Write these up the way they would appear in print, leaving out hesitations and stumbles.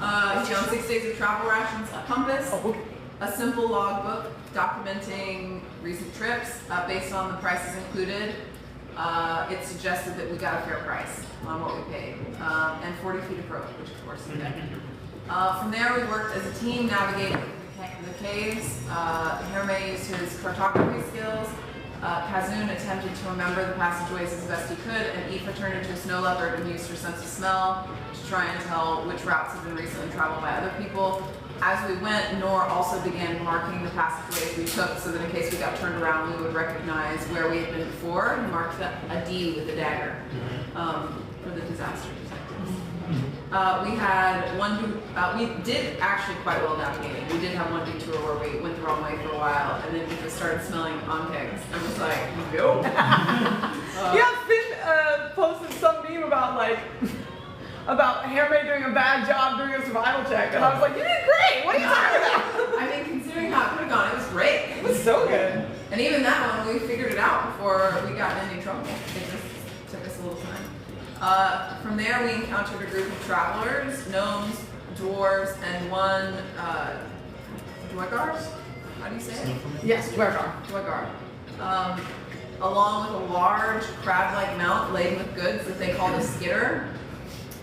He owns 6 days of travel rations, a compass, a simple logbook documenting recent trips based on the prices included. It suggested that we got a fair price on what we paid, and 40 feet of rope, which of course he did. From there, we worked as a team navigating the caves. Hermé used his cartography skills. Kazun attempted to remember the passageways as best he could, and Aoife turned into a snow leopard and used her sense of smell to try and tell which routes had been recently traveled by other people. As we went, Nor also began marking the passageways we took so that in case we got turned around, we would recognize where we had been before and marked a D with a dagger for the disaster detectives. We had we did actually quite well navigating. We did have one detour where we went the wrong way for a while, and then we just started smelling onkegs and was like, nope. Finn posted some meme about Hermé doing a bad job doing a survival check, and I was like, you did great! What are you talking about? I mean, considering how it could have gone, it was great. It was so good. And even that one, we figured it out before we got in any trouble. It just took us a little time. From there, we encountered a group of travelers, gnomes, dwarves, and one Dwegars? How do you say it? Yes, Dwegar. Dwegar. Along with a large crab-like mount laden with goods that they called a skitter.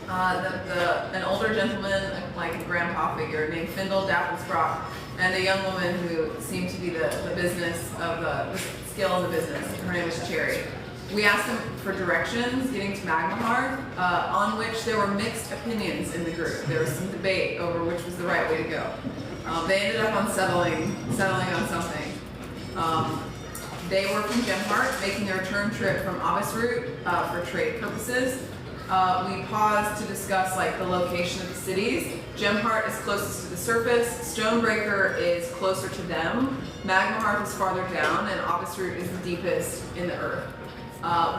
An older gentleman, like a grandpa figure, named Findle Dappelsprock, and a young woman who seemed to be the business of the skill of the business. Her name was Cherry. We asked them for directions getting to Magmahearth, on which there were mixed opinions in the group. There was some debate over which was the right way to go. They ended up on settling on something. They were from Gemheart, making their return trip from Abbasroot for trade purposes. We paused to discuss the location of the cities. Gemheart is closest to the surface, Stonebreaker is closer to them, Magmahearth is farther down, and Abbasroot is the deepest in the earth.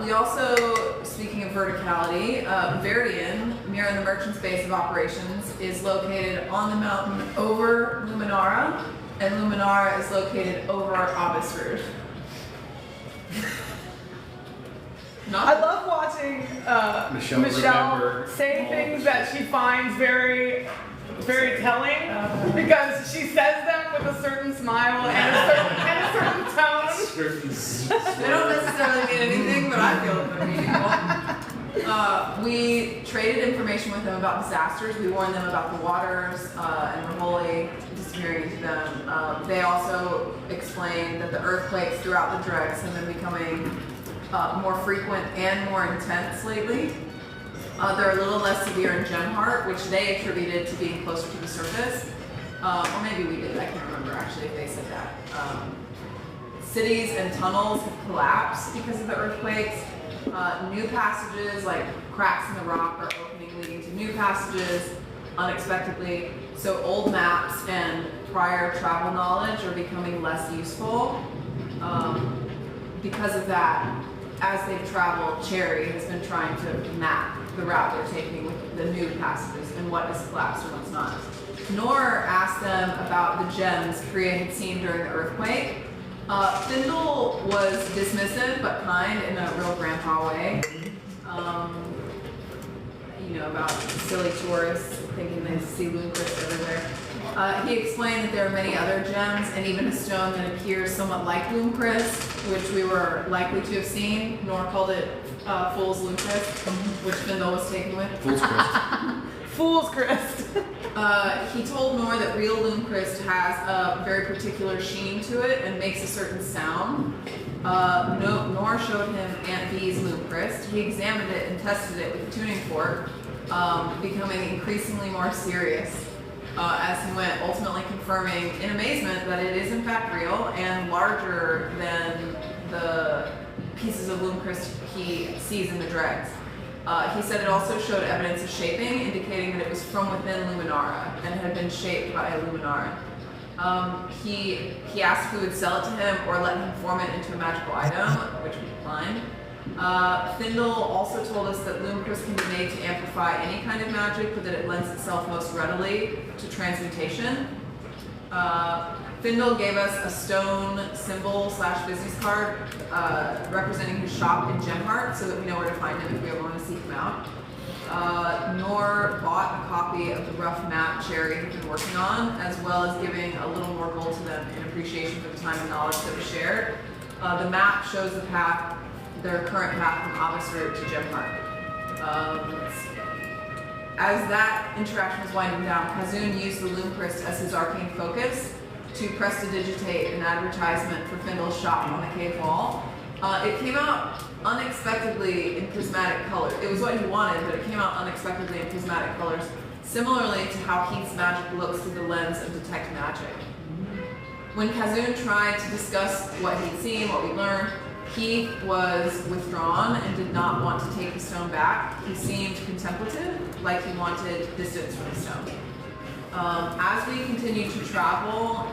We also, speaking of verticality, Verdian, near the merchant's base of operations, is located on the mountain over Luminara, and Luminara is located over Abbasroot. I love watching Michelle say things that she finds very telling, because she says them with a certain smile and a certain tone. They don't necessarily mean anything, but I feel they're meaningful. We traded information with them about disasters. We warned them about the waters and Raholi disappearing into them. They also explained that the earthquakes throughout the dregs have been becoming more frequent and more intense lately. They're a little less severe in Gemheart, which they attributed to being closer to the surface. Or maybe we did, I can't remember actually if they said that. Cities and tunnels have collapsed because of the earthquakes. New passages, like cracks in the rock, are opening, leading to new passages unexpectedly. So old maps and prior travel knowledge are becoming less useful. Because of that, as they've traveled, Cherry has been trying to map the route they're taking with the new passages and what has collapsed and what's not. Nor asked them about the gems Priya had seen during the earthquake. Findle was dismissive but kind in a real grandpa way. About silly tourists thinking they see Lunecrest everywhere. He explained that there are many other gems and even a stone that appears somewhat like Lunecrest, which we were likely to have seen. Nor called it Fool's Lunecrest, which Findle was taken with. Fool's Crest. Fool's Crest. He told Nor that real Lunecrest has a very particular sheen to it and makes a certain sound. Nor showed him Aunt Bee's Lunecrest. He examined it and tested it with a tuning fork, becoming increasingly more serious as he went, ultimately confirming in amazement that it is in fact real and larger than the pieces of Lunecrest he sees in the dregs. He said it also showed evidence of shaping, indicating that it was from within Luminara and had been shaped by a Luminara. He asked if we would sell it to him or let him form it into a magical item, which we declined. Findle also told us that Lunecrest can be made to amplify any kind of magic, but that it lends itself most readily to transmutation. Findle gave us a stone symbol / business card representing his shop in Gemheart so that we know where to find him if we ever want to seek him out. Nor bought a copy copy of the rough map Cherry had been working on, as well as giving a little more gold to them in appreciation for the time and knowledge that was shared. The map shows the path, their current path from Abbas Root to Gemheart. As that interaction was winding down, Kazun used the Loomcrest as his arcane focus to prestidigitate an advertisement for Findle's shop on the cave wall. It came out unexpectedly in prismatic colors. It was what he wanted, but it came out unexpectedly in prismatic colors, similarly to how Keith's magic looks through the lens of detect magic. When Kazun tried to discuss what he'd seen, what we learned, Keith was withdrawn and did not want to take the stone back. He seemed contemplative, like he wanted distance from the stone. As we continued to travel,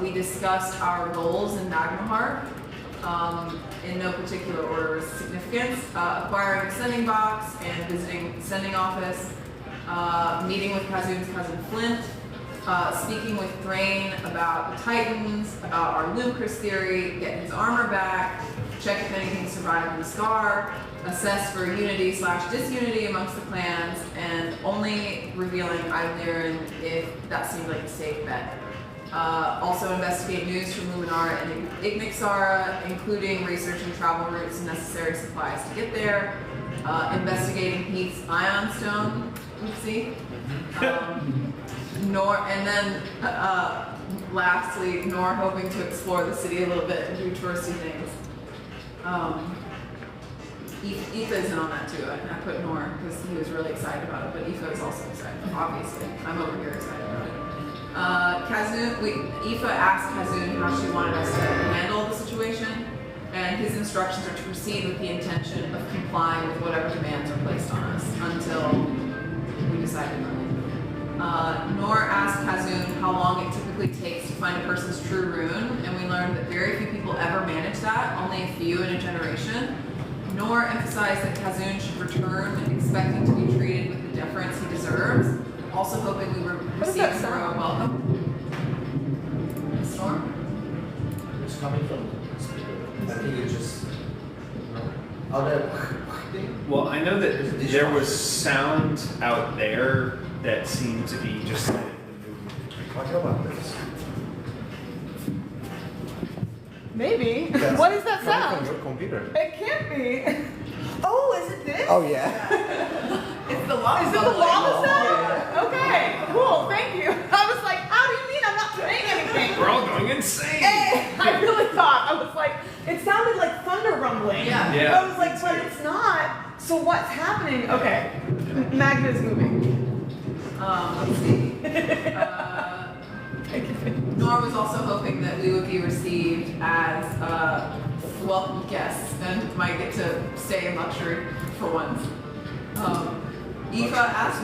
we discussed our goals in Magmahearth, in no particular order of significance, acquiring a sending box and visiting the sending office, meeting with Kazun's cousin Flint, speaking with Thrain about the Titans, about our Loomcrest theory, get his armor back, check if anything survived in the scar, assess for unity/disunity amongst the clans, and only revealing Eivlirin if that seemed like a safe bet. Also investigate news from Luminara and Ignixara, including researching travel routes and necessary supplies to get there, investigating Heath's Ion Stone, oopsie, lastly, Nor hoping to explore the city a little bit and do touristy things. Aoife is in on that too. I put Nor because he was really excited about it, but Aoife is also excited, obviously. I'm over here excited about it. Aoife asked Kazun how she wanted us to handle the situation, and his instructions are to proceed with the intention of complying with whatever demands are placed on us until we decide differently. Nor asked Kazun how long it typically takes to find a person's true rune, and we learned that very few people ever manage that, only a few in a generation. Nor emphasized that Kazun should return expecting to be treated with the deference he deserves, also hoping we would receive a royal welcome. Storm? It's coming from the speaker. I think it's just other thing. Well, I know that there was sound out there that seemed to be just like the movement. What about this? Maybe. That's What is that coming sound? from your computer. It can't be. Oh, is it this? Oh yeah. It's the lava. Is it the lava sound? Okay, cool, thank you. I was like, how do you mean I'm not playing anything? We're all going insane. I really thought, I was like, it sounded like thunder rumbling. Yeah. Yeah. I was like, but it's not. So what's happening? Okay, Magma's moving. Let's see. Nor was also hoping that we would be received as welcome guests and might get to stay in luxury for once. Aoife asked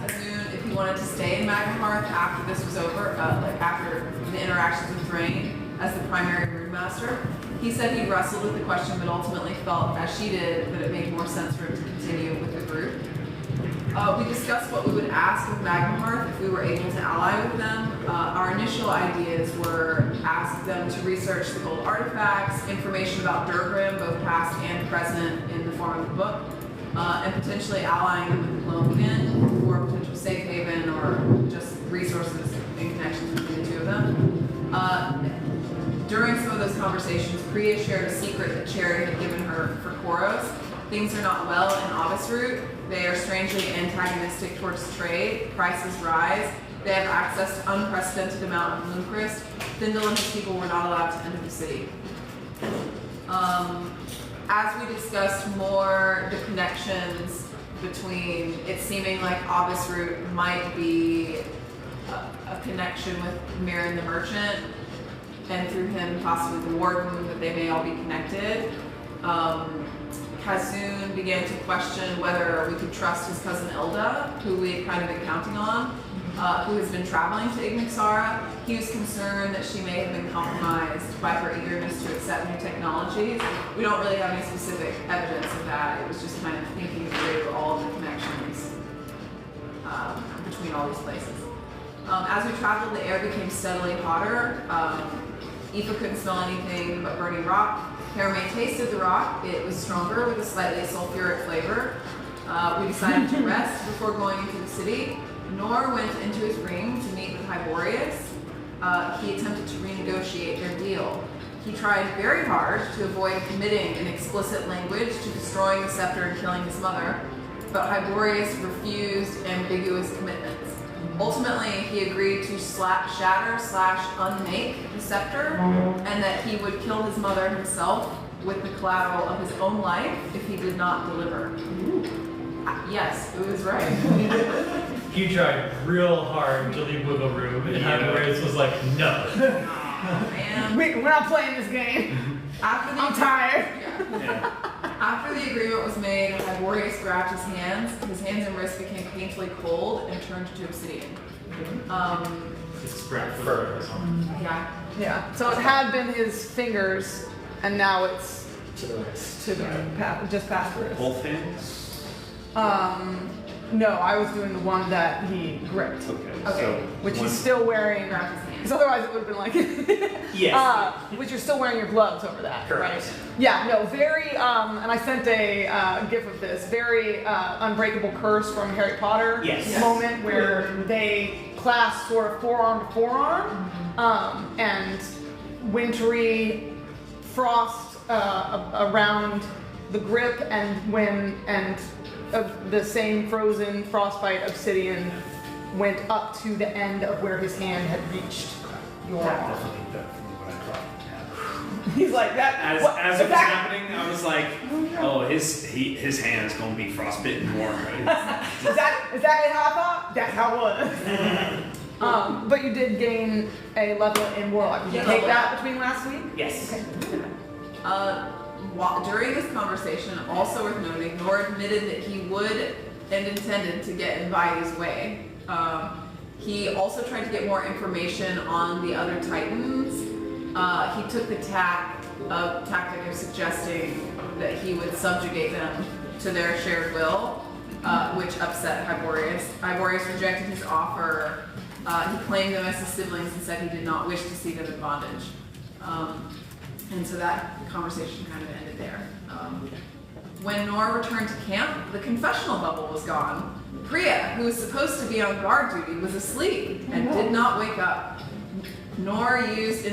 Kazun if he wanted to stay in Magmahearth after this was over, after the interactions with Thrain as the primary rune master. He said he wrestled with the question, but ultimately felt, as she did, that it made more sense for him to continue with the group. We discussed what we would ask of Magmahearth if we were able to ally with them. Our initial ideas were ask them to research the gold artifacts, information about Durgrim, both past and present in the form of a book, and potentially allying them with the Cloakman for potential safe haven or just resources and connections between the two of them. During some of those conversations, Priya shared a secret that Cherry had given her for Koros. Things are not well in Abbasroot. They are strangely antagonistic towards trade. Prices rise. They have access to unprecedented amount of Loomcrest. Findle and his people were not allowed to enter the city. As we discussed more the connections between it seeming like Abbasroot might be a connection with Mirren the Merchant, and through him possibly the Warden, that they may all be connected. Kazun began to question whether we could trust his cousin Ilda, who we had kind of been counting on, who has been traveling to Ignixara. He was concerned that she may have been compromised by her eagerness to accept new technologies. We don't really have any specific evidence of that. It was just kind of thinking through all of the connections between all these places. As we traveled, the air became steadily hotter. Aoife couldn't smell anything but burning rock. Harame tasted the rock. It was stronger with a slightly sulfuric flavor. We decided to rest before going into the city. Nor went into his ring to meet with Hyborius. He attempted to renegotiate their deal. He tried very hard to avoid committing an explicit language to destroying the scepter and killing his mother, but Hyborius refused ambiguous commitments. Ultimately, he agreed to shatter/unmake the scepter, and that he would kill his mother himself with the collateral of his own life if he did not deliver. Yes, it was right. He tried real hard to leave wiggle room, and Hyborius was like, no. Oh, man. We're not playing this game. I'm tired. Yeah. After the agreement was made, Hyborius grabbed his hands. His hands and wrists became painfully cold and turned to obsidian. It's scratched for Yeah. Yeah. So it had been his fingers, and now it's To the wrist. to the just past the wrist. Both hands? No, I was doing the one that he gripped, Okay. Okay. So which one- he's still wearing. Grabbed his hands. Because otherwise it would have been like. Yes. Which you're still wearing your gloves over that, Correct. right? Yeah. No. Very. And I sent a gif of this. Very unbreakable curse from Harry Potter. Yes. Moment where they clasp sort of forearm to forearm, and wintry frost around the grip, and the same frozen frostbite obsidian went up to the end of where his hand had reached your arm. Definitely what I thought. He's like that. As it was happening, I was like, oh, his hand's gonna be frostbitten warm. Is that exactly how I thought? That's how it was. But you did gain a level in Warlock. Did you take that between last week? Yes. During this conversation, also worth noting, Nor admitted that he would and intended to get in Vai's way. He also tried to get more information on the other Titans. He took the tactic of suggesting that he would subjugate them to their shared will, which upset Hyborius. Hyborius rejected his offer. He claimed them as his siblings and said he did not wish to see them in bondage. And so that conversation kind of ended there. When Nor returned to camp, the confessional bubble was gone. Priya, who was supposed to be on guard duty, was asleep and did not wake up. Nor used a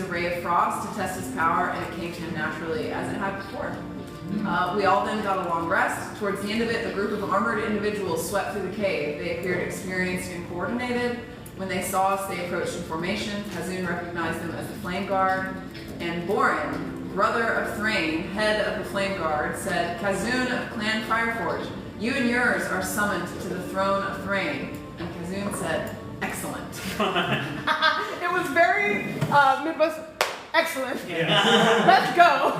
ray of frost to test his power, and it came to him naturally as it had before. We all then got a long rest. Towards the end of it, a group of armored individuals swept through the cave. They appeared experienced and coordinated. When they saw us, they approached in formation. Kazun recognized them as the Flameguard, and Borin, brother of Thrain, head of the Flameguard, said, "Kazun of Clan Fireforge, you and yours are summoned to the throne of Thrain." And Kazun said, "Excellent." It was very Midwest. Excellent. Yeah. Let's go.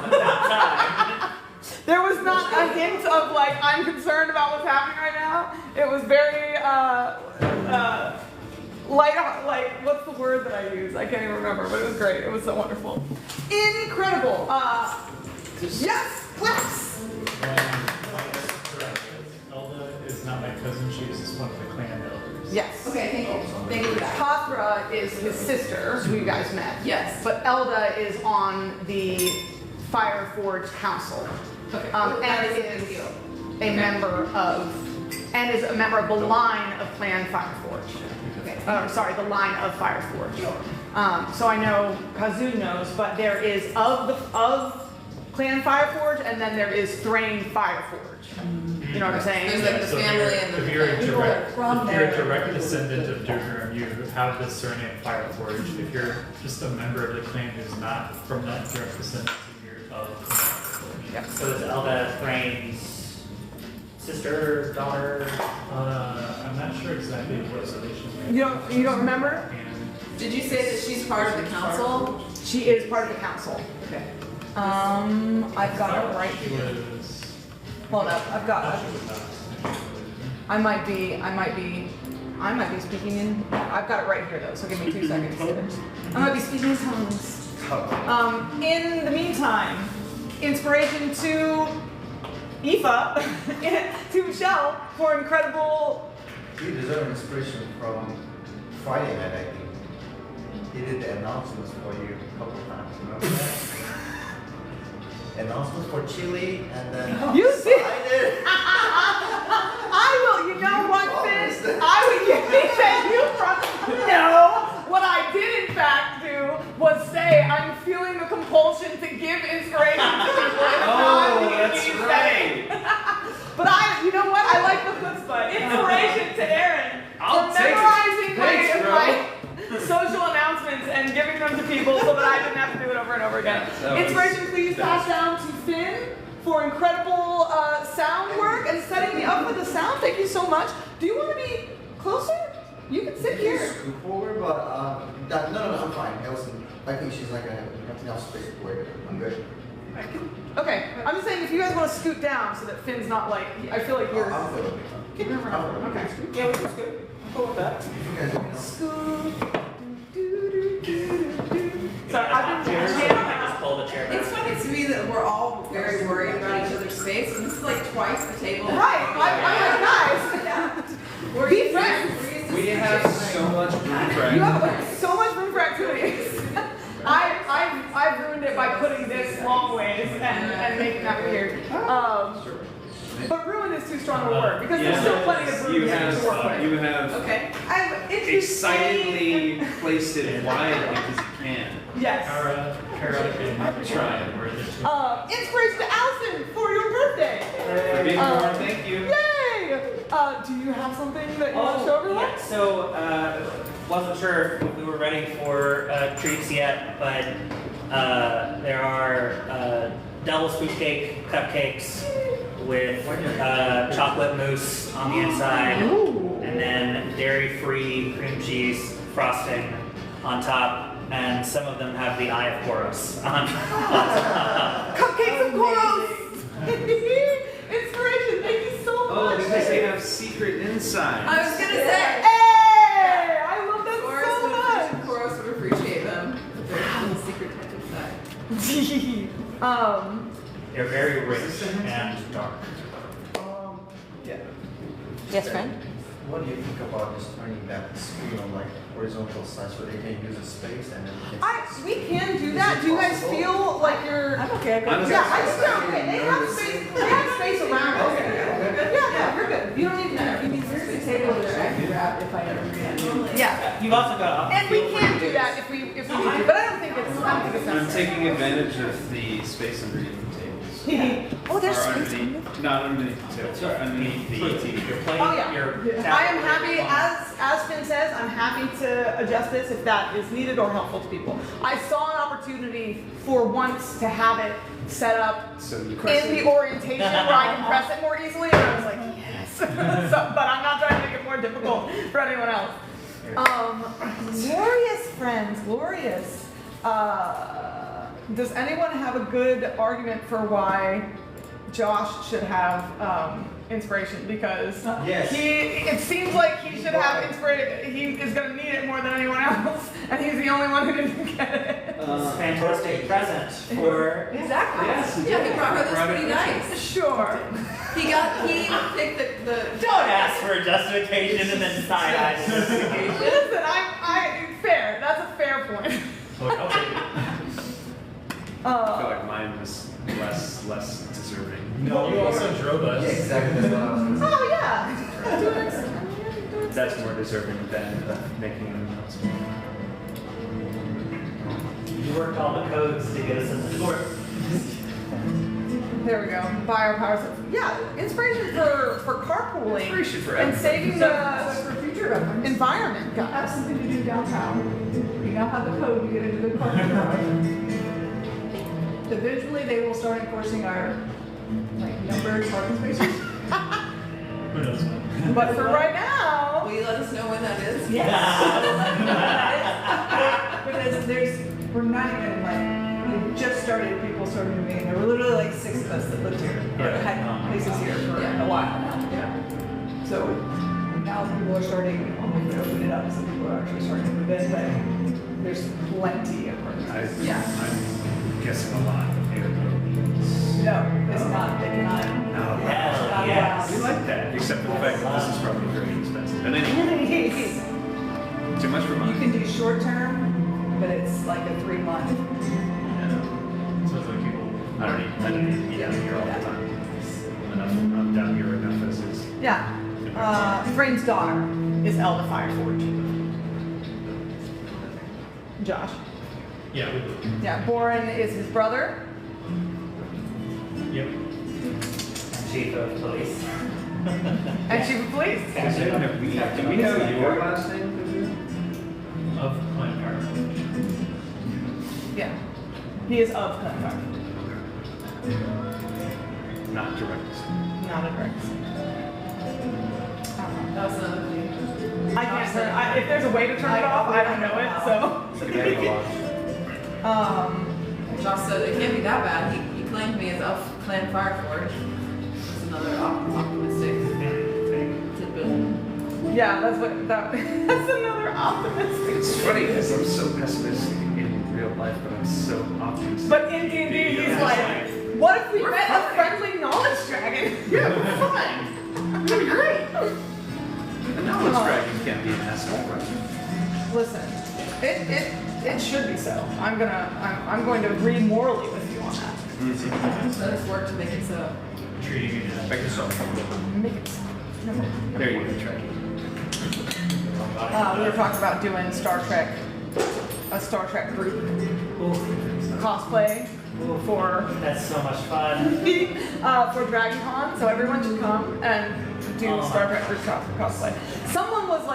There was not a hint of like I'm concerned about what's happening right now. It was very light. Like what's the word that I use? I can't even remember, but it was great. It was so wonderful, incredible. Yes, Lex. Elda is not my cousin, she is just one of the clan elders. Yes. Okay, thank you. Thank you for that. Kathra is his sister, who you guys met. Yes. But Elda is on the Fireforge Council. Okay. And is a member of the line of Clan Fireforge. Okay. Sorry, the line of Fireforge. So I know Kazun knows, but there is of Clan Fireforge, and then there is Thrain Fireforge. You know what I'm saying? There's like the So family and the if you're a direct, from if you're a there. direct descendant of Durgrim, you have the surname Fireforge. If you're just a member of the clan who's not from that direct descendant, you're of Fireforge. Yep. So is Elda Thrain's sister, daughter? I'm not sure exactly what relation. You don't remember? And Did you say that she's part of the council? She is part of the council. Okay. I've got it right she here. was. Hold up, I've got it. She was not. I might be speaking in. I've got it right here though, so give me 2 seconds. I might be speaking in tongues. In the meantime, inspiration to Aoife, to Michelle for incredible. You deserve inspiration from Friday night, I think. He did the announcements for you a couple of times, remember that? announcement for Chile, and then You did. decided. I will. You know what, Finn? I will. You said you from. No. What I did in fact do was say I'm feeling the compulsion to give inspiration to people. Oh, that's right. But you know what? I like the chutzpah. Inspiration to Aaron I'll for take it. memorizing Thanks, bro. my social announcements and giving them to people so that I didn't have to do it over and over again. That was- Inspiration, please pass down to Finn for incredible sound work and setting me up for the sound. Thank you so much. Do you want to be closer? You can sit here. Scoop forward, but no, I'm fine. I think she's not gonna have enough space to work. I'm good. Okay, I'm just saying if you guys want to scoot down so that Finn's not like, I feel like you're. I'm good. Keep your arm. Okay. Yeah, we can scoot. I'm cool with that. If you guys let me know. Scoot. Sorry, I've been Just pull the chair back. It's funny to me that we're all very worried about each other's space, and this is like twice the table. Right, I'm like, guys. Yeah. We're Be used to- friends. we're used to We have situations so much room for You have so much room for activities. I've ruined it by putting this long ways and making that weird. But ruin is too strong a word because there's still plenty of room You here to work have, with. you have Okay. I'm interested. excitedly placed it wide because you can. Yes. Kara and Ryan were the two. Inspiration to Allison for your birthday. For being born, thank you. Yay! Do you have something that you want to show everyone? Yeah, so wasn't sure if we were ready for treats yet, but there are double scoop cake cupcakes with chocolate mousse on the inside, and then dairy-free cream cheese frosting on top, and some of them have the Eye of Horus on top. Cupcakes of Koros! Inspiration, thank you so Oh, much. because they have secret insides. I was gonna say. Hey! I love that so much! Koros would appreciate them. There's a little secret touch inside. They're very rich and dark. Yeah. Yes, friend? What do you think about just turning that screen on like horizontal size so they can use the space and then they can We can do that. Do you guys feel like you're? I'm okay. Yeah, I think they're okay. They have space. They have space around us. Yeah, you're good. You don't need to. You need space. Table over there. I can grab if I ever forget. Yeah. You've also got And we can do that if we need to, but I don't think it's I'm necessary. taking advantage of the space underneath the tables. Oh, there's Or space. underneath, not underneath the tables, sorry, underneath the TV. You're playing Oh, yeah. your I am happy, as Finn says, I'm happy to adjust this if that is needed or helpful to people. I saw an opportunity for once to have it set up So you in the orientation where I can press it more easily, and I was like, yes. But I'm not trying to make it more difficult for anyone else. Glorious friends, glorious. Does anyone have a good argument for why Josh should have inspiration? Because Yes. it seems like he should have inspiration. He is going to need it more than anyone else, and he's the only one who didn't get it. fantastic present for Exactly. Yes. Yeah, he brought her this Brought it pretty with you. nice. Sure. He picked the Don't ask for a justification and then side-eye justification. Listen, I fair. That's a fair point. Look, I'll take it. I feel like mine was less deserving. No, you also drove Yeah, us. exactly that's what I was gonna say. Oh yeah. Do it. That's more deserving than making an announcement. You worked all the codes to get us in the door. There we go. Buy our power source. Yeah, inspiration for carpooling Inspiration for and everything. saving the for future reference environment. Have something to do downtown. You now have the code, you get a good parking garage. Eventually, they will start enforcing our numbered parking spaces. Who knows? But for right now, Will you let us know when that is? Because we're not even we just started, people started moving. There were literally 6 of us that lived here, or had places here for a while now. Yeah. So now people are starting, hopefully to open it up, so people are actually starting to move in, but there's plenty of parking spaces. I'm guessing a lot of air. No, it's not, they cannot. Hell yes. We like that, except for the fact that this is probably very expensive. But anyway, too much for You mine. can do short term, but it's like a 3-month. Sounds like people. I don't need to be down here all the time. I'm down here enough as is. Yeah. Frank's daughter is Elda Fireforge. Josh. Yeah, we do. Yeah, Borin is his brother. Yep. Chief of police. And chief of police. Do we know your last name? Of Flameguard. Yeah. He is of Clenfire. Not direct. Not a direct. That's another thing. I can't turn. If there's a way to turn it off, I don't know it. So. Josh said it can't be that bad. He claimed me as of Clan Fireforge. That's another optimistic tidbit. Yeah, that's what that's another optimistic. It's funny because I'm so pessimistic in real life, but I'm so optimistic. But in D&D, he's like, what if we met a friendly knowledge dragon? Yeah, we're fine. It'll be great. The knowledge dragons can't be an asshole, right? Listen, it should be so. I'm going to agree morally with you on that. Let us work to make it so. Treating it as Make it so. Make it. No. There you go, Trekkie. We were talking about doing Star Trek, a Star Trek group cosplay for That's so much fun. for Dragon Con, so everyone should come and do Star Trek group cosplay. Someone was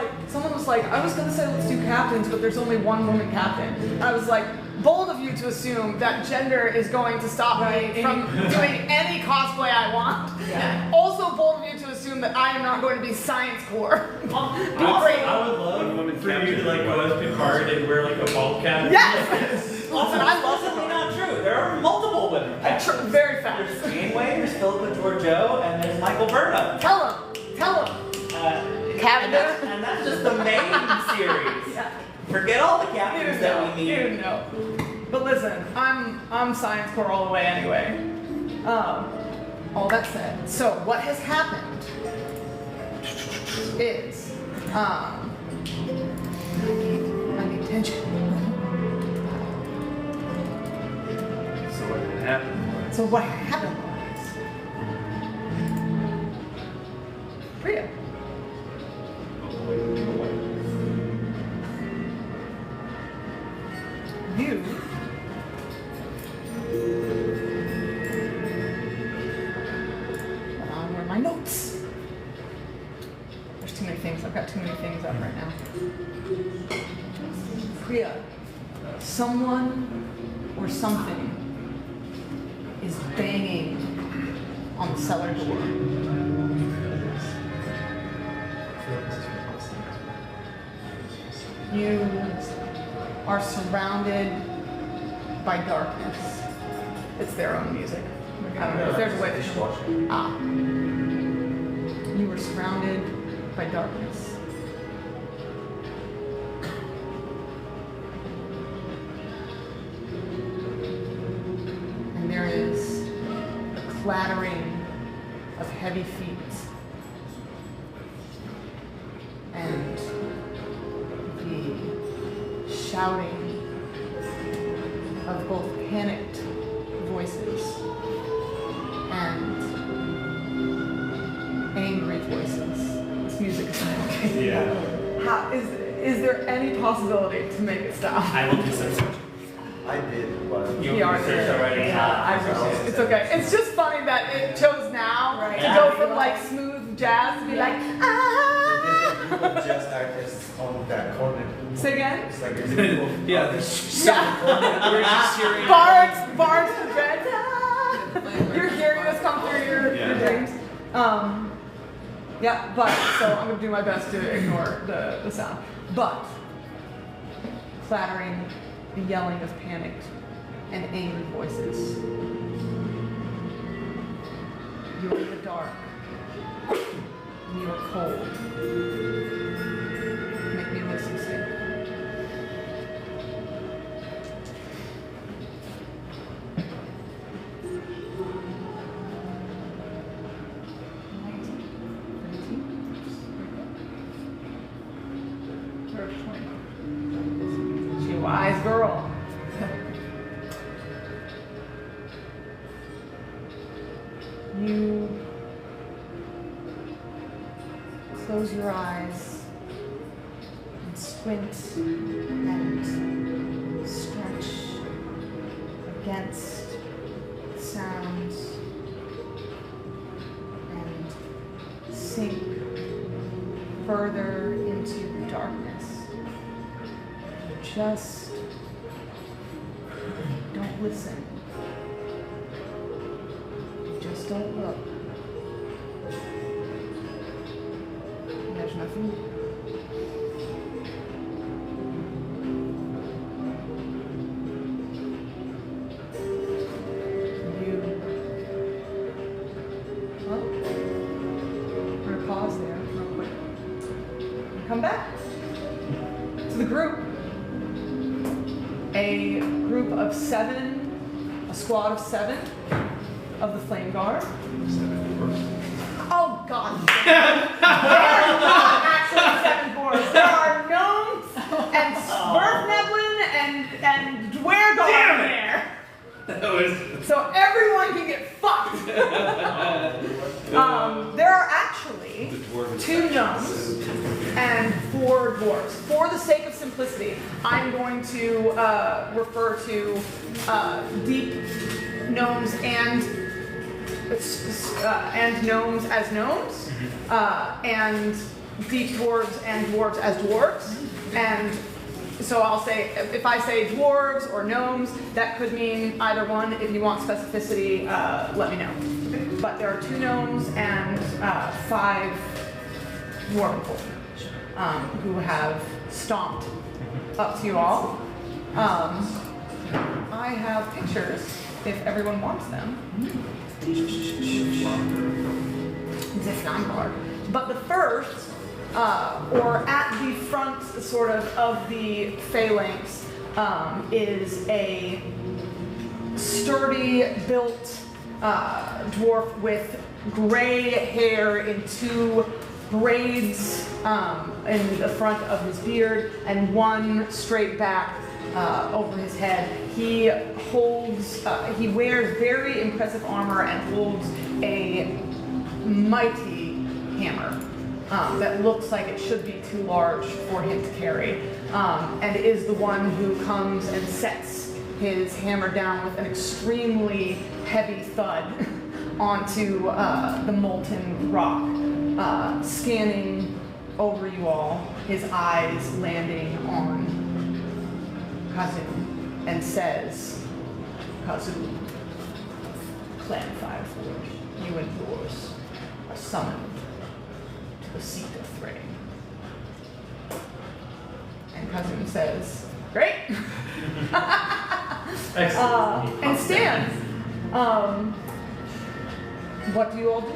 like, I was gonna say let's do captains, but there's only one woman captain. And I was like, bold of you to assume that gender is going to stop me from doing any cosplay I want. Yeah. Also bold of you to assume that I am not going to be science core. I would love for you to like go as Picard and wear like a bald cap. Yes! Listen, I love Possibly it. not true. There are multiple women. Very fast. There's Janeway, there's Philippa Georgiou, and there's Michael Burnham. Tell him. Cavender. And that's just the main series. Yeah. Forget all the captains that we need. You know. But listen, I'm science core all the way anyway. All that said, so what has happened is I need attention. So what did happen? So what happened was Priya. You where are my notes? There's too many things. I've got too many things up right now. Priya, someone or something is banging on the cellar door. You are surrounded by darkness. It's their own music. I don't know if there's a way to You were surrounded by darkness. And there is a clattering of heavy feet. And the shouting of both panicked voices and angry voices. This music is not okay. Yeah. How is there any possibility to make it stop? I will do some. I did, but You We are researched there. already. Yeah, I researched. It's okay. It's just funny that it chose now to Yeah. go from like smooth jazz to be like ah. just artists on that corner. Say again. It's like a people. Yeah, there's we're just hearing. Bards and dreads. Ah. You're hearing this come through your dreams. Yeah, but so I'm gonna do my best to ignore the sound. But clattering, the yelling of panicked and angry voices. You're in the dark. And you are cold. Make me listen safe. She's a wise girl. close your eyes and squint and stretch against the sounds and sink further into the darkness. Just don't listen. Just don't look. There's nothing. Well, we're gonna pause there real quick. Come back to the group. A group of 7, a squad of 7 of the Flameguard. Oh God! There are not actually 7 dwarves. There are gnomes and Swerfneblin and Dwergar in there. So everyone can get fucked. There are actually 2 gnomes and 4 dwarves. For the sake of simplicity, I'm going to refer to deep gnomes and gnomes as gnomes, and deep dwarves and dwarves as dwarves. And so I'll say, if I say dwarves or gnomes, that could mean either one. If you want specificity, let me know. But there are 2 gnomes and 5 dwarven folk who have stomped up to you all. I have pictures if everyone wants them. But the first, or at the front sort of the phalanx, is a sturdy built dwarf with gray hair in 2 braids in the front of his beard and 1 straight back over his head. He holds, he wears very impressive armor and holds a mighty hammer that looks like it should be too large for him to carry, and is the one who comes and sets his hammer down with an extremely heavy thud onto the molten rock, scanning over you all, his eyes landing on Kazun, and says, Kazun, Clan Fireforge, you and yours are summoned to the seat of Threading. And Kazun says, great! And stands. What do you all do?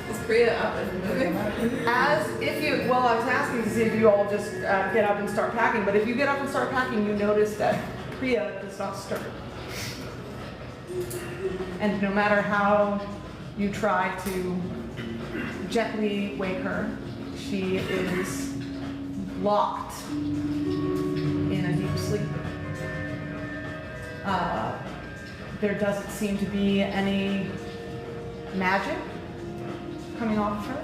Is Priya up and moving? As if you, well, I was asking to see if you all just get up and start packing, but if you get up and start packing, you notice that Priya does not stir. And no matter how you try to gently wake her, she is locked in a deep sleep. There doesn't seem to be any magic coming off her.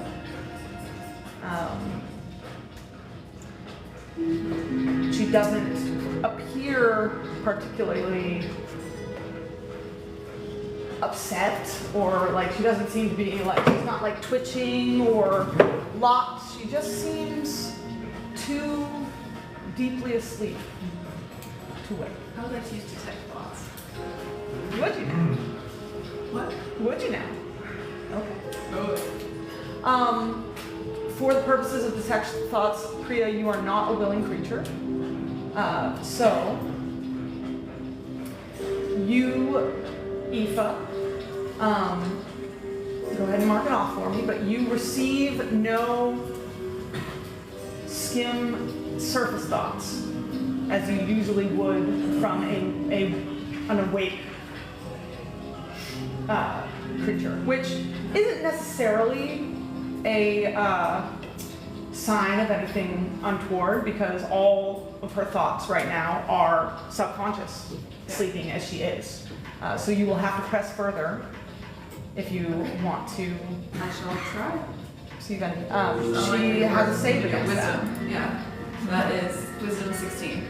She doesn't appear particularly upset, or like she doesn't seem to be like, she's not like twitching or locked. She just seems too deeply asleep to wake. How would I choose detect thoughts? Would you now? What? Would you now? Okay. Oh. For the purposes of detect thoughts, Priya, you are not a willing creature. So, you, Aoife, go ahead and mark it off for me, but you receive no skim surface thoughts as you usually would from an awake creature, which isn't necessarily a sign of anything untoward, because all of her thoughts right now are subconscious, sleeping as she is. So you will have to press further if you want to. I shall try. Stephen. She has a save against that. Wisdom. Yeah. So that is wisdom 16.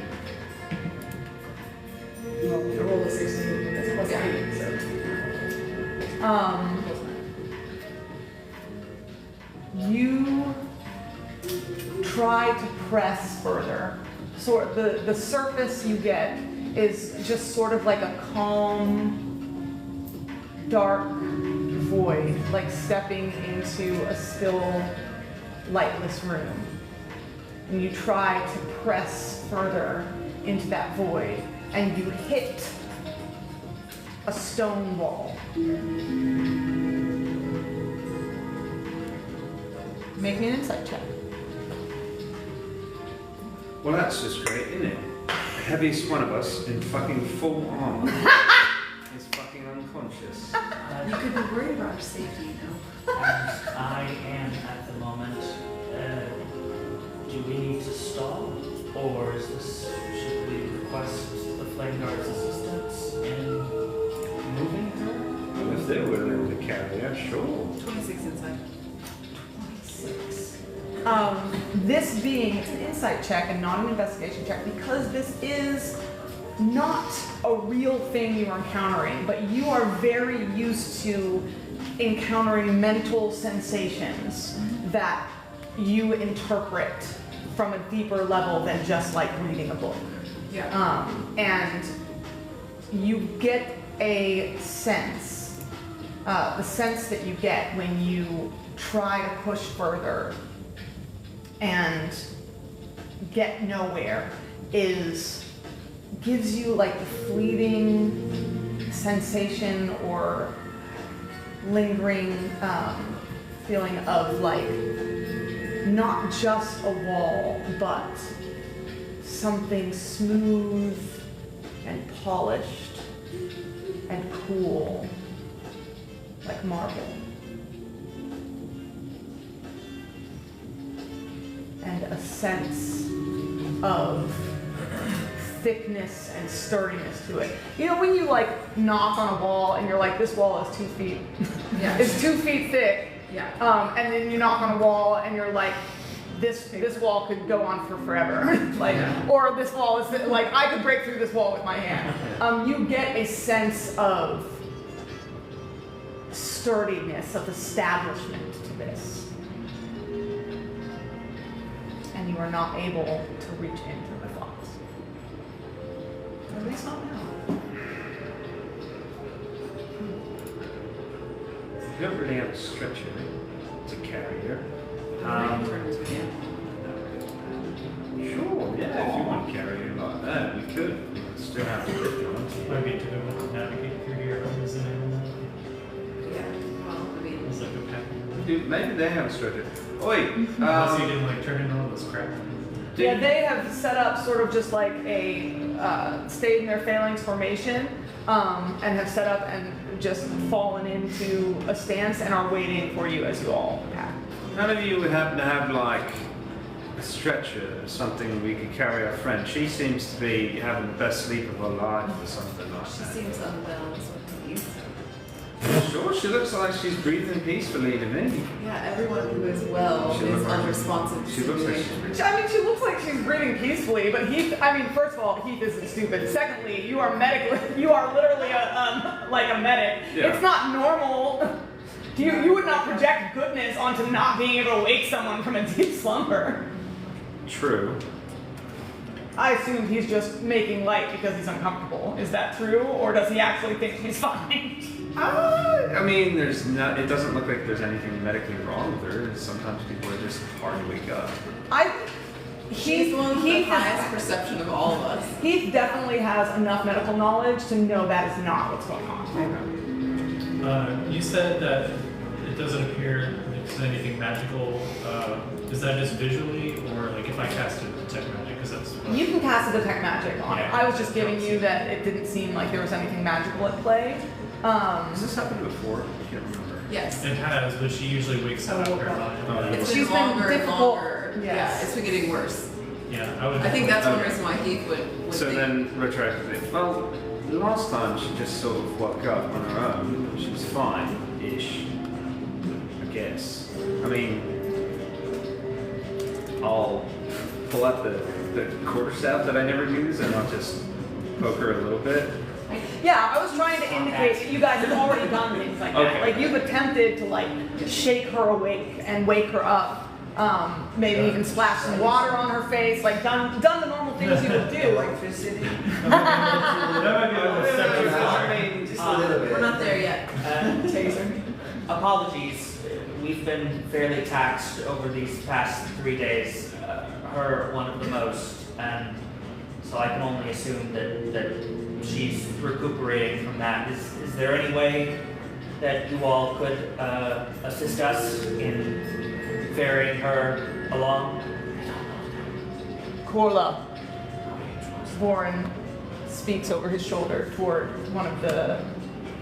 Well, the roll is 16. That's plus Yeah. 8. So. You try to press further. So the surface you get is just sort of like a calm, dark void, like stepping into a still, lightless room. And you try to press further into that void, and you hit a stone wall. Make me an insight check. Well, that's just great, isn't it? The heaviest one of us in fucking full armor is fucking unconscious. You could be worried about our safety, you know. I am at the moment. Do we need to stall, or should we request the Flameguard's assistance in moving her? Well, if they're willing to carry her, sure. 26 inside. 26. This being, it's an insight check and not an investigation check, because this is not a real thing you are encountering, but you are very used to encountering mental sensations that you interpret from a deeper level than just like reading a book. Yeah. And you get a sense, the sense that you get when you try to push further and get nowhere gives you like the fleeting sensation or lingering feeling of like not just a wall, but something smooth and polished and cool, like marble. And a sense of thickness and sturdiness to it. You know when you like knock on a wall and you're like, this wall is 2 feet, Yeah. it's 2 feet thick. Yeah. And then you knock on a wall and you're like, this wall could go on for forever. Like, or this wall is like, I could break through this wall with my hand. You get a sense of sturdiness, of establishment to this. And you are not able to reach into the thoughts. At least not now. You don't really have a stretcher to carry her. Sure, yeah, if you want to carry her like that, we could. Still have to lift her. Might be difficult to navigate through here as an animal. Yeah. Well, I mean, It's like a pack. Dude, maybe they have a stretcher. Oi, Unless you didn't like turn in all this crap. Yeah, they have set up sort of just like a stayed in their phalanx formation, and have set up and just fallen into a stance and are waiting for you as you all pack. none of you would happen to have like a stretcher or something we could carry our friend? She seems to be having the best sleep of her life or something like she that. seems unwell, is what he means. Sure, she looks like she's breathing peacefully to me. Yeah, everyone who is well She is looks like- unresponsive to She looks like she's situation. breathing. I mean, she looks like she's breathing peacefully, but Heath, I mean, first of all, Heath isn't stupid. Secondly, you are you are literally like a medic. Yeah. It's not normal. You would not project goodness onto not being able to wake someone from a deep slumber. True. I assumed he's just making light because he's uncomfortable. Is that true, or does he actually think he's fine? I mean, it doesn't look like there's anything medically wrong with her. Sometimes people are just hard to wake up. She's the one with the highest perception of all of us. Heath definitely has enough medical knowledge to know that is not what's going on. You said that it doesn't appear like there's anything magical. Is that just visually, or like if I cast a detect magic? Because that's what You can cast a detect magic on it. Yeah. I was just giving you that it didn't seem like there was anything magical at play. Has this happened before? I can't remember. Yes. it has, but she usually wakes up Oh, okay. paralyzed. Oh, yeah. It's She's been been longer and difficult. longer. Yes. Yeah, it's been getting worse. Yeah, I would. I think that's one Okay. reason why Heath would So think. then, retroactively, well, the last time she just sort of woke up on her own. She was fine-ish, I guess. I mean, I'll pull out the quarterstaff that I never use, and I'll just poke her a little bit. Yeah, I was trying to indicate that you guys have already done things like that. Okay. Like you've attempted to like shake her awake and wake her up. Maybe even splash some water on her face, like done the normal things you would do. Electricity. That might be a little step too far. Just a little bit. We're not there yet. Taser. Apologies, we've been fairly taxed over these past 3 days. Her one of the most, and so I can only assume that she's recuperating from that. Is there any way that you all could assist us in ferrying her along? Korla. Borin speaks over his shoulder toward one of the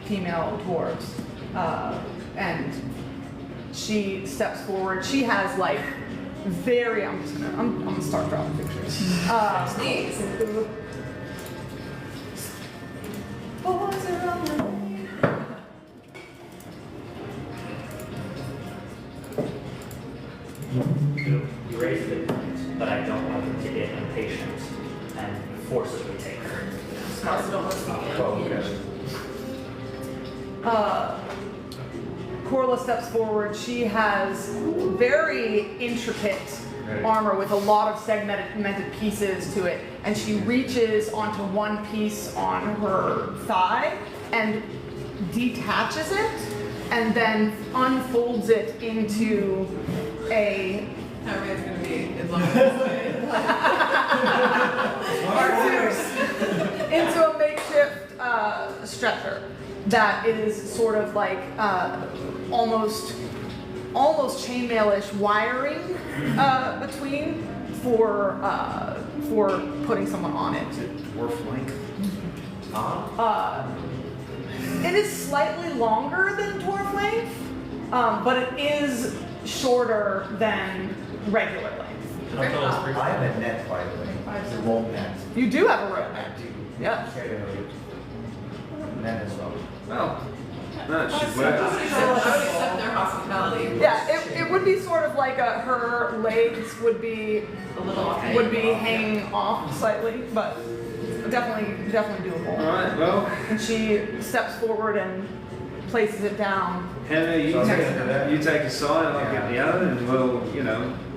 female dwarves, and she steps forward. She has like very. I'm gonna start drawing pictures. Sneeze. Boys are on the You raise good points, but I don't want them to get impatient and forcibly take her. Also don't listen again. Korla steps forward. She has very intricate armor with a lot of segmented pieces to it, and she reaches onto one piece on her thigh and detaches it, and then unfolds it into a Everybody's gonna be as long as into a makeshift stretcher that is sort of like almost chainmail-ish wiring between for putting someone on it. Dwarf length. It is slightly longer than dwarf length, but it is shorter than regular length. How tall is Priya? I have a net, by the way. It's a rope net. You do have a rope. I do. Yeah. Carry a net as well. Well, that should I work. would accept their hospitality. Yeah, it would be sort of like her legs would be A little hanging off slightly, but definitely doable. All right. Well, And she steps forward and places it down. Hannah, you So take a side, I'll get the other, and we'll,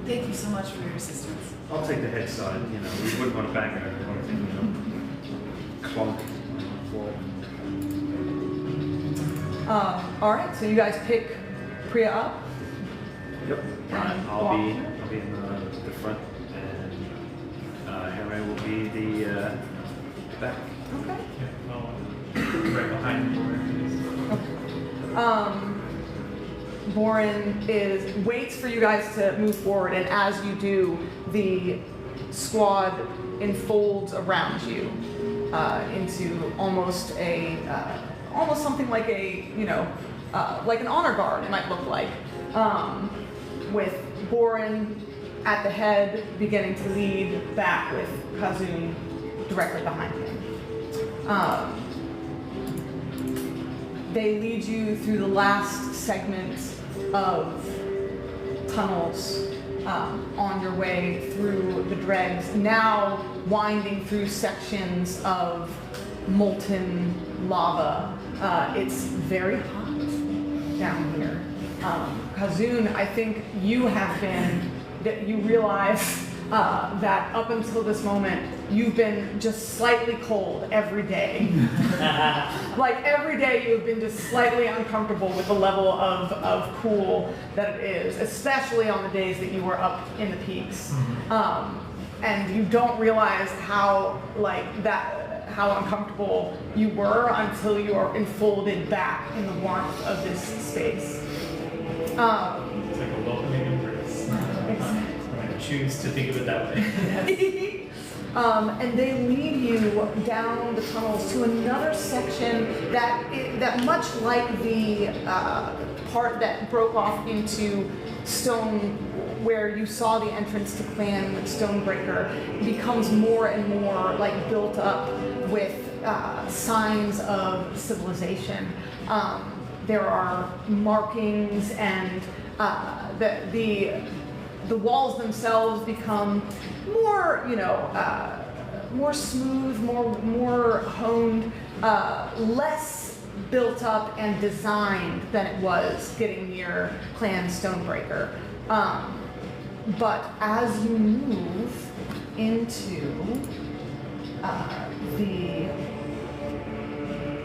Thank you so much for your assistance. I'll take the head side. We wouldn't want to bang her over one thing, clunk on the floor. All right, so you guys pick Priya up. Yep. And I'll walk. be in the front, and Henry will be the back. Okay. Yeah, well, right behind you. Borin waits for you guys to move forward, and as you do, the squad enfolds around you into almost something like like an honor guard. It might look like, with Borin at the head, beginning to lead back with Kazun directly behind him. They lead you through the last segment of tunnels on your way through the dregs, now winding through sections of molten lava. It's very hot down here. Kazun, I think you realize that up until this moment, you've been just slightly cold every day. Like every day you've been just slightly uncomfortable with the level of cool that it is, especially on the days that you were up in the peaks. And you don't realize how uncomfortable you were until you are enfolded back in the warmth of this space. It's like a welcoming embrace. I choose to think of it that way. And they lead you down the tunnels to another section that much like the part that broke off into stone, where you saw the entrance to Clan Stonebreaker, becomes more and more like built up with signs of civilization. There are markings and the walls themselves become more, more smooth, more honed, less built up and designed than it was getting near Clan Stonebreaker. But as you move into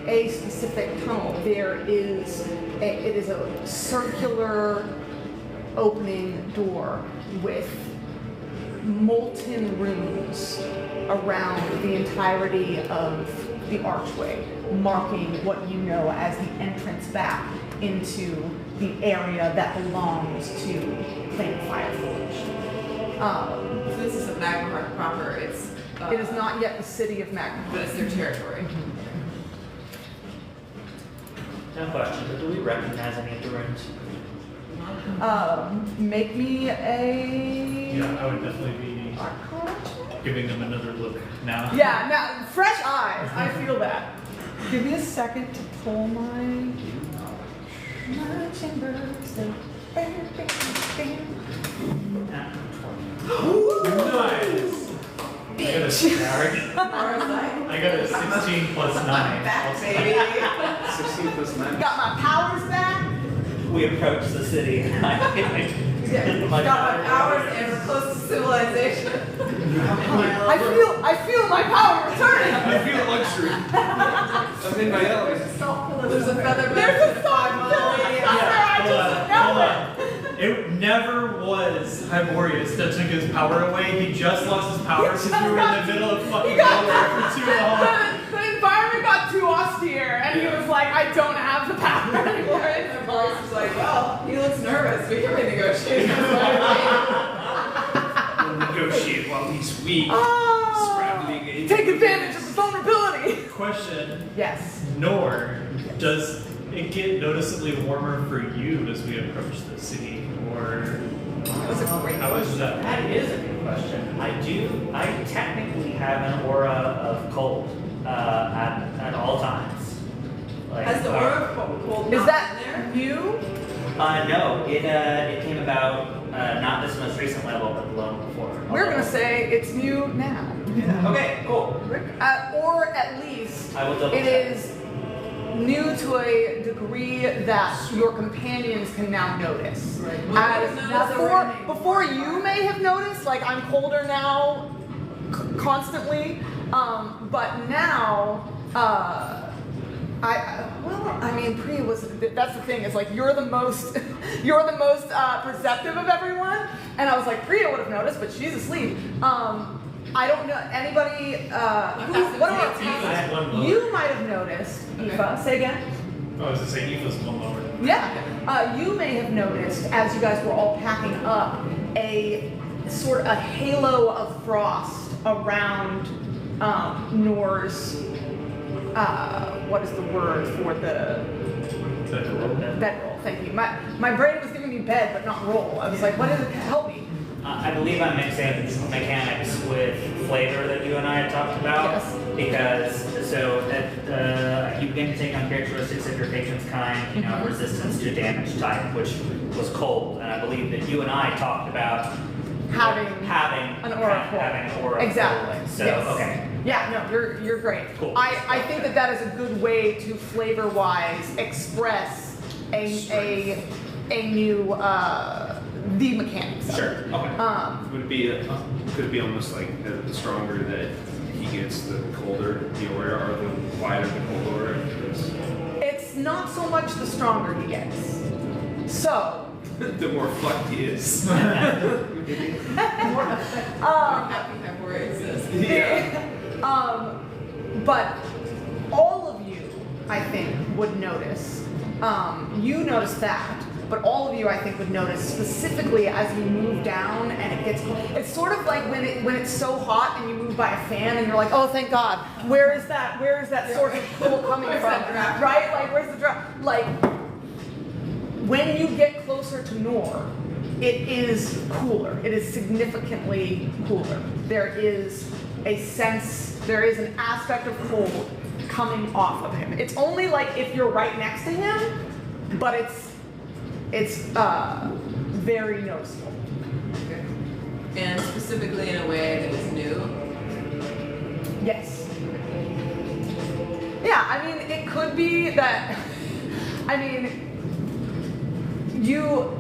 a specific tunnel, it is a circular opening door with molten runes around the entirety of the archway, marking what you know as the entrance back into the area that belongs to Flame Fireforge. So this is a Magmahearth proper. It is not yet the city of Magmahearth, but it's their territory. No question, but do we recognize any of the runes? Make me a... Yeah, I would definitely be giving them another look now. Yeah, now, fresh eyes, I feel that. Give me a second to pull my chambers. Nice! I got a 16 plus 9. Back, baby. 16 plus 9. Got my powers back. We approach the city. Yeah, got my powers and we're close to civilization. I feel my power returning. I feel luxury. I'm in my element. There's a feather bed. There's a soft pillow. Hold on. It never was Hyborius that took his power away. He just lost his power because we were in the middle of fucking nowhere for too long. The environment got too austere, and he was like, I don't have the power anymore. And Boris was like, well, he looks nervous. We can renegotiate. We'll negotiate while he's weak. Scrabbling it. Take advantage of the vulnerability. Question. Yes. Nor, does it get noticeably warmer for you as we approach the city, or That's a great how is that? That is a good question. I technically have an aura of cold at all times. Like, Has the aura of cold Is not that been there? you? No, it came about not this most recent level, but the level before. We're gonna say it's you now. Okay, cool. Or at least I will double it check. is new to a degree that your companions can now notice. Right. Before you may have noticed, like I'm colder now constantly, but now Priya was, that's the thing, is like you're the most perceptive of everyone, and I was like, Priya would have noticed, but she's asleep. I don't know, anybody, you might have noticed, Aoife, say again? I was to say Aoife's one lower. Yeah, you may have noticed, as you guys were all packing up, a sort of a halo of frost around Nor's, what is the word for the bedroll? Thank you. My brain was giving me bed, but not roll. I was like, what is it? Help me. I believe I'm mixing mechanics with flavor that you and I had talked about. Yes. Because, you begin to take on characteristics of your patron's kind, resistance to damage type, which was cold. And I believe that you and I talked about Having an aura of cold. Having an aura Exactly. of cold. So, Yes. okay. Yeah, no, you're great. Cool. I think that is a good way to flavor-wise express a new the mechanics. Sure. Okay. Could it be almost like the stronger that he gets, the colder the aura, or the wider the cold aura is? It's not so much the stronger he gets. So. The more fucked he is. Happy February exists. But all of you, I think, would notice. You notice that, but all of you, I think, would notice specifically as you move down and it gets. It's sort of like when it's so hot and you move by a fan and you're like, oh, thank God. Where is that sort of cool coming from? Right? Like, where's the draft? Like, when you get closer to Nor, it is cooler. It is significantly cooler. There is an aspect of cold coming off of him. It's only like if you're right next to him, but it's very noticeable. specifically in a way that was new? Yes. Yeah, I mean, it could be that, I mean,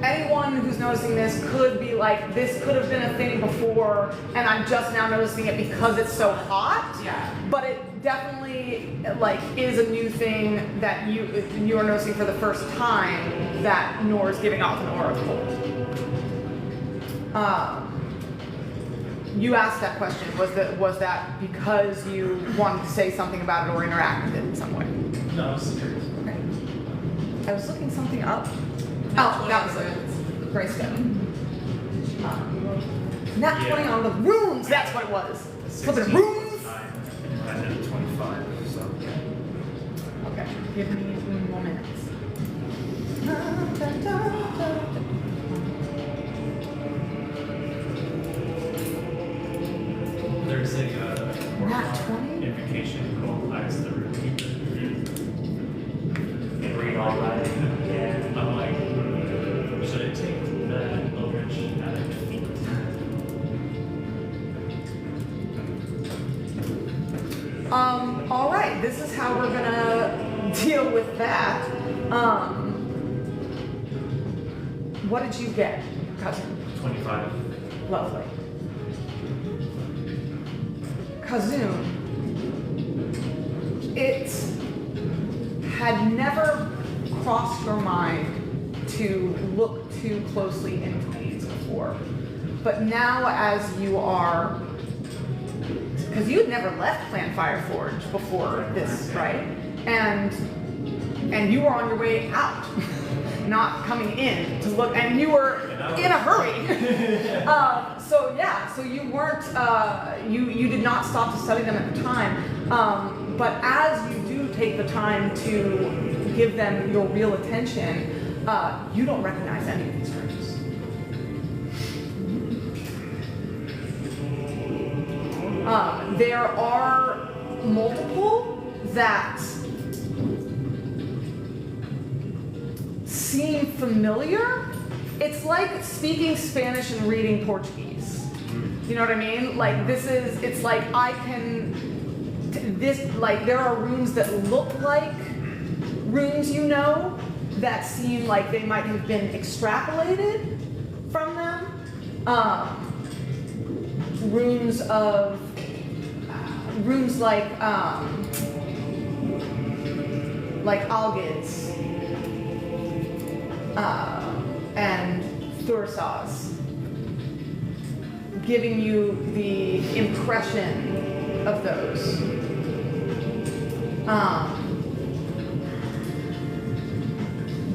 anyone who's noticing this could be like, this could have been a thing before, and I'm just now noticing it because it's so hot. Yeah. But it definitely, like, is a new thing that you are noticing for the first time, that Nora's giving off an aura of cold. You asked that question. Was that because you wanted to say something about it or interact with it in some way? No, I was curious. Okay. I was looking something up. Oh, that was it. Greystone. Nat 20 on the runes. That's what it was. For the runes. I did 25, so. Okay. Give me 1 moment. There's a Nat 20? invocation called Eyes the Root Keeper. You can read all that. Yeah. I'm like, should I take the Eldritch Addict feat? All right. This is how we're gonna deal with that. What did you get, Kazun? 25. Lovely. Kazun, it had never crossed your mind to look too closely into these before. But now as you are, because you had never left Clan Fireforge before this, right? And you were on your way out, not coming in to look, and you were in a hurry. So you weren't, you did not stop to study them at the time. But as you do take the time to give them your real attention, you don't recognize any of these runes. There are multiple that seem familiar. It's like speaking Spanish and reading Portuguese. You know what I mean? Like it's like there are runes that look like runes you know, that seem like they might have been extrapolated from them. Runes like Algids and Thursas, giving you the impression of those.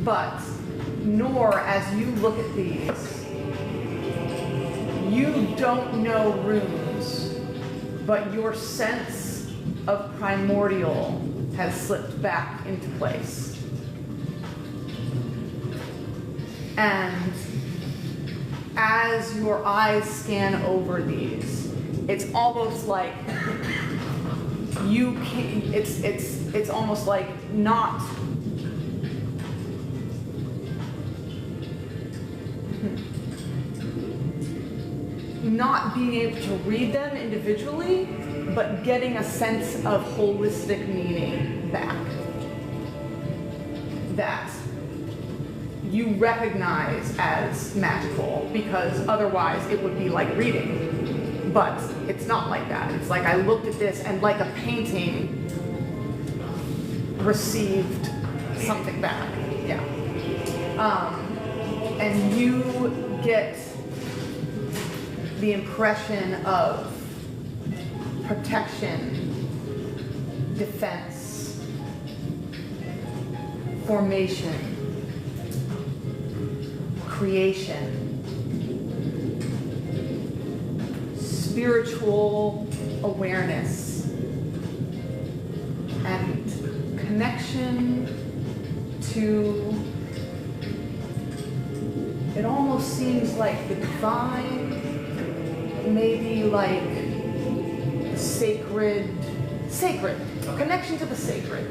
But nor as you look at these, you don't know runes, but your sense of primordial has slipped back into place. And as your eyes scan over these, it's almost like you can, it's almost like not being able to read them individually, but getting a sense of holistic meaning back that you recognize as magical, because otherwise it would be like reading. But it's not like that. It's like I looked at this and like a painting received something back. Yeah. And you get the impression of protection, defense, formation, creation, spiritual awareness, and connection to, it almost seems like the divine, maybe like sacred, connection to the sacred,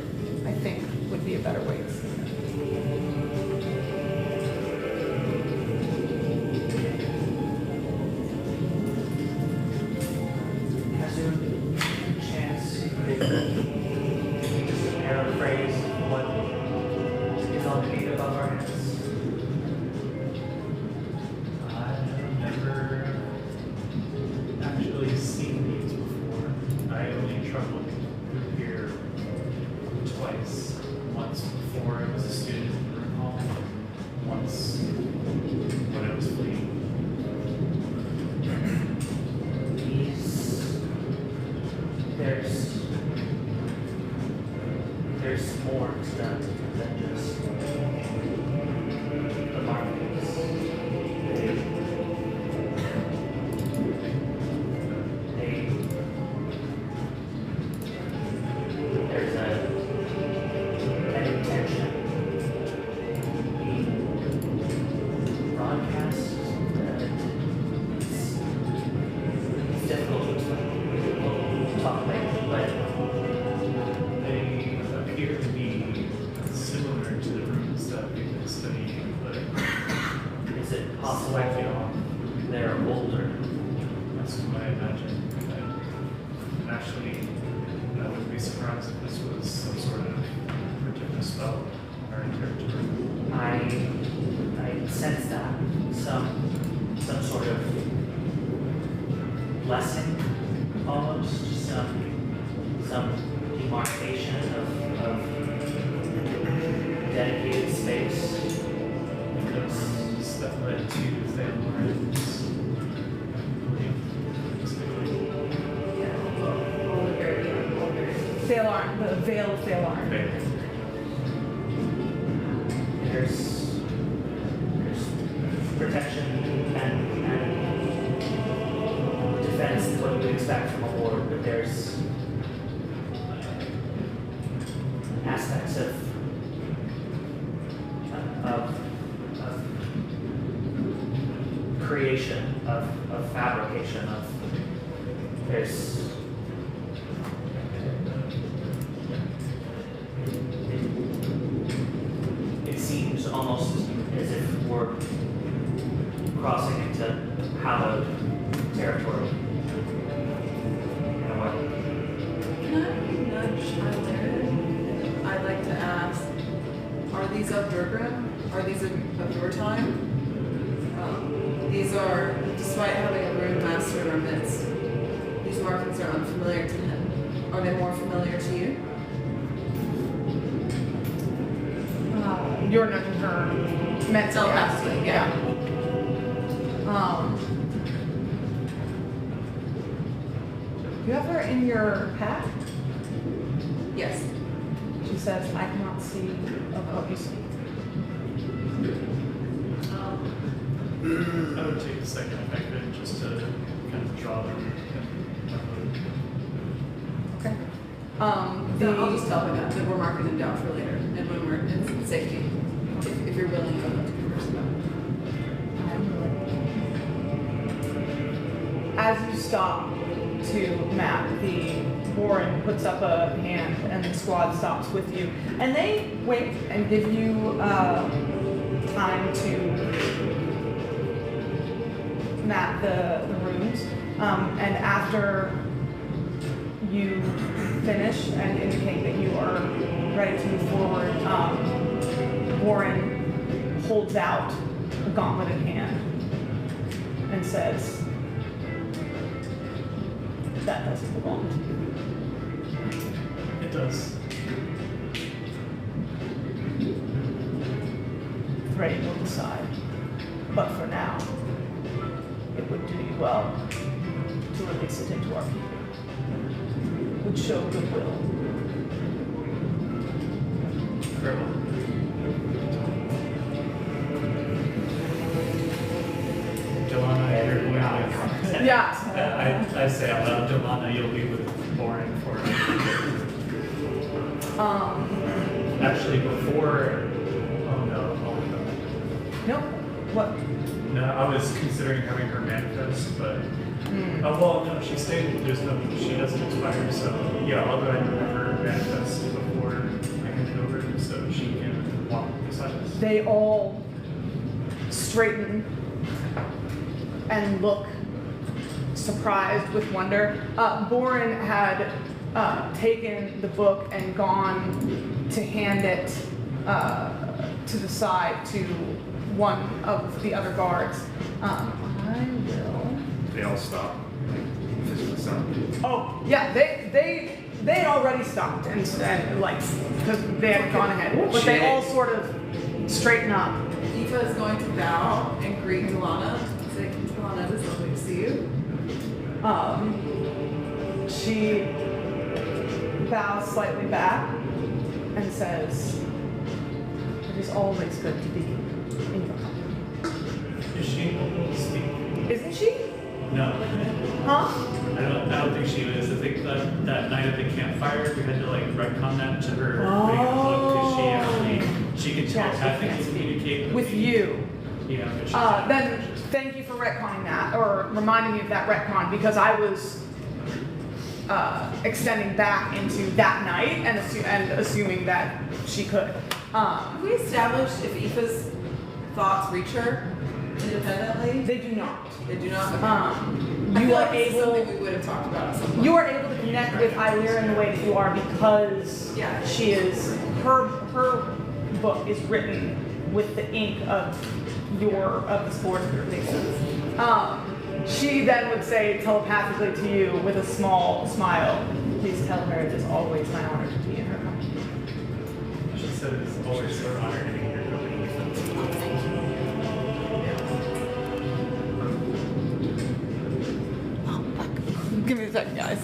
I think would be a better way to say it. traveled through here twice. Once before I was a student in the room hall, once when I was fleeing. There's more to them than just the markings. There's an intention being broadcast that it's difficult to explain. We'll talk later, but They appear to be similar to the runes that we've been studying, but is it possible slightly off. they're older? That's what I imagine. And actually, I wouldn't be surprised if this was some sort of particular spell on our territory. I sense that some sort of blessing, almost some demarcation of dedicated space. Because that led to Flameguard's Thalarn, the Veil of Thalarn. There's protection and defense is what you would expect from a ward, but there's aspects of creation, of fabrication, there's it seems almost as if we're crossing into hallowed territory in a way. Can I nudge Tyler? I'd like to ask, are these of Durgrim? Are these of your time? These are, despite having a rune master in our midst, these markings are unfamiliar to him. Are they more familiar to you? You're nudging her mentally. Telepathically, yeah. You have her in your pack? Yes. She says, I cannot see of what you see. I would take a second if I could, just to kind of draw them. Okay. I'll just tell her that we're marking them down for later, and when we're in safety, if you're willing for them to converse about it. As you stop to map, the Borin puts up a hand and the squad stops with you. And they wait and give you time to map the runes. And after you finish and indicate that you are ready to move forward, Borin holds out a gauntleted hand and says, that doesn't belong to you. It does. Threy will decide. But for now, it would do you well to release it into our people. It would show goodwill. Farewell. Dolana, you're going with. Yeah. I say out loud, Dolana, you'll be with Borin for. Actually, before. Oh no. Nope. What? No, I was considering having her manifest, but. Oh well, no, she stayed. There's no. She doesn't expire, so yeah, I'll go ahead and have her manifest before I hand it over, so she can walk beside us. They all straighten and look surprised with wonder. Borin had taken the book and gone to hand it to the side to one of the other guards. I will. They all stop. Just listen. Oh yeah, they they had already stopped and like, because they had gone ahead. But they all sort of straighten up. Aoife is going to bow and greet Dolana. Say, Dolana, it is lovely to see you. She bows slightly back and says, "It is always good to be in your company." Is she able to speak? Isn't she? No. Huh? I don't think she is. I think that night at the campfire, we had to like retcon that to her reading a book because she can telepathically communicate With me. you. Yeah, but she's Then thank you for retconning that, or reminding me of that retcon, because I was extending back into that night and assuming that she could. Have we established if Aoife's thoughts reach her independently? They do not. They do not. Okay. I You feel are like this is able. something we would have talked about at some point. You are able to connect with Illyria in the way that you are because Yeah. she is her book is written with the ink of the spores of your faces. She then would say telepathically to you with a small smile, "Please tell her it is always my honor to be in her company." She said it's always her honor to be here. Give me a second, guys.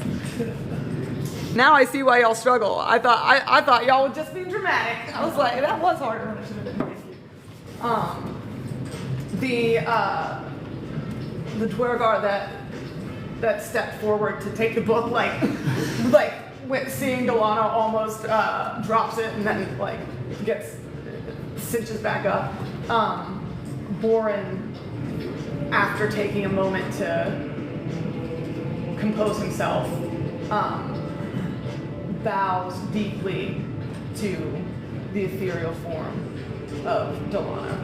Now I see why y'all struggle. I thought y'all would just be dramatic. I was like, that was harder than it should have been. The Dwergar that stepped forward to take the book, seeing Dolana almost drops it and then like cinches back up. Borin, after taking a moment to compose himself, bows deeply to the ethereal form of Dolana.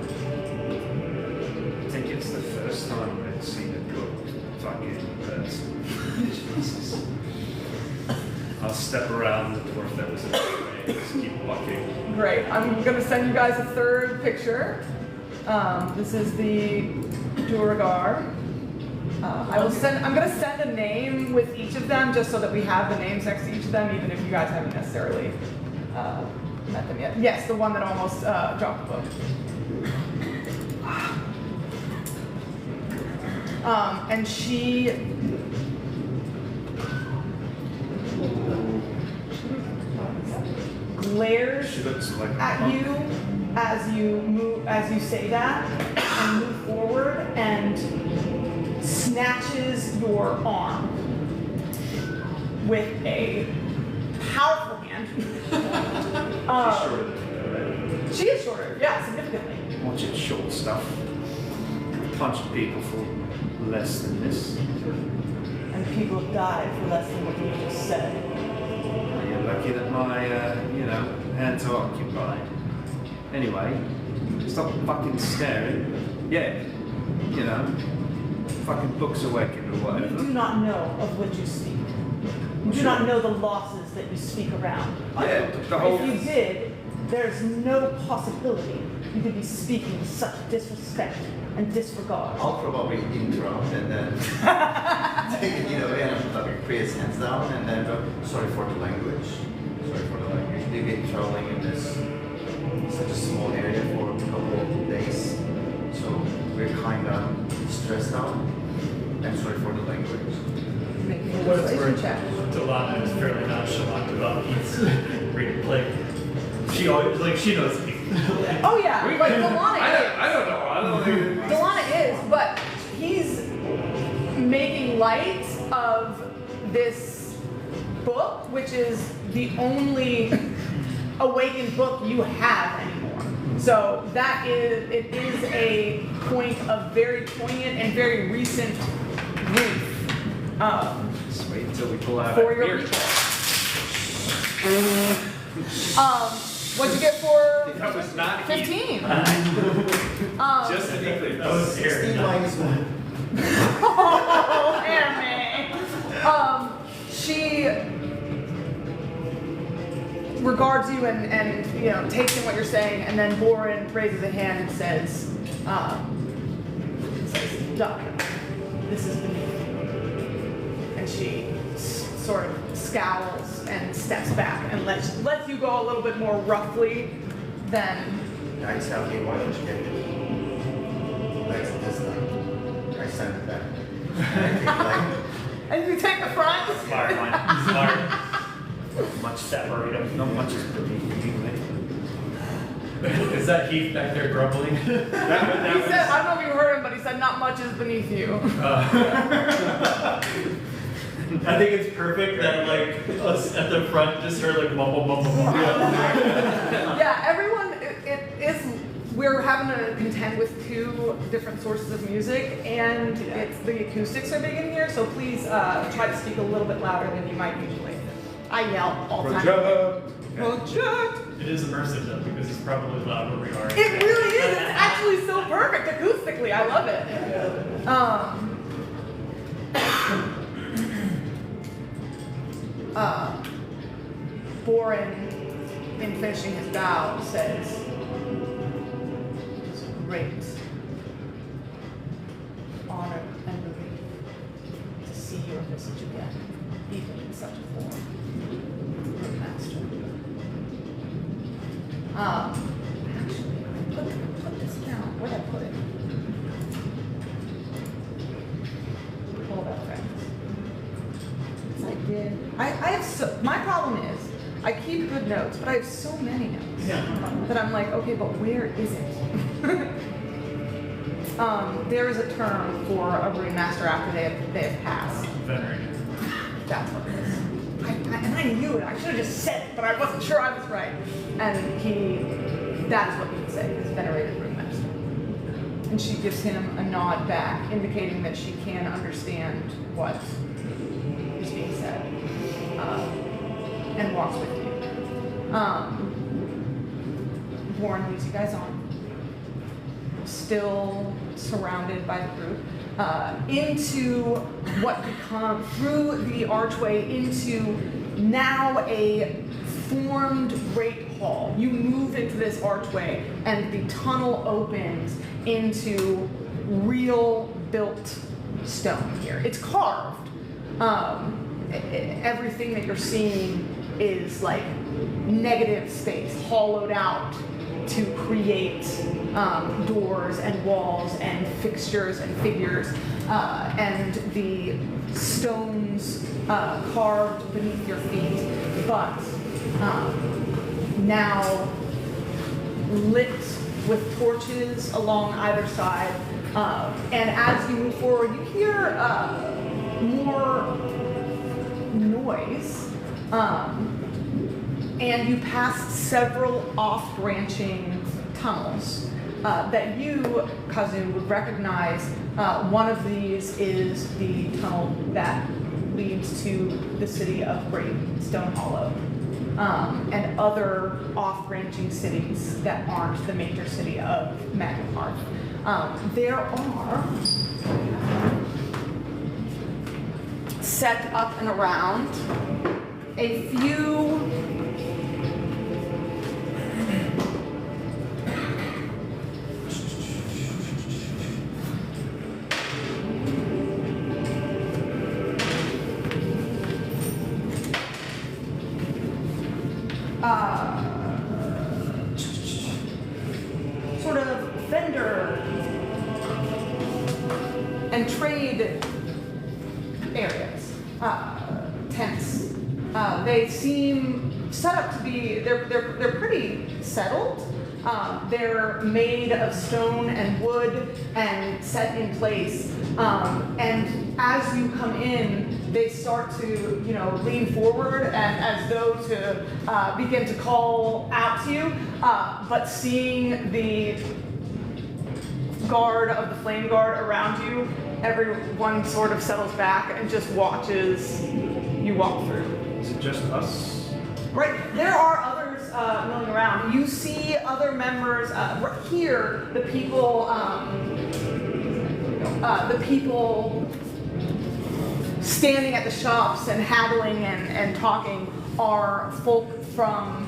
I think it's the first time I've seen a book fucking person. Jesus. I'll step around the dwarf that was in the way and just keep walking. Great. I'm going to send you guys a third picture. This is the Durgar. I'm going to send a name with each of them just so that we have the names next to each of them, even if you guys haven't necessarily met them yet. Yes, the one that almost dropped the book. And she glares She looks like a at monk. you as you say that and move forward and snatches your arm with a powerful hand. She's shorter than you, right? She is shorter, yeah, significantly. Watch it, short stuff. Punched people for less than this. And people have died for less than what you just said. You're lucky that my, hands are occupied. Anyway, stop fucking staring. Yeah, fucking books awakened or You whatever. do not know of what you speak. You do not know the losses that you speak around. Yeah, the whole. If you did, there's no possibility you could be speaking with such disrespect and disregard. I'll probably interrupt and then take it, and like Priya's hands down and then go, sorry for the language. We've been traveling in this such a small area for a couple of days, so we're kind of stressed out. I'm sorry for the language. Make me a What it's persuasion worth, check. Delana is fairly nonchalant about he's she always she knows me. Oh yeah, like Dolana is. I don't know. Dolana is, but he's making light of this book, which is the only awakened book you have anymore. So it is a point of very poignant and very recent grief. Just wait until we pull out For our your beer. people. What'd you get for That was not 15? Just to be clear. That was scary. Oh, Anime. She regards you and takes in what you're saying, and then Borin raises a hand and says, Doctor, this is beneath you. And she sort of scowls and steps back and lets you go a little bit more roughly than. I tell him what to get. Like this time. I send it back. And you take the front? Smart one. Smart. Much Separate them. Not much is beneath you, mate. Is that Heath back there grumbling? He said, I don't know if you heard him, but he said, not much is beneath you. I think it's perfect that like us at the front just heard like mumble mumble mumble. Yeah, everyone, we're having to contend with two different sources of music, and it's the acoustics are big in here, so please try to speak a little bit louder than you might usually. I yell all the time. Project! It is immersive though because it's probably loud where we are. It really is. It's actually so perfect acoustically. I love it. Borin, in finishing his bow, says, "It's a great honor and relief to see your visage again, even in such a form, Master. Actually, put this down. Where'd I put it? Hold up, friends. Yes, I did. I have so. My problem is, I keep good notes, but I have so many notes that I'm like, okay, but where is it? There is a term for a rune master after they have passed. Venerated. That's what it is. And I knew it. I should have just said it, but I wasn't sure I was right. And that's what he would say, is venerated rune master. And she gives him a nod back, indicating that she can understand what is being said, and walks with you. Borin leads you guys on, still surrounded by the group, into what becomes, through the archway into now a formed great hall. You move into this archway and the tunnel opens into real built stone here. It's carved. Everything that you're seeing is like negative space, hollowed out to create doors and walls and fixtures and figures, and the stones carved beneath your feet, but now lit with torches along either side. And as you move forward, you hear more noise. And you pass several off-branching tunnels that you, Kazun, would recognize. One of these is the tunnel that leads to the city of Great Stone Hollow, and other off-branching cities that aren't the major city of Magmahearth. There are, set up and around, a few sort of vendor and trade areas, tents. They seem set up to be, they're pretty settled. They're made of stone and wood and set in place. And as you come in, they start to, lean forward and as though to begin to call out to you. But seeing the guard of the Flameguard around you, everyone sort of settles back and just watches you walk through. Is it just us? Right, there are others milling around. You see other members right here. The people standing at the shops and haggling and talking are folk from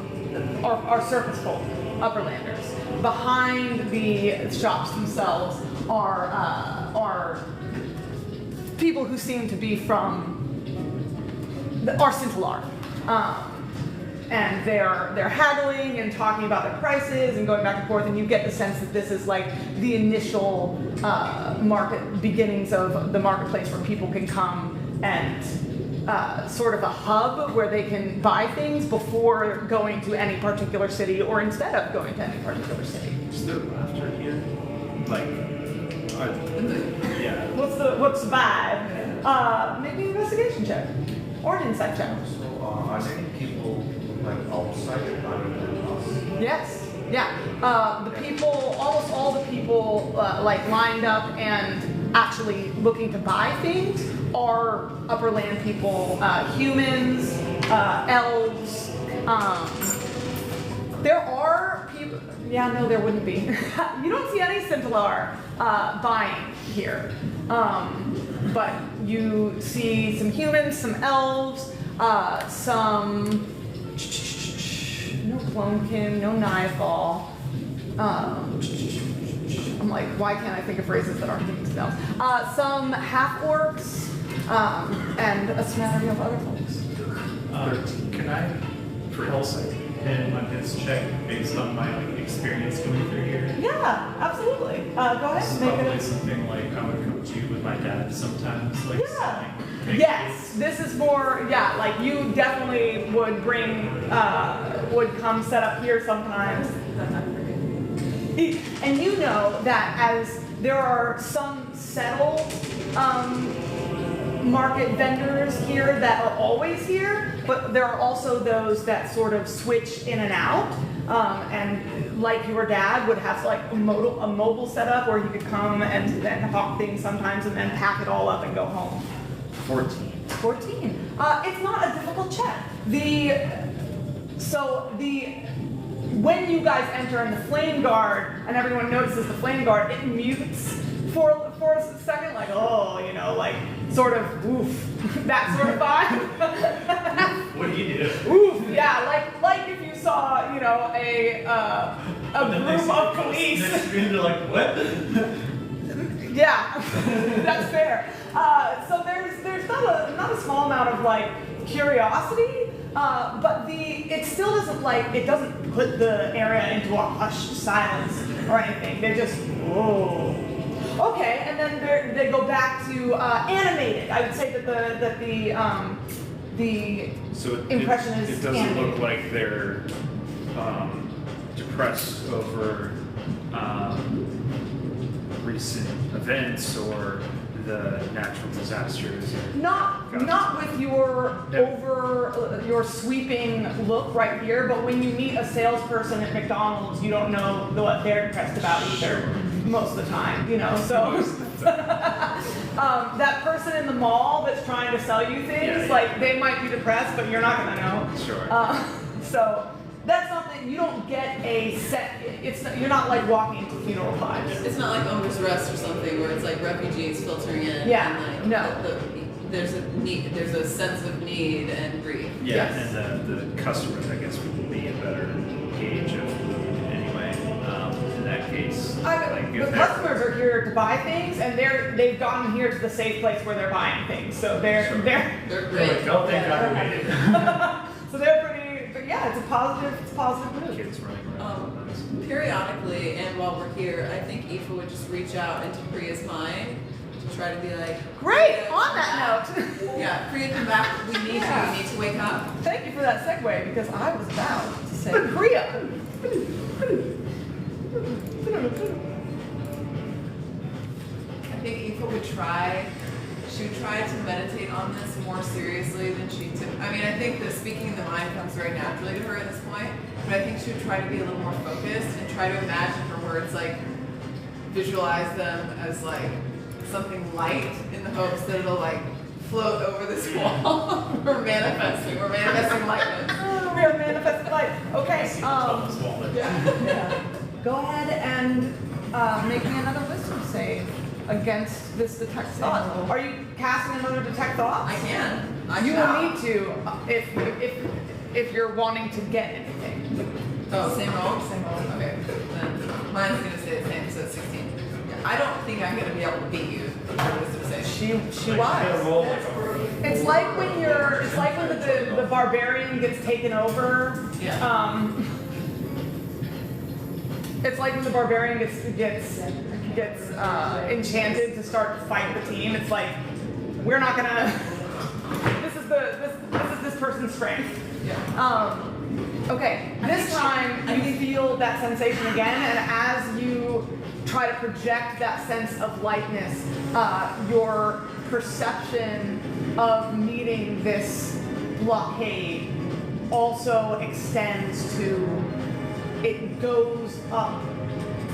are surface folk, upperlanders. Behind the shops themselves are people who seem to be from are Scintillar. And they're haggling and talking about their prices and going back and forth, and you get the sense that this is like the initial market beginnings of the marketplace where people can come and sort of a hub where they can buy things before going to any particular city or instead of going to any particular city. Is there laughter here? Like, yeah. What's the vibe? Maybe an investigation check or an insight check. So, are there any people like outside rather than us? Yes. Yeah. The people, almost all the people like lined up and actually looking to buy things are upper land people, humans, elves. There are people. Yeah, no, there wouldn't be. You don't see any Scintillar buying here, but you see some humans, some elves, some. No Clonekin, no Nightfall. I'm like, why can't I think of phrases that aren't humans and elves? Some half-orcs, and a smattering of other folks. Can I, for Hellsight, hit on his check based on my experience going through here? Yeah, absolutely. Go ahead This is and make probably it. something like I would come to with my dad sometimes, like Yeah. selling Yes, this is more, yeah, like you definitely would bring, would come set up here sometimes. And you know that as there are some settled market vendors here that are always here, but there are also those that sort of switch in and out. And like your dad would have like a mobile setup where he could come and then hawk things sometimes and then pack it all up and go home. 14. 14. It's not a difficult check. When you guys enter in the Flameguard and everyone notices the Flameguard, it mutes for a second, like, oh, you know, like sort of oof, that sort of vibe. What do you do? Oof, yeah, like if you saw, you know, a group of police. Next to me, they're like, what? Yeah, that's fair. So there's not a small amount of like curiosity, but it still doesn't put the area into a hushed silence or anything. They're just whoa. Okay, and then they go back to animated. I would say that the So impression is it doesn't animated. look like they're depressed over recent events or the natural disasters. Not with your sweeping look right here, but when you meet a salesperson at McDonald's, you don't know what they're depressed about either most of the time, you know. So that person in the mall that's trying to sell you things, like they might be depressed, but you're not gonna know. Sure. So that's something you don't get a set. You're not like walking into funeral vibes. It's not like Owner's Rest or something where it's like refugees filtering in. Yeah, And like there's a sense of need and grief. Yeah, Yes. and the customers, I guess, would be a better gauge of mood anyway. In that case, The if they're- customers are here to buy things, and they've gotten here to the safe place where they're buying things. So they're Sure. They're They're great. like, oh, thank God we made it. so they're pretty. But yeah, it's a positive mood. kids running around. Periodically, and while we're here, I think Aoife would just reach out into Priya's mind to try to be like, Great. Priya, On come that back. note, Yeah, Priya, come back. We need Yeah. you. You need to wake up. thank you for that segue because I was about to say Priya. I think Aoife would try. She would try to meditate on this more seriously than she took. I mean, I think the speaking in the mind comes very naturally to her at this point, but I think she would try to be a little more focused and try to imagine her words, like visualize them as like something light in the hopes that it'll like float over this wall. We're manifesting lightness. We are manifesting light. Okay. Thomas Waller. Yeah. Go ahead and make me another wisdom save against this detect thought. Are you casting another detect thought? I can. You will need to if you're wanting to get anything. Oh, same roll? Same roll. Okay. Then mine's going to stay the same, so it's 16. Yeah. I don't think I'm gonna be able to beat you for wisdom save. She Like, was. roll like a It's like when the barbarian gets taken over. Yeah. It's like when the barbarian gets enchanted to start to fight the team. It's like we're not gonna. This is this person's strength. Yeah. Okay. This time you feel that sensation again, and as you try to project that sense of lightness, your perception of meeting this blockade also extends to it goes up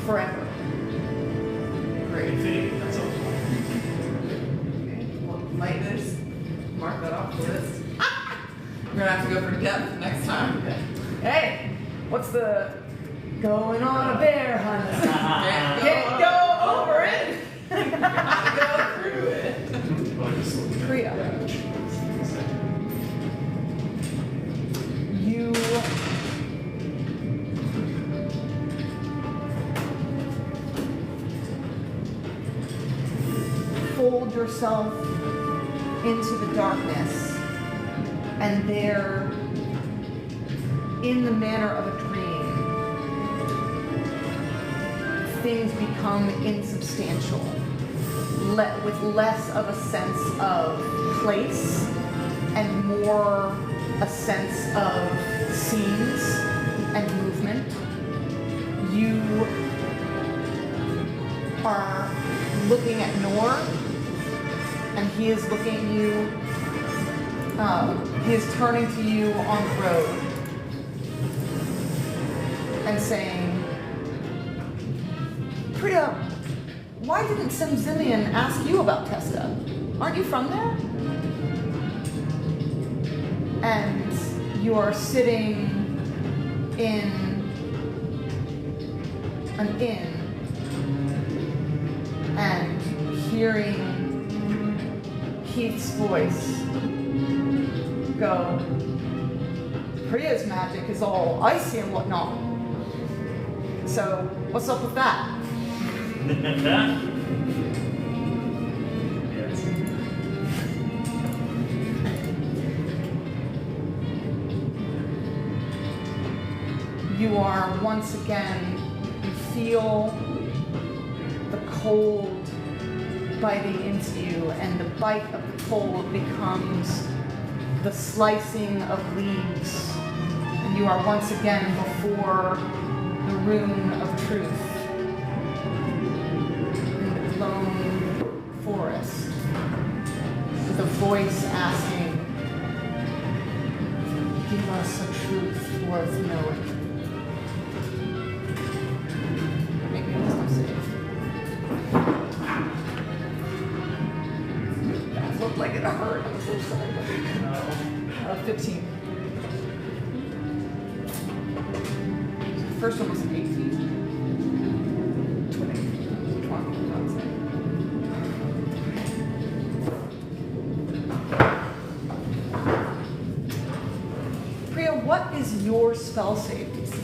forever. Great. Infinity, that's all. Okay. Well, lightness. Mark that off the list. We're gonna have to go for depth next time. Hey, what's the going on a bear hunt? Can't Can't go over it. Gotta go through it. Priya, you fold yourself into the darkness, and there, in the manner of a dream, things become insubstantial, with less of a sense of place and more a sense of scenes and movement. You are looking at Nor, and he is looking at you. He is turning to you on the road and saying, Priya, why didn't Simzimian ask you about Testa? Aren't you from there? And you are sitting in an inn and hearing Keith's voice go, Priya's magic is all icy and whatnot. So, what's up with that? You are once again, you feel the cold biting into you, and the bite of the cold becomes the slicing of leaves, and you are once again before the rune of truth in the lone forest, with a voice asking, give us a truth worth knowing. Make me a wisdom save. That looked like it hurt. I'm so sorry. 15. First one was an 18. 20, I'd say. Priya, what is your spell save DC?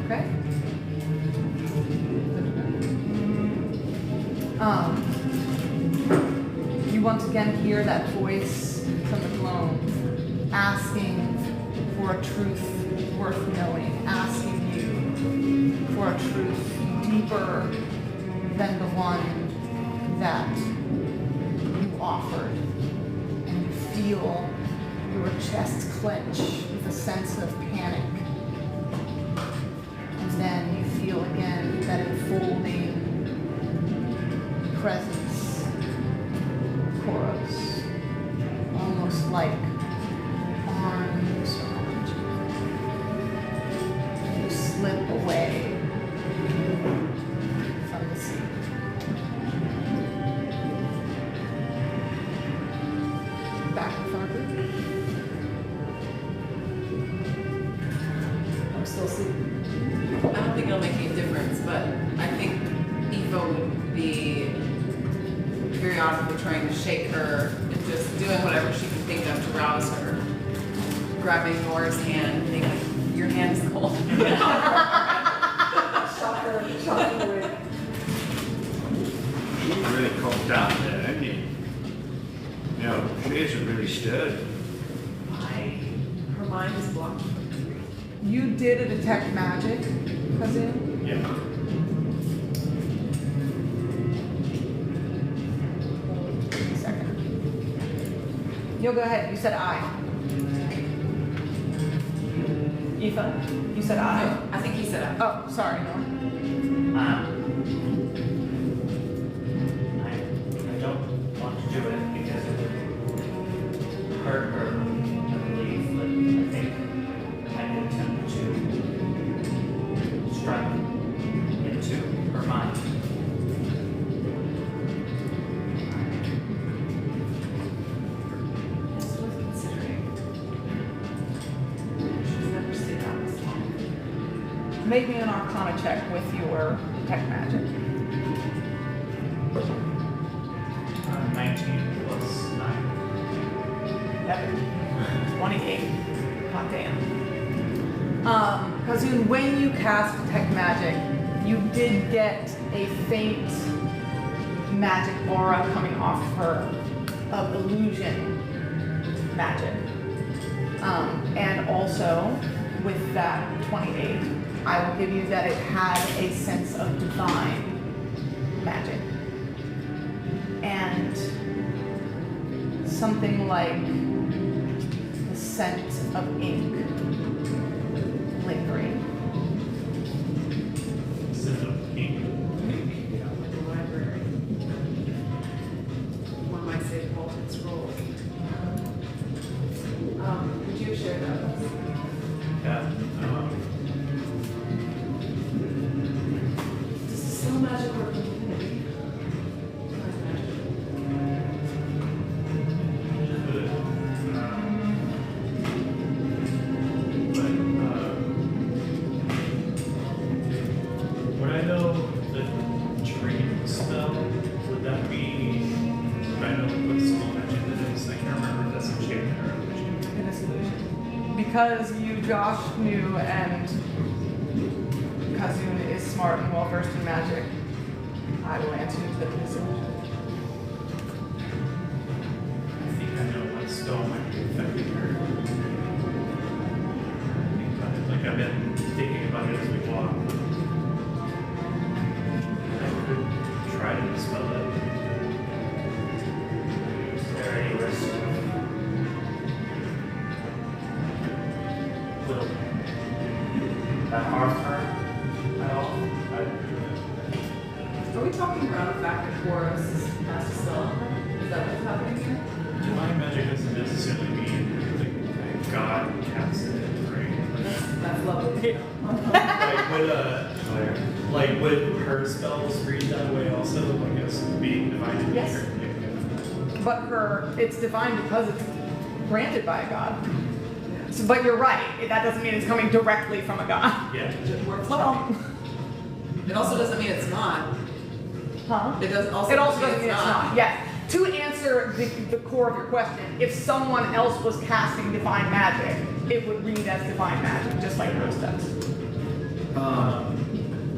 Okay. You once again hear that voice from the gloam asking for a truth worth knowing, asking you for a truth deeper than the one that you offered. And you feel your chest clench with a sense of panic. And then you feel again that enfolding presence, Koros, almost like arms around you. You slip away from the sea. Back with our group. I'm still sleeping. I don't think it'll make any difference, but I think Evo would be periodically trying to shake her and just doing whatever she can think of to rouse her. Grabbing Nora's hand and being like, your hand is cold. Shocker. You really calmed down there, didn't you? No, she isn't really stirred. Her mind is blocked. You did a detect magic, Kazun? Yeah. Give me a second. You'll go ahead. You said I. Aoife, you said I. I think he said I. Oh, sorry, no. I don't want to do it because it would hurt her, I believe, but I think I could attempt to strike into her mind. It's worth considering. She's never seen that this long. Make me an Arcana check with your detect magic. 19 plus 9. 28. Hot damn. Kazun, when you cast detect magic, you did get a faint magic aura coming off her of illusion magic. And also, with that 28, I will give you that it had a sense of divine magic. And something like the scent of ink lingering. Scent of ink. Yeah, like the library. One might say vaulted scroll. Would you share that with us? Yeah. This is so magical or community. Would I know the dream spell? Would that be? Would I know what small magic that is? I can't remember if that's enchantment or illusion. It is illusion. Because you, Josh, knew and Kazun is smart and well versed in magic, I will answer you that it is illusion. I think I know what spell might be affecting her. Think about it. Like I've been thinking about it as we walk. I could try to dispel it. Is there any risk? Will that harm her at all? Are we talking around the fact that Boris has to sell? Is that what's happening here? Divine magic doesn't necessarily mean like God casts it, right? That's lovely. Like would her spells read that way also? Like as being divine in Yes. nature? Yeah. But it's divine because it's granted by a god. So, but you're right, that doesn't mean it's coming directly from a god. Yeah. Well, It also doesn't mean it's not. huh? It doesn't also. It also doesn't mean it's not. Yes. To answer the core of your question, if someone else was casting divine magic, it would read as divine magic, just like yours does.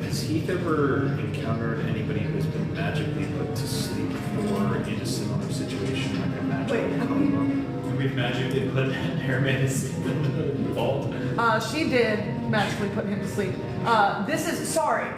Has Heath ever encountered anybody who's been magically put to sleep or in a similar situation like a magic coma? We've magically put Hermes in the vault. She did magically put him to sleep. This is sorry,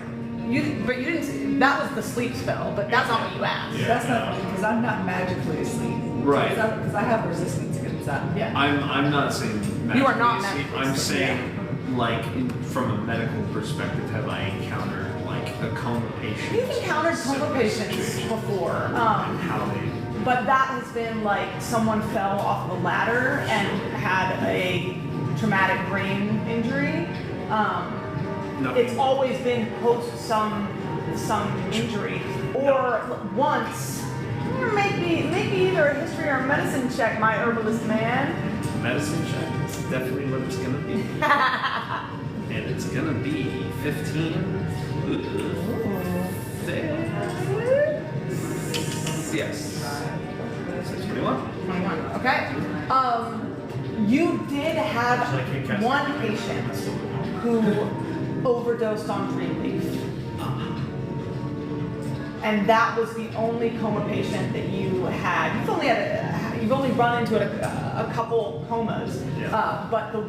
you didn't. That was the sleep spell, but that's not what you asked. Yeah. That's not because I'm not magically asleep. Right. Because I have resistance against that. Yeah. I'm not saying magically You are not asleep. magically I'm asleep, saying, like, from a medical perspective, have I encountered, like, a coma patient? You've encountered coma patients before. And how they... But that has been like someone fell off the ladder and had a traumatic brain injury. It's always been post some injury, or once. Maybe either a history or a medicine check, my herbalist man. Medicine check is definitely what it's gonna be. And it's gonna be 15. Yes. So 21. 21. Okay. You did have one patient who overdosed on Dreamleaf. And that was the only coma patient that you had. You've only run into a couple comas, but the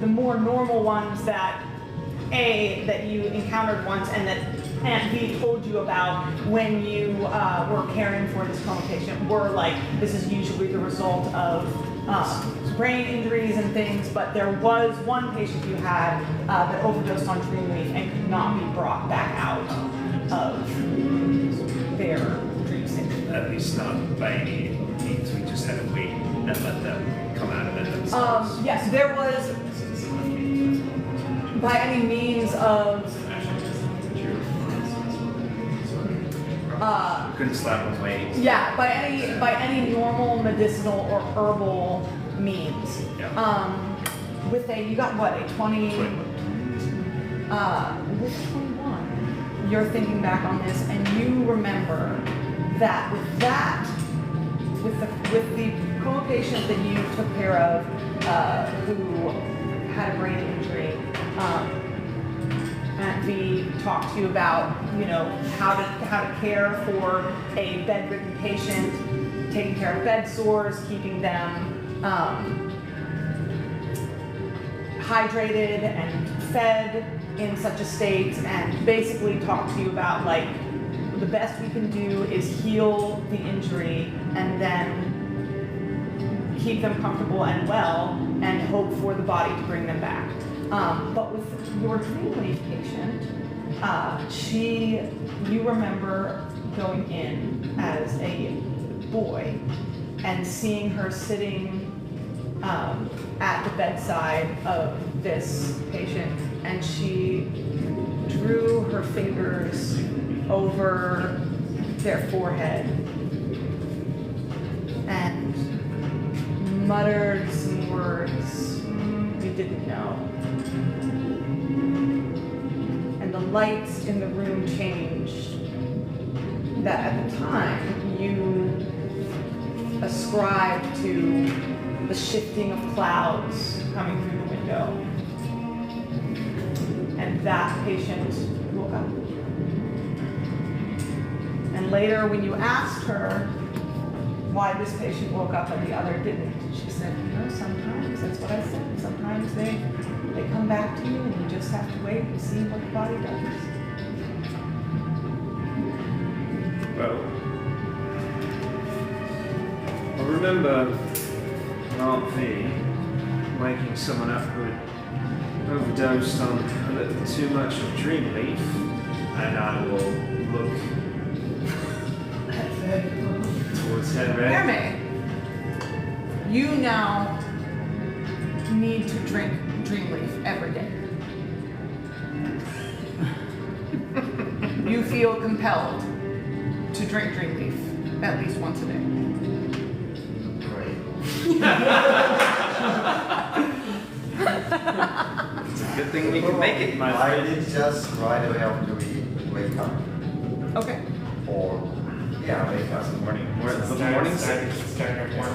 more normal ones that you encountered once and that Aunt V told you about when you were caring for this coma patient were like, this is usually the result of brain injuries and things, but there was one patient you had that overdosed on Dreamleaf and could not be brought back out of their dream state. At least not by any means. We just had to wait and let them come out of it themselves. Yes, there was, by any means of Couldn't slap them away. yeah, by any normal medicinal or herbal means. Yeah. With you got what, a 20? With 21, you're thinking back on this, and you remember that with the coma patient that you took care of, who had a brain injury, Aunt V talked to you about, how to care for a bedridden patient, taking care of bed sores, keeping them hydrated and fed in such a state, and basically talked to you about like the best we can do is heal the injury and then keep them comfortable and well and hope for the body to bring them back. But with your Dreamleaf patient, you remember going in as a boy and seeing her sitting at the bedside of this patient, and she drew her fingers over their forehead and muttered some words you didn't know. And the lights in the room changed that at the time you ascribed to the shifting of clouds coming through the window. And that patient woke up. And later, when you asked her why this patient woke up and the other didn't, she said, sometimes, that's what I said, sometimes they come back to you and you just have to wait and see what the body does. Well, I remember Aunt V waking someone up who had overdosed on a little too much of Dreamleaf, and I will look towards Henry. Herme, you now need to drink Dreamleaf every day. You feel compelled to drink Dreamleaf at least once a day. Great. It's a good thing we can make it, my I friend. did just right away after we wake up. Okay. Or, yeah, wake up. Morning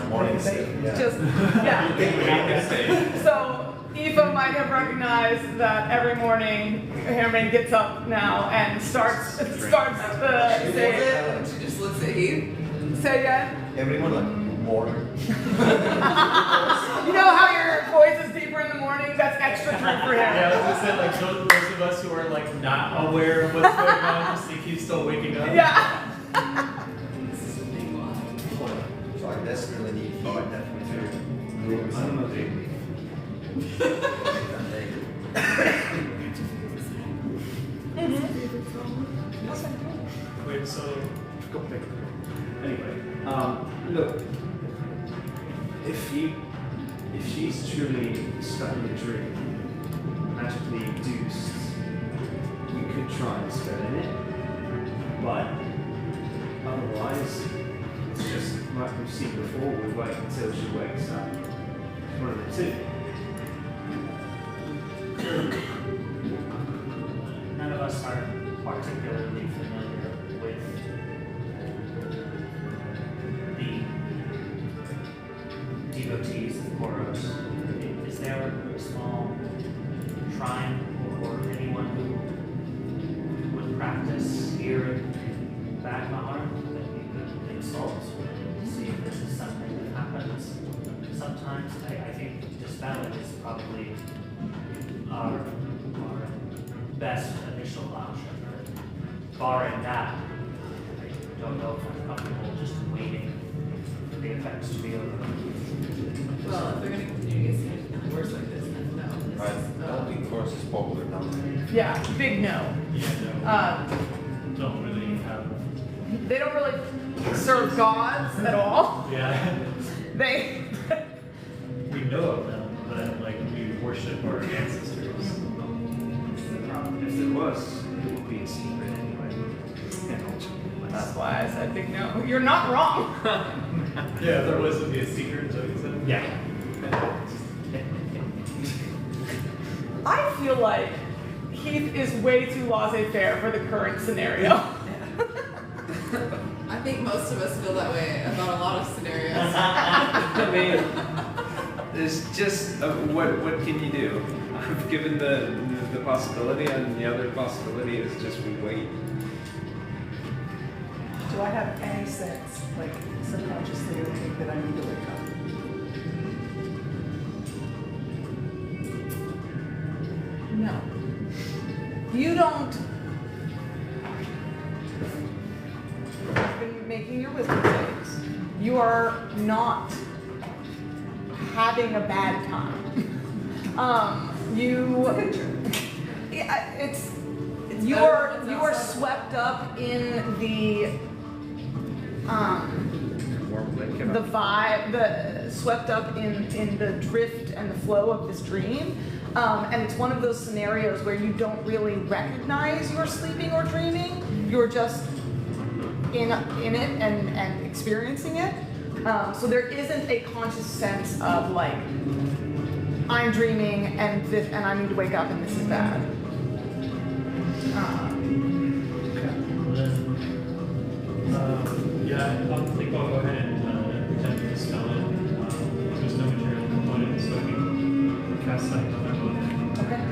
Morning. Yeah. Just, yeah. So, Aoife might have recognized that every morning Herman gets up now and starts to say, She just looks at you. say again. Everyone like, morning. You know how your voice is deeper in the morning? That's extra drink for him. Yeah, as I said, like those of us who are like not aware of what's going on, just think he's still waking up. Yeah. So I desperately need 5 definitely to I don't know, dude. Wait, so Go pick. Anyway, look, if she's truly stuck in a dream, magically induced, we could try and spell in it, but otherwise, it's just like we've seen before, we wait until she wakes up. One of the two. None of us are particularly familiar with devotees of Koros, is there a small shrine or anyone who would practice here in Magmahearth that you could consult to see if this is something that happens sometimes? I think dispelling is probably our best initial option. Barring that, I don't know if I'm comfortable just waiting for the effects to be over. Well, if they're going to continue to get worse like this, then no. I don't think Chorus is popular now. Yeah, big no. Yeah, no. Don't really have. They don't really serve gods at all. Yeah. They. We know of them, but like we worship our ancestors. If there was, it would be a secret anyway. That's why I said big no. You're not wrong. Yeah, there was to be a secret, so you said. Yeah. I feel like Heath is way too laissez-faire for the current scenario. I think most of us feel that way about a lot of scenarios. I mean, there's just what can you do? I've given the possibility, and the other possibility is just we wait. Do I have any sense, like subconsciously, or think that I need to wake up? No. You don't. You've been making your wisdom saves. You are not having a bad time. Yeah, it's you are swept up in the vibe, swept up in the drift and the flow of this dream. And it's one of those scenarios where you don't really recognize you're sleeping or dreaming. You're just in it and experiencing it. So there isn't a conscious sense of like, I'm dreaming and I need to wake up and this is bad. Yeah, I think I'll go ahead and attempt to dispel it. There's no material component, so I can cast that another book. Okay.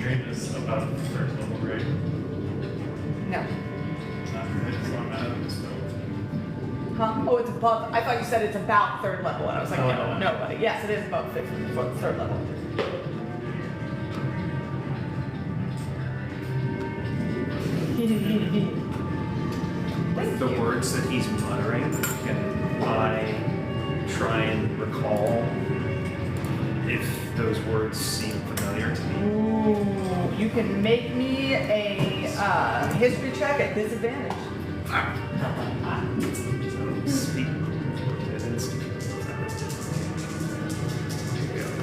Dream is about third level, right? No. It's not bad at dispel. Huh? Oh, it's above. I thought you said it's about third level, and I was like, Oh, no, no. buddy. Yes, it is above third level. With the words that he's muttering, can I try and recall if those words seem familiar to me? Ooh, you can make me a history check at disadvantage. Speak.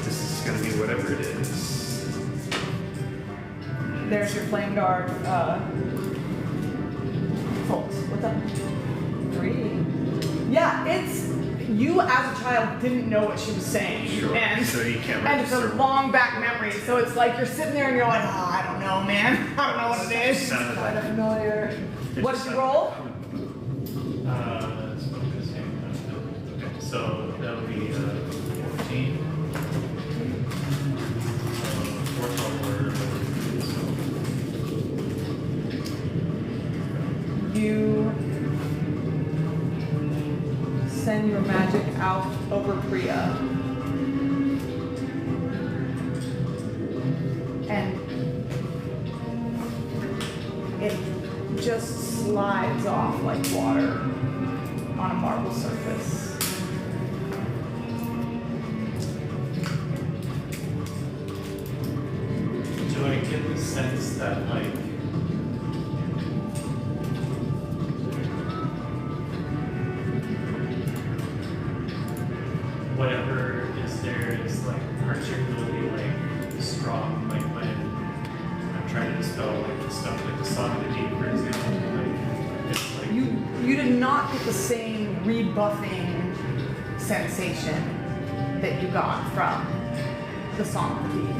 This is going to be whatever it is. There's your Flameguard. Folks, what's up? 3. Yeah, it's you as a child didn't know what she was saying, Sure. and So you can't and it's a register. long back memory. So it's like you're sitting there and you're like, oh, I don't know, man. I don't know what it is. Sounded Kind of like familiar. What did you roll? Let's focus here. Okay, so that would be 14. Fourth level. You send your magic out over Priya. And it just slides off like water on a marble surface. Do I get the sense that like whatever is there is like particularly like strong, like when I'm trying to dispel like the stuff like the Song of the Deep, for example, like it's like You did not get the same rebuffing sensation that you got from the Song of the Deep.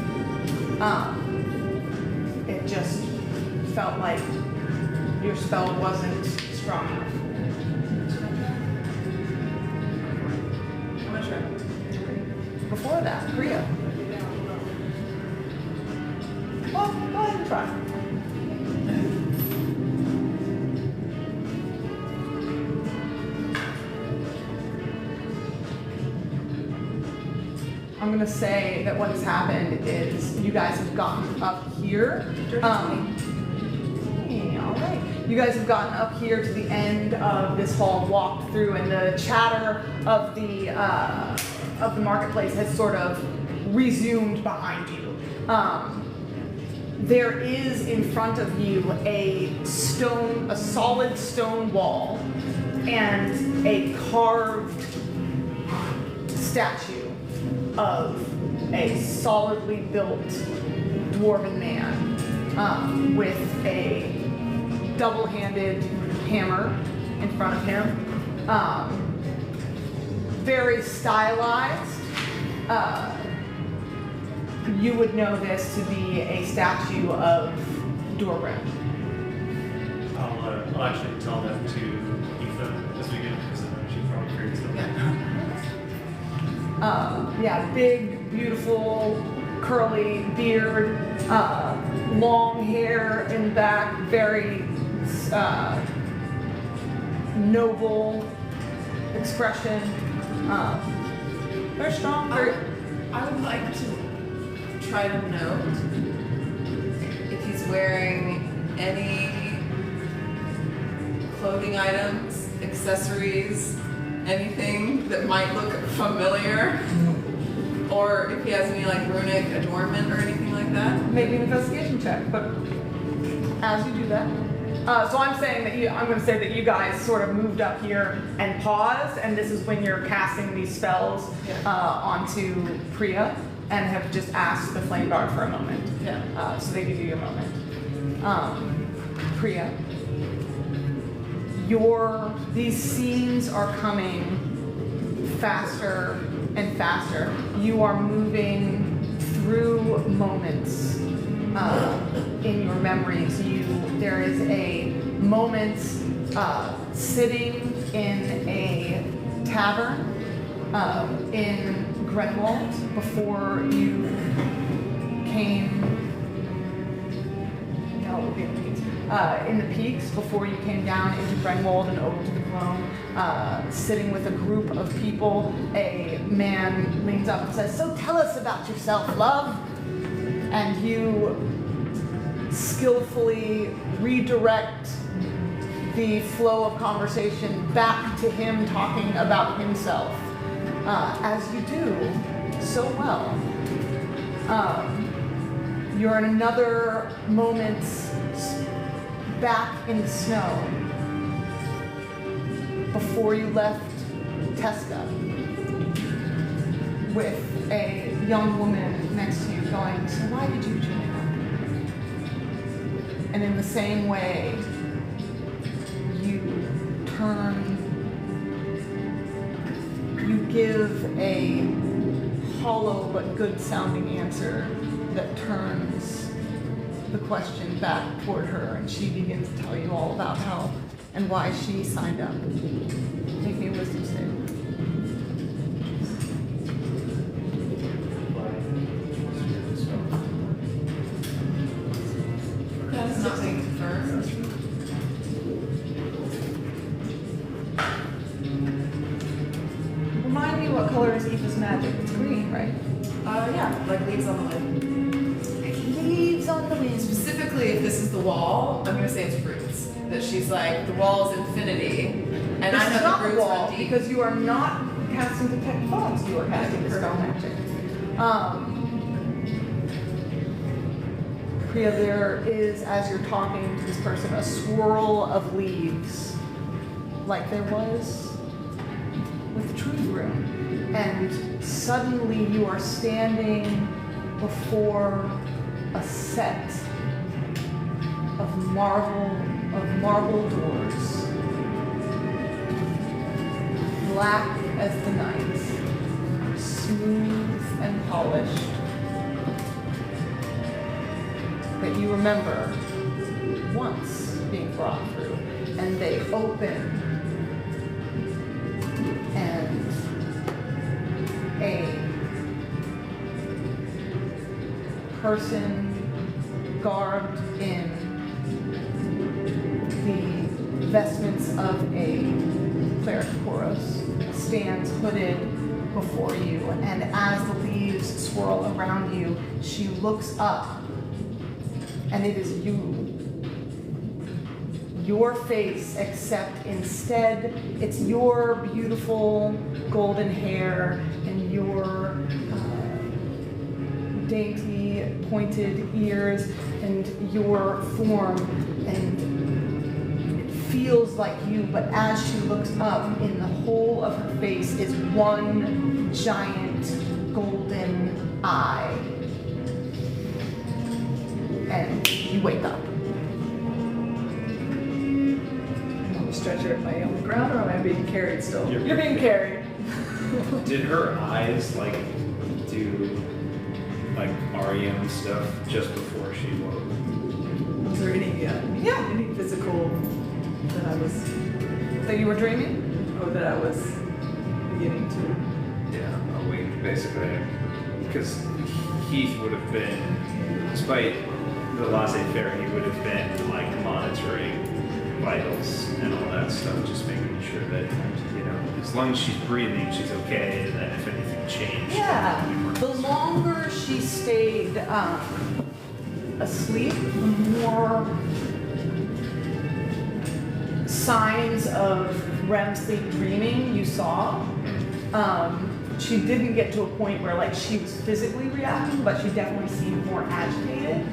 It just felt like your spell wasn't strong enough. before that, Priya. Well, go ahead and try. I'm gonna say that what has happened is you guys have gotten up here. Hey, all right. You guys have gotten up here to the end of this hall, walked through, and the chatter of the marketplace has sort of resumed behind you. There is in front of you a solid stone wall, and a carved statue of a solidly built dwarven man with a double-handed hammer in front of him. Very stylized. You would know this to be a statue of Durgrim. I'll actually tell that to Ethan as we get because she's probably curious about that. Yeah, big, beautiful, curly beard, long hair in the back, very noble expression, very strong. I would like to try to note if he's wearing any clothing items, accessories, anything that might look familiar, or if he has any like runic adornment or anything like that. Maybe an investigation check, but as you do that, so I'm saying that I'm going to say that you guys sort of moved up here and paused, and this is when you're casting these spells onto Priya, and have just asked the Flameguard for a moment. Yeah. So they give you your moment. Priya, these scenes are coming faster and faster. You are moving through moments in your memories. There is a moment sitting in a tavern in Grenwald before you came. In the peaks before you came down into Grenwald and over to the throne, sitting with a group of people. A man leans up and says, "So tell us about yourself, love." And you skillfully redirect the flow of conversation back to him talking about himself, as you do so well. You're in another moment back in the snow before you left Tesca with a young woman next to you going, "So why did you join up?" And in the same way, you give a hollow but good sounding answer that turns the question back toward her, and she begins to tell you all about how and why she signed up. Make me a wisdom save. That's not being confirmed. Remind me what color is Eva's magic? It's green, right? Yeah, like leaves on the wind. Leaves on the wind. Specifically, if this is the wall, I'm gonna say it's roots. That she's like, the wall is infinity, and This I is know not the the roots wall run deep. because you are not casting detect thoughts. You are casting dispel magic. Priya, there is, as you're talking to this person, a swirl of leaves, like there was with the Truth Room, and suddenly you are standing before a set of marble doors, black as the night, smooth and polished, that you remember once being brought through, and they open, and a person garbed in the vestments of a cleric Koros stands hooded before you, and as the leaves swirl around you, she looks up, and it is you. Your face, except instead it's your beautiful golden hair and your dainty pointed ears and your form, and it feels like you, but as she looks up, in the whole of her face is one giant golden eye. And you wake up. Stretcher, am I on the ground or am I being carried still? You're being carried. Did her eyes like do like REM stuff just before she woke? Was there any any physical that I was That you were dreaming? or that I was beginning to? Yeah, awake basically. Because Heath would have been, despite the laissez-faire, he would have been like monitoring vitals and all that stuff, just making sure that, you know, as long as she's breathing, she's okay, and that if anything changed, Yeah. we weren't. The longer she stayed asleep, the more signs of REM sleep dreaming you saw. She didn't get to a point where like she was physically reacting, but she definitely seemed more agitated.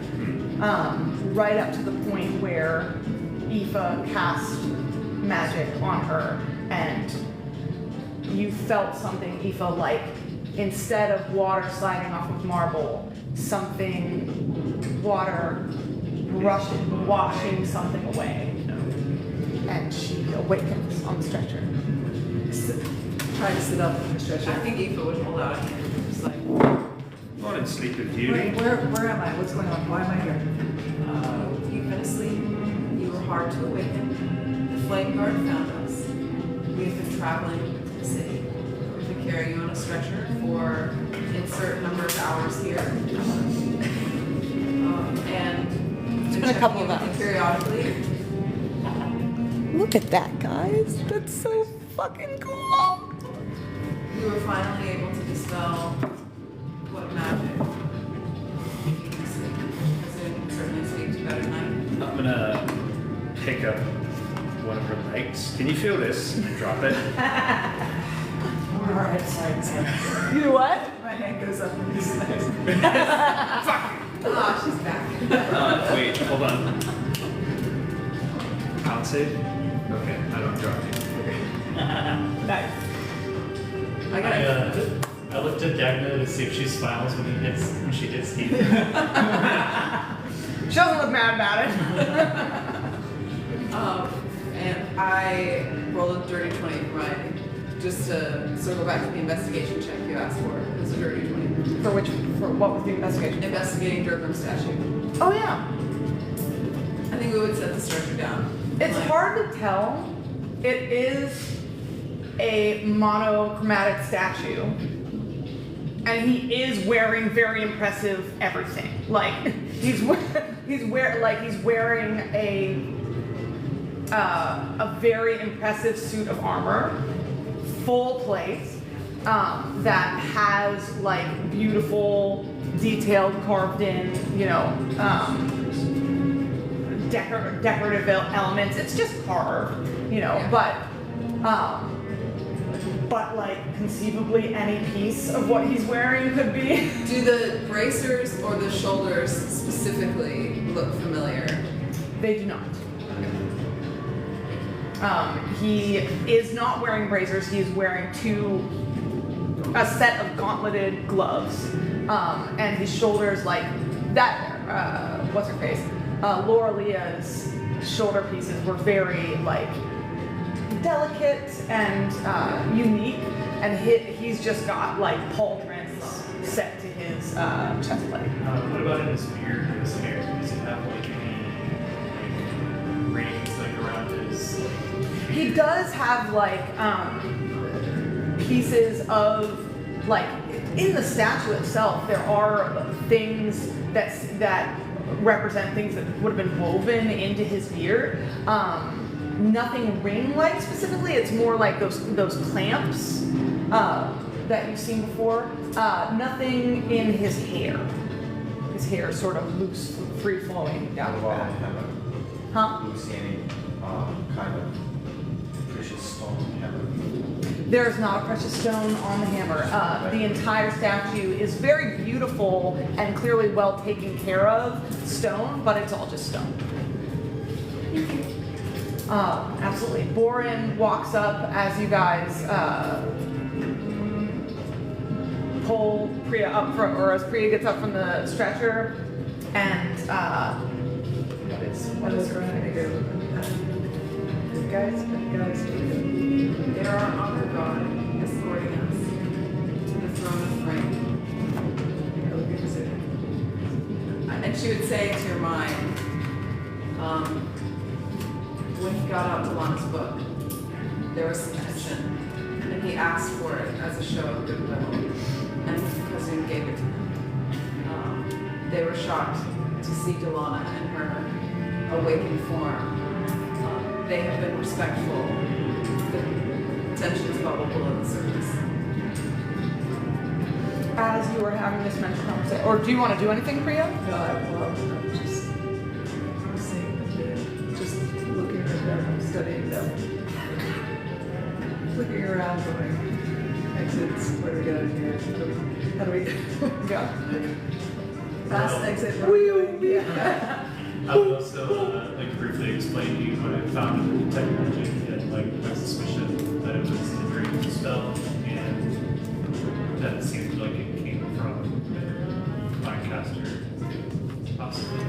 Right up to the point where Aoife cast magic on her, and you felt something, Aoife, like instead of water sliding off of marble, something, water washing something away. And she awakens on the stretcher. Try to sit up on the stretcher. I think Aoife would hold out a hand, just like, Not in Sleep of Beauty. Where am I? What's going on? Why am I here? you've been asleep, you were hard to awaken. The Flameguard found us. We've been traveling to the city. We've been carrying you on a stretcher for insert number of hours here. And It's been a couple of checking in with you hours. periodically. Look at that, guys. That's so fucking cool. You were finally able to dispel what magic you can sleep. Kazun can certainly sleep to better night. I'm gonna pick up one of her legs. Can you feel this? And drop it. Alright, sorry. You do what? My hand goes up and he's nice. Ah, she's back. Wait, hold on. Con save? Okay, I don't drop you. Nice. I looked at Dagna to see if she smiles when she hits Heath. She doesn't look mad about it. And I rolled a dirty 20 for mine, just to circle back to the investigation check you asked for. It was a dirty 20. For what was the investigation? Investigating Durgrim statue. Oh yeah. I think we would set the stretcher down. It's Like, hard to tell. It is a monochromatic statue. And he is wearing very impressive everything. Like he's wearing a very impressive suit of armor, full plate, that has like beautiful, detailed, carved in, decorative elements. It's just carved, Yeah. but like conceivably any piece of what he's wearing could be. Do the bracers or the shoulders specifically look familiar? They do not. He is not wearing bracers. He is wearing a set of gauntleted gloves, and his shoulders like that. What's her face? Laurelia's shoulder pieces were very like delicate and unique, and he's just got like pauldrons set to his chest plate. What about in his beard or his hair? Does he have like any rings like around his? He does have like pieces of like in the statue itself, there are things that represent things that would have been woven into his beard. Nothing ring-like specifically. It's more like those clamps that you've seen before. Nothing in his hair. His hair is sort of loose, free-flowing down the wall. Huh? Do you see any kind of precious stone hammer? There is not a precious stone on the hammer. The entire statue is very beautiful and clearly well taken care of stone, but it's all just stone. Absolutely. Borin walks up as you guys pull Priya up from, or as Priya gets up from the stretcher, and what is her name? Guys. There are honor guard escorting us to the throne of Frame. And she would say to your mind, when he got out Dolana's book, there was some tension, and he asked for it as a show of goodwill, and Kazun gave it to him. They were shocked to see Dolana in her awakened form. They have been respectful. The tensions bubble below the surface. As you were having this mental conversation, or do you want to do anything, Priya? No, I'm just seeing the kid, just looking at them, I'm studying them. Looking around, going, exits, where do we get out of here? How do we Go. fast exit? Where are we going? Yeah. I would also briefly explain to you what I found in the technology and my suspicion that it was a dream spell, and that seemed like it came from Mindcaster, possibly.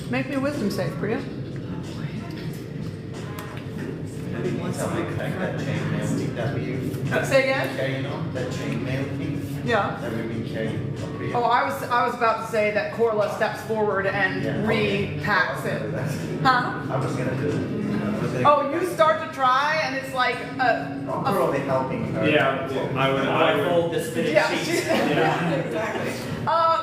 Make me a wisdom save, Priya. Tell me, that chainmail thief that we've Say again? carrying on, that chainmail thief Yeah. that we've been carrying up here. Oh, I was about to say that Corla steps forward and repacks it. Huh? I was gonna do it. Oh, you start to try, and it's like I'm probably helping her. Yeah, I would. I fold this fitted yeah. sheet. Exactly.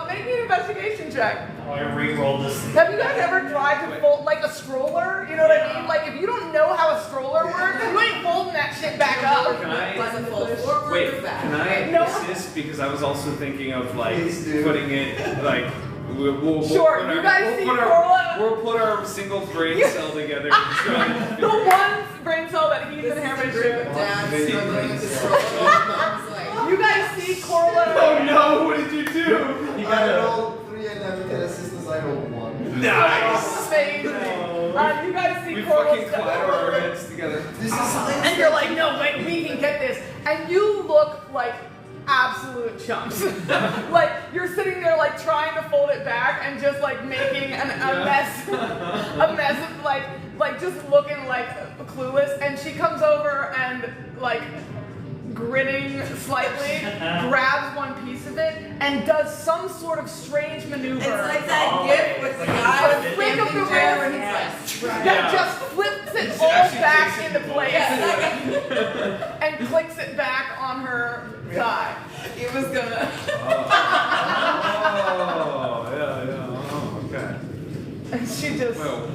Make me an investigation check. I re-roll this. Have you guys ever tried to fold like a stroller? You know what I mean? Like if you don't know how a stroller works, you ain't folding that shit back up. Can I? Does it fold forward Wait, or back? can I No. assist? Because I was also thinking of like Please do. putting it like we'll Sure, put you our, guys see we'll Corla? put our single brain cell together. And try and The one brain cell that he's in Hammond's ship. Dad struggling with the stroller. Mom's like, You guys see Corla? Oh no! What did you do? You got it all 3 and then with the assistance I rolled 1. Nice. Amazing. No. You guys see We Corla fucking step clatter forward. our heads together. This is And you're like, no, wait, we can get this. And you look like absolute chumps. Like, you're sitting there, like, trying to fold it back and just, like, making a mess. A mess of, like, just looking, like, clueless. And she comes over and, like, grinning slightly, grabs one piece of it, and does some sort of strange maneuver. it's like that gift with the guy with the Flick of the camping chair wrist. and he's like, That just flips it all actually back takes into place and clicks it back on her thigh. he was gonna. Oh yeah. Oh, okay. And she just. Well,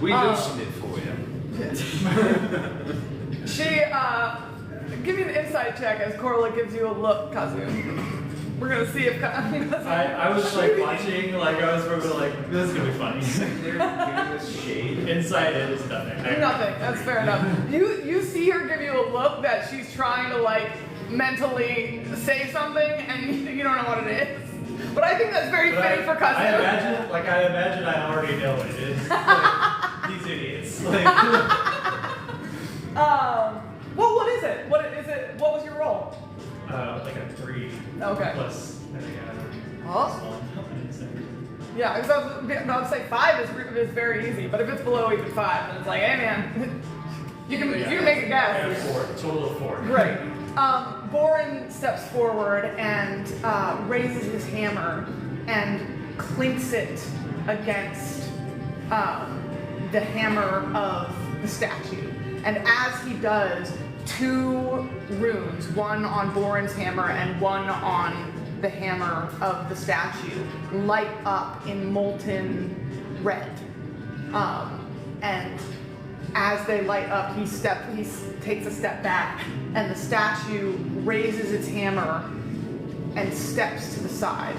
we loosened it for you. She, give me an insight check as Corla gives you a look, Kazun. We're gonna see if Kazun. I was like watching, like I was probably like, this is gonna be funny. They're giving us shade. Inside it is nothing. Nothing. That's fair enough. You see her give you a look that she's trying to like mentally say something, and you don't know what it is. But I think that's very But fitting for I Kazun. imagine I already know it. It's like, these idiots. Like, Well, what is it? What is it? What was your roll? like a 3 Okay. plus. Awesome. Yeah, because I was about to say 5 is very easy, but if it's below even 5, then it's like, hey man, you can make a guess. Yeah, 4. Total of 4. Great. Borin steps forward and raises his hammer and clinks it against the hammer of the statue. And as he does, 2 runes, one on Borin's hammer and one on the hammer of the statue, light up in molten red. And as they light up, he takes a step back, and the statue raises its hammer and steps to the side.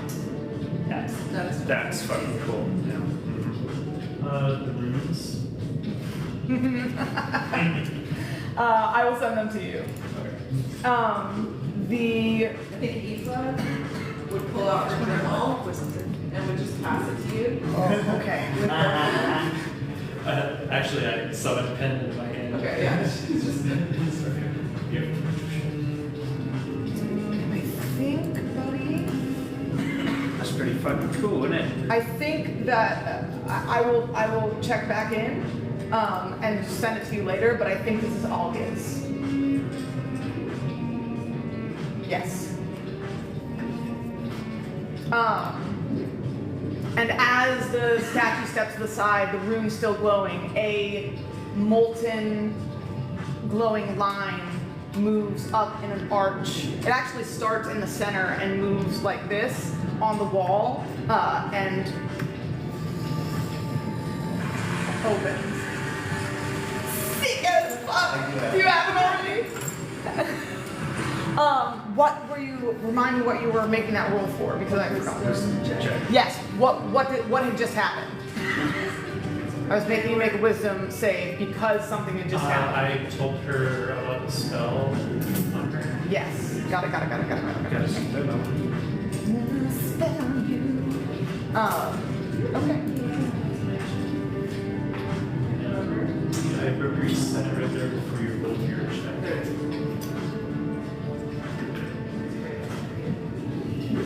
That's fucking cool. Yeah. The runes. I will send them to you. I think Eva would pull out her journal and would just pass it to you. Oh, okay. With her hand. Actually, I summoned pen in my hand. Okay, yeah. She's just Yep. I think, buddy. That's pretty fucking cool, isn't it? I think that I will check back in and send it to you later, but I think this is all his. Yes. And as the statue steps to the side, the room still glowing, a molten glowing line moves up in an arch. It actually starts in the center and moves like this on the wall and opens. Sick as fuck! Do you have it already? Remind me what you were making that roll for, because I forgot. Yes, what had just happened? I was making you make a wisdom save because something had just happened. I told her about the spell on her. Yes. Got it. Got it. Spell you. Okay. I reset it right there before you roll your check.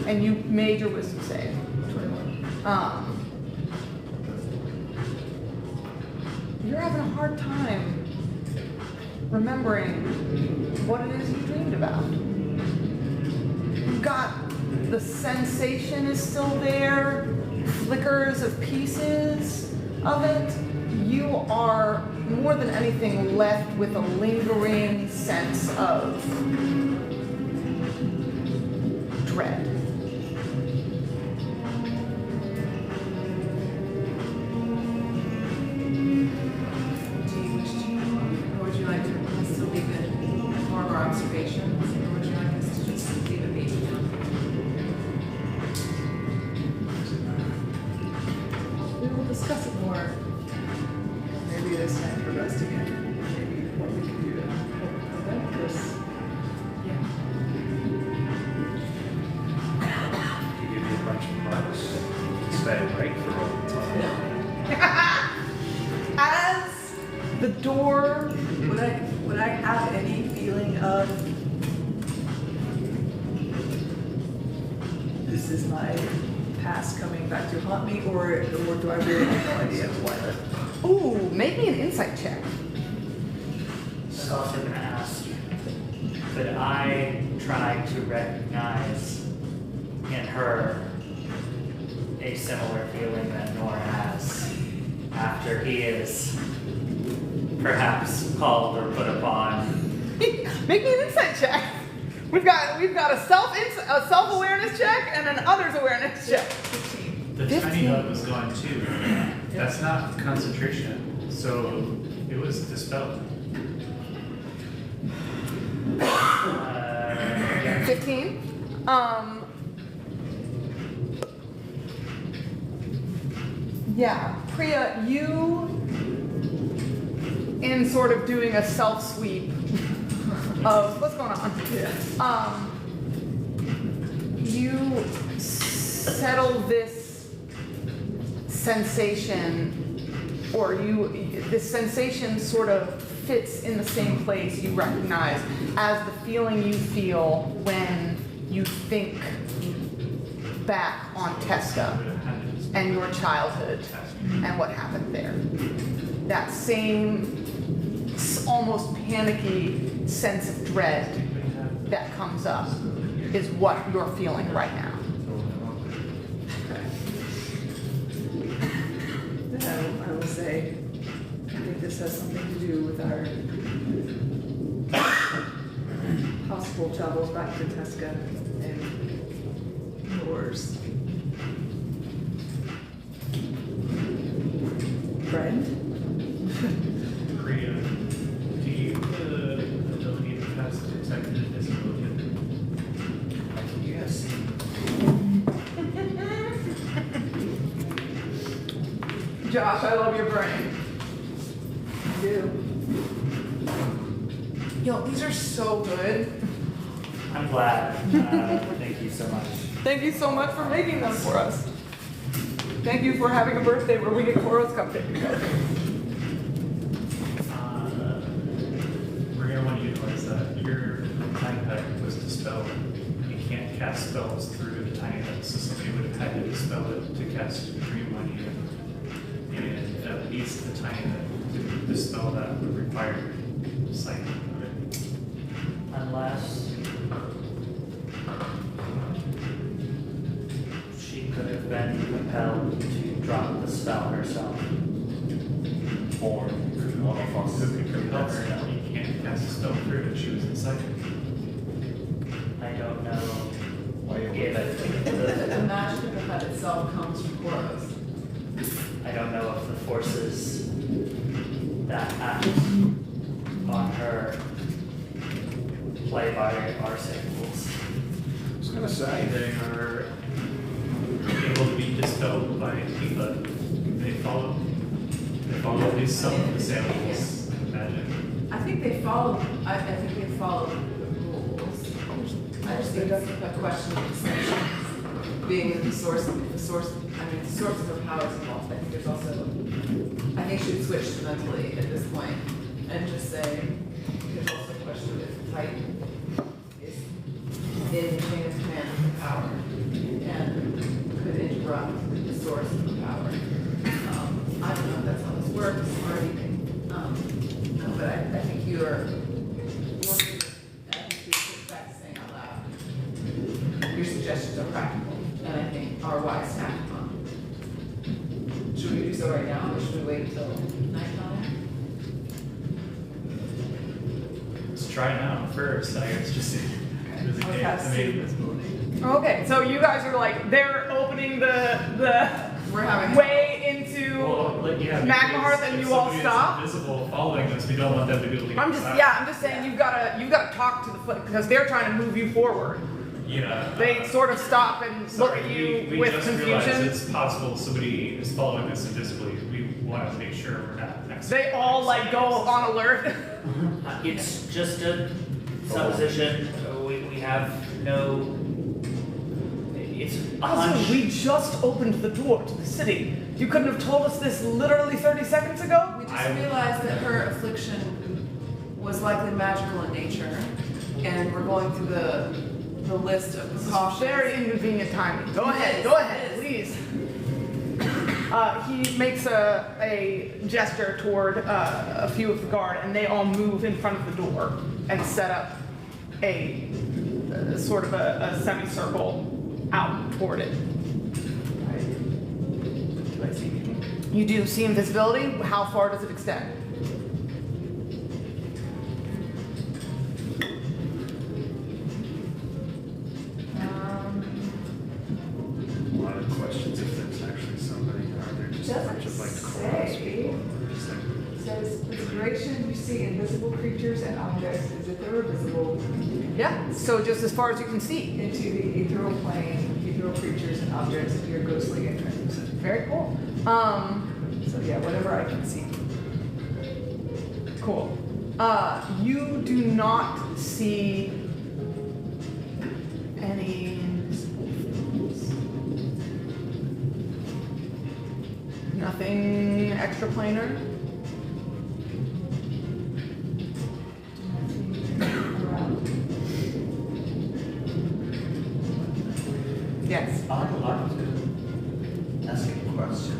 And you made your wisdom save. 21. You're having a hard time remembering what it is you dreamed about. You've got the sensation is still there, flickers of pieces of it. You are more than anything left with a lingering sense of dread. Would you like us to leave it more of our observations, or would you like us to just leave it be? We will discuss it more. Maybe this time for us again. Maybe what we can do to help prevent this. You give me a bunch of bucks. Stay awake for all the time. As the door, Would I have any feeling of this is my past coming back to haunt me, or do I really have no idea why that? ooh, make me an insight check. I was also going to ask, could I try to recognize in her a similar feeling that Nora has after he is perhaps called or put upon? Make me an insight check. We've got a self-awareness check and an others awareness check. The 15. tiny hut was gone too. That's not concentration, so it was dispelled. 15. Yeah, Priya, you, in sort of doing a self-sweep of what's going on, you settle this sensation, or this sensation sort of fits in the same place you recognize as the feeling you feel when you think back on Testa and your childhood and what happened there. That same almost panicky sense of dread that comes up is what you're feeling right now. Then I will say, I think this has something to do with our peaceful travels back to Tesca and yours. Friend? Priya, do you have the ability to cast detect invisibility? Yes. Josh, I love your brain. I do. Yo, these are so good. I'm glad. Thank you so much. Thank you so much for making them for us. Thank you for having a birthday where we get Toro's cupcake together. We're going to want to utilize that. Your tiny hut was dispelled. You can't cast spells through the tiny hut, so somebody would have had to dispel it to cast Dream on you. And at least the tiny hut to dispel that would require sight of it. Unless she could have been compelled to drop the spell herself. Or one of us Who could compel could her? You can't cast a spell through it. She was inside. I don't know Why you if The magic of the hut itself comes from Koros. I don't know if the forces that act on her play by our same rules. I was gonna say. They are able to be dispelled by Tifa. They follow at least some of the samples of magic. I think they follow. I think they follow the rules. I just think that's a question of exceptions. Being the source. I mean, the source of her power is involved. I think there's also. I think she would switch mentally at this point and just say there's also a question if the Titan is in the chain of command of the power and could interrupt the source of the power. I don't know if that's how this works or anything. No, but I think you're I think you should back to saying out loud. Your suggestions are practical and I think are wise to act upon. Should we do so right now or should we wait until nighttime? Let's try now first. I guess just really I'll can't. cast I see mean, invisibility. Okay, so you guys are like, they're opening the We're having way into well, like, yeah, Magmahearth because and if you all somebody is stop? invisible following us. We don't want them to be able to get I'm just inside. saying you've gotta talk to the foot because they're trying to move you forward. Yeah. They sort of stop and look Sorry, at you we with just realized confusion. it's possible somebody is following us invisibly. We want to make sure we're not next. They all like go on alert. It's just a supposition. We have no. It's a hunch. We just opened the door to the city. You couldn't have told us this literally 30 seconds ago? We just realized that her affliction was likely magical in nature, and we're going through the list of precautions. Very inconvenient timing. Go ahead, please. He makes a gesture toward a few of the guard, and they all move in front of the door and set up a sort of a semicircle out toward it. Do I see anything? You do see invisibility. How far does it extend? A lot of questions if there's actually somebody, or are there just a bunch of like chorus people? Or just like, It says the duration you see invisible creatures and objects as if they were visible Yeah. So just as far as you can see. into the ethereal plane, ethereal creatures and objects appear ghostly and translucent. Very cool. So yeah, whatever I can see. Cool. You do not see any invisible things. Nothing extraplanar. Yes. I was going to ask a question,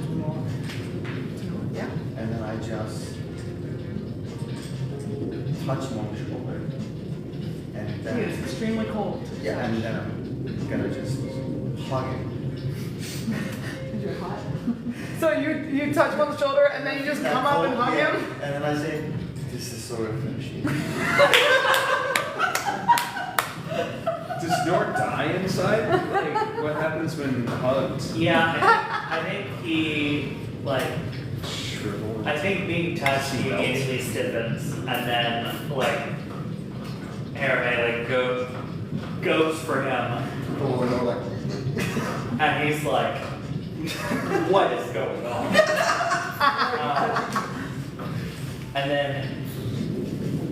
Yeah. and then I just touch one shoulder, and He then is extremely cold. yeah, and then I'm gonna just hug him. You're hot. So you touch one's shoulder and then you just come up and hug Yeah. him? And then I say, "This is so refreshing." die inside? Like, what happens when hugged? Yeah, I think he, like, Shriveled. I think being touched, he Melts. immediately stiffens, and then, like, Harry, like, goes for him, Oh, no, like. and he's like, what is going on? And then,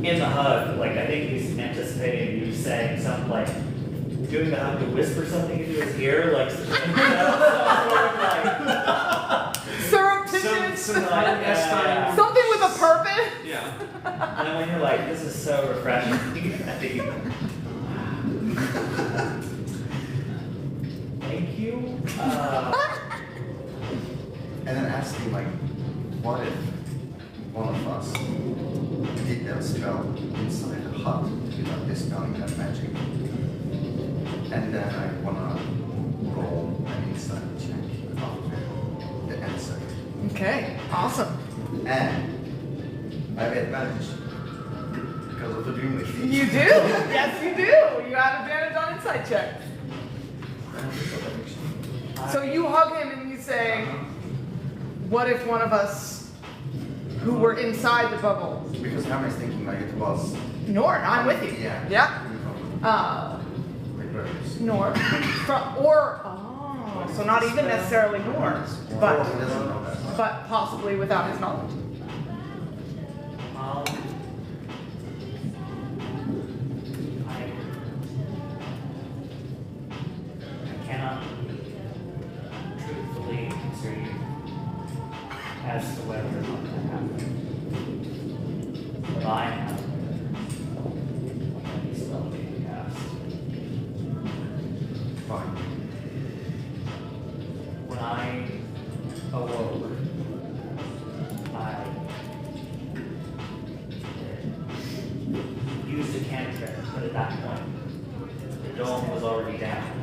in the hug, like, I think he's anticipating you saying something like, doing the hug to whisper something into his ear, like, Surreptitious. something like, Something with a purpose. Yeah. and then when you're like, this is so refreshing, I think you, thank you. And then asking, like, what if one of us did that spell inside the hut without dispelling that magic? And then I wanna roll an insight check of the answer. Okay, awesome. And I have advantage because of the dream leaf. You do. Yes, you do. You have advantage on insight checks. So you hug him and you say, what if one of us who were inside the bubble? Because Hammer's thinking like it was. Norn, I'm with you. Yeah. Yeah. Like brothers. Norn. So not even necessarily Norn, He but doesn't know that. possibly without his knowledge. I cannot truthfully answer you as to whether or not that happened. But I have a spell being cast. Fine. When I awoke, I used a cantrip, but at that point, the dome was already down.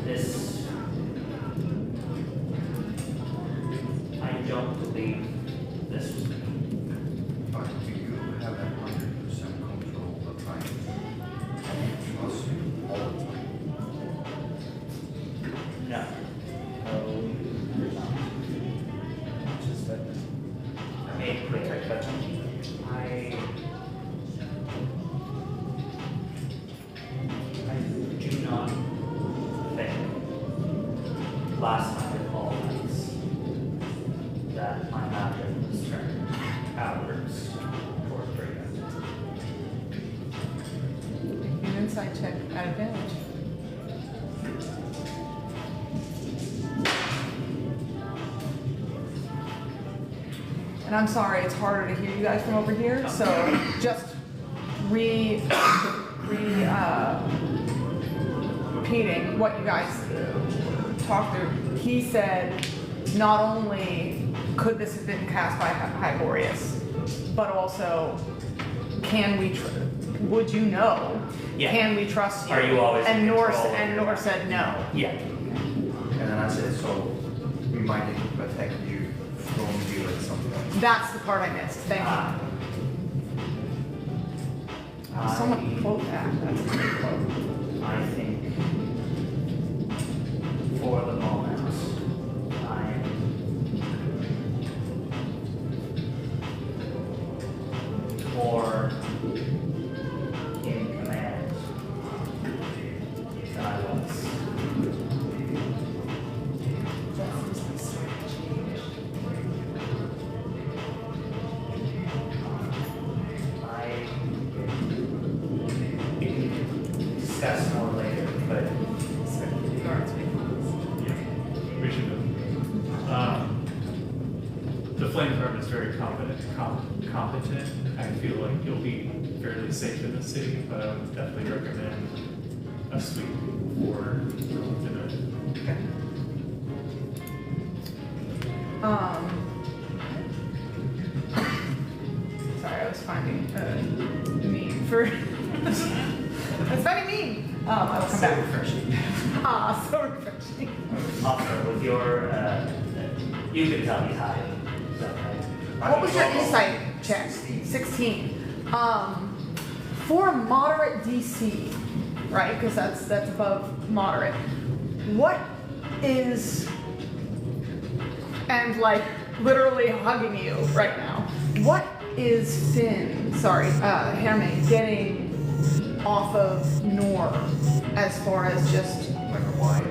This, I don't believe this was me. But do you have a 100% control of the time? Can you trust you all the time? No. No, you're not. Just that I made it clear, but I do not think last night at all nights that my magic was turned outwards toward Priya. An insight check at advantage. And I'm sorry, it's harder to hear you guys from over here, so just repeating what you guys talked through. He said not only could this have been cast by Hyborius, but also would you know? Yeah. Can we trust you? Are you always in and Nor control of and your Nor magic? said no. Yeah. And then I said, so we might need to protect you from you at some point. That's the part I missed. Thank Ah. you. Someone quote that. That's a great quote. I think for the moment I'm more in command than I was. We can discuss more later, but We should have. The Flameguard is very competent. I feel like you'll be fairly safe in the city, but I would definitely recommend a suite for dinner. Sorry, I was finding a meme for. It's very mean. I will come back. refreshing. So refreshing. also with your, you can tell me how. Is that right? What was your insight? check. 16. For moderate DC, right? Because that's above moderate. What is, and like literally hugging you right now, what is Hermé getting off of Nor as far as just Like a wide.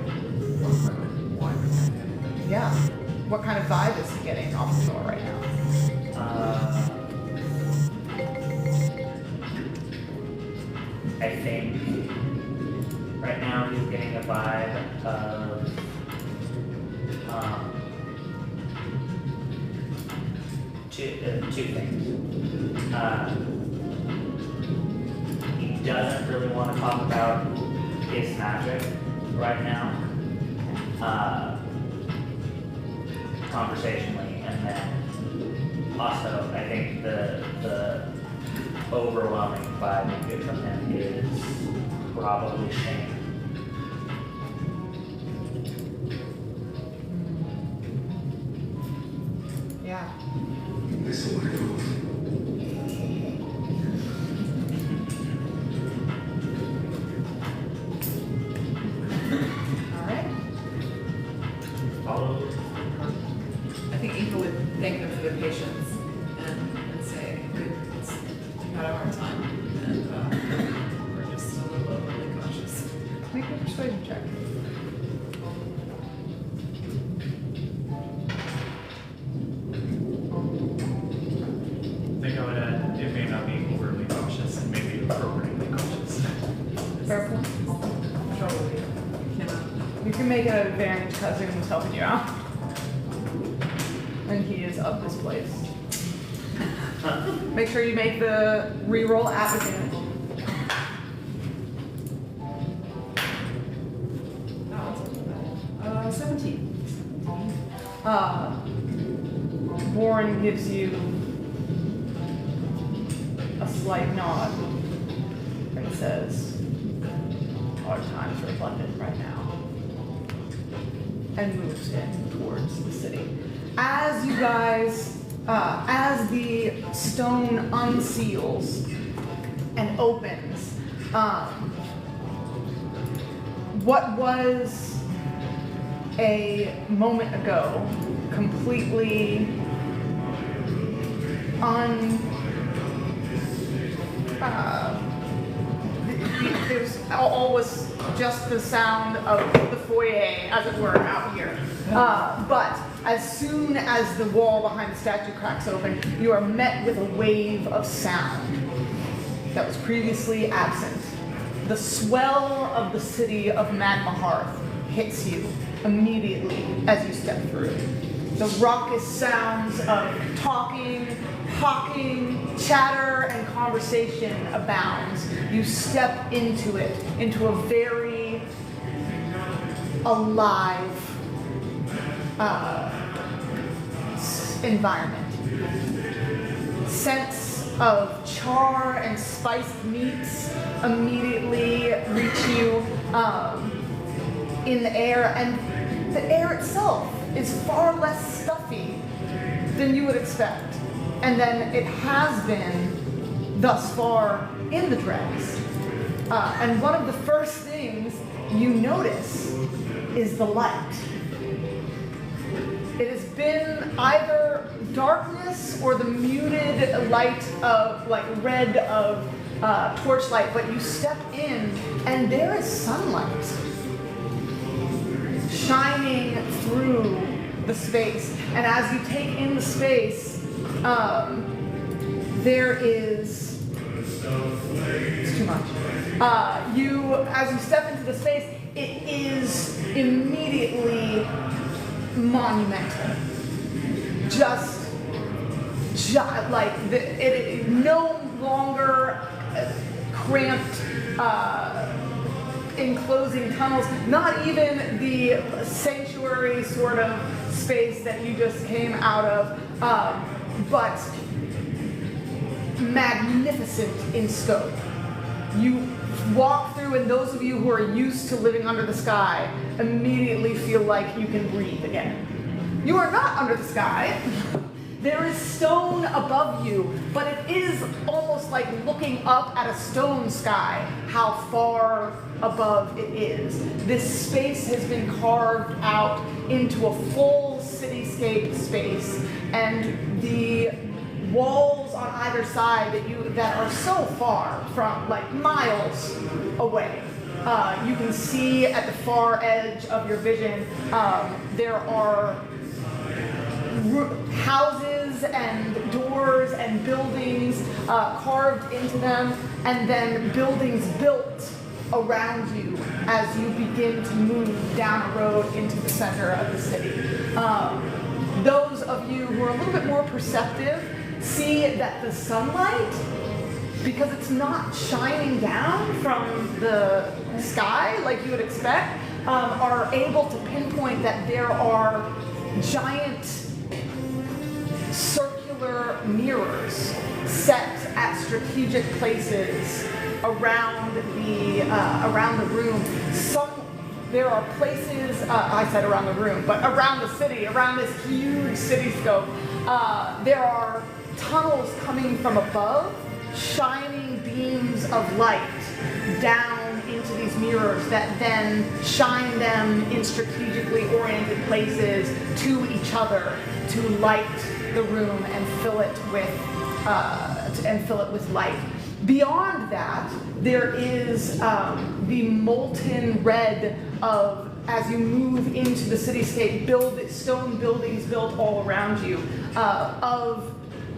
yeah, what kind of vibe is he getting off of Nor right now? I think right now he's getting a vibe of two things. He doesn't really want to talk about his magic right now, conversationally, and then also I think the overwhelming vibe you get from him is probably shame. Yeah. Alright. Follow. I think Eva would thank them for their patience and say, it's not a hard time, and we're just a little overly cautious. Make a persuasion check. I think I would add, it may not be overly cautious and maybe appropriately cautious. Fair point. Probably cannot. You can make an advantage Kazun is helping you out. And he is of this place. Make sure you make the reroll at advantage. Oh, 17. Borin gives you a slight nod and says, "Our times are abundant right now," and moves in towards the city. As you guys, as the stone unseals and opens, what was a moment ago completely there's always just the sound of the foyer, as it were, out here. But as soon as the wall behind the statue cracks open, you are met with a wave of sound that was previously absent. The swell of the city of Magmahearth hits you immediately as you step through. The raucous sounds of talking, hawking, chatter, and conversation abounds. You step into it, into a very alive environment. Scents of char and spiced meats immediately reach you in the air, and the air itself is far less stuffy than you would expect, and then it has been thus far in the dregs. And one of the first things you notice is the light. It has been either darkness or the muted light of, like, red of torchlight, but you step in and there is sunlight shining through the space. And as you take in the space, there is, it's too much. As you step into the space, it is immediately monumental. It no longer cramped, enclosing tunnels, not even the sanctuary sort of space that you just came out of, but magnificent in scope. You walk through, and those of you who are used to living under the sky immediately feel like you can breathe again. You are not under the sky. there is stone above you, but it is almost like looking up at a stone sky, how far above it is. This space has been carved out into a full cityscape space, and the walls on either side that are so far from, like, miles away. You can see at the far edge of your vision, there are houses and doors and buildings carved into them, and then buildings built around you as you begin to move down a road into the center of the city. Those of you who are a little bit more perceptive see that the sunlight, because it's not shining down from the sky like you would expect, are able to pinpoint that there are giant circular mirrors set at strategic places around the room. There are places, I said around the room, but around the city, around this huge cityscope, there are tunnels coming from above, shining beams of light down into these mirrors that then shine them in strategically oriented places to each other to light the room and fill it with light. Beyond that, there is the molten red of, as you move into the cityscape, stone buildings built all around you, of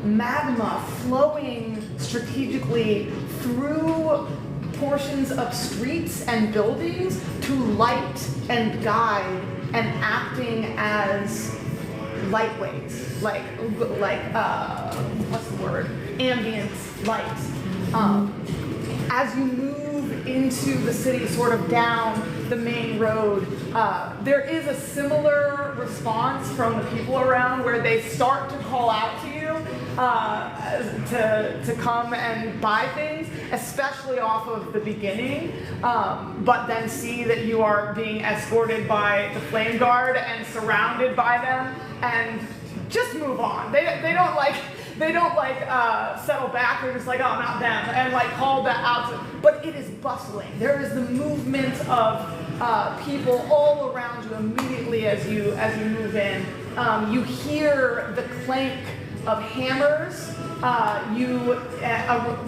magma flowing strategically through portions of streets and buildings to light and guide and acting as lightways, like what's the word? Ambient light. As you move into the city, sort of down the main road, there is a similar response from the people around where they start to call out to you to come and buy things, especially off of the beginning, but then see that you are being escorted by the Flameguard and surrounded by them, and just move on. They don't settle back. They're just like, oh, not them, and like call that out. But it is bustling. There is the movement of people all around you immediately as you move in. You hear the clank of hammers.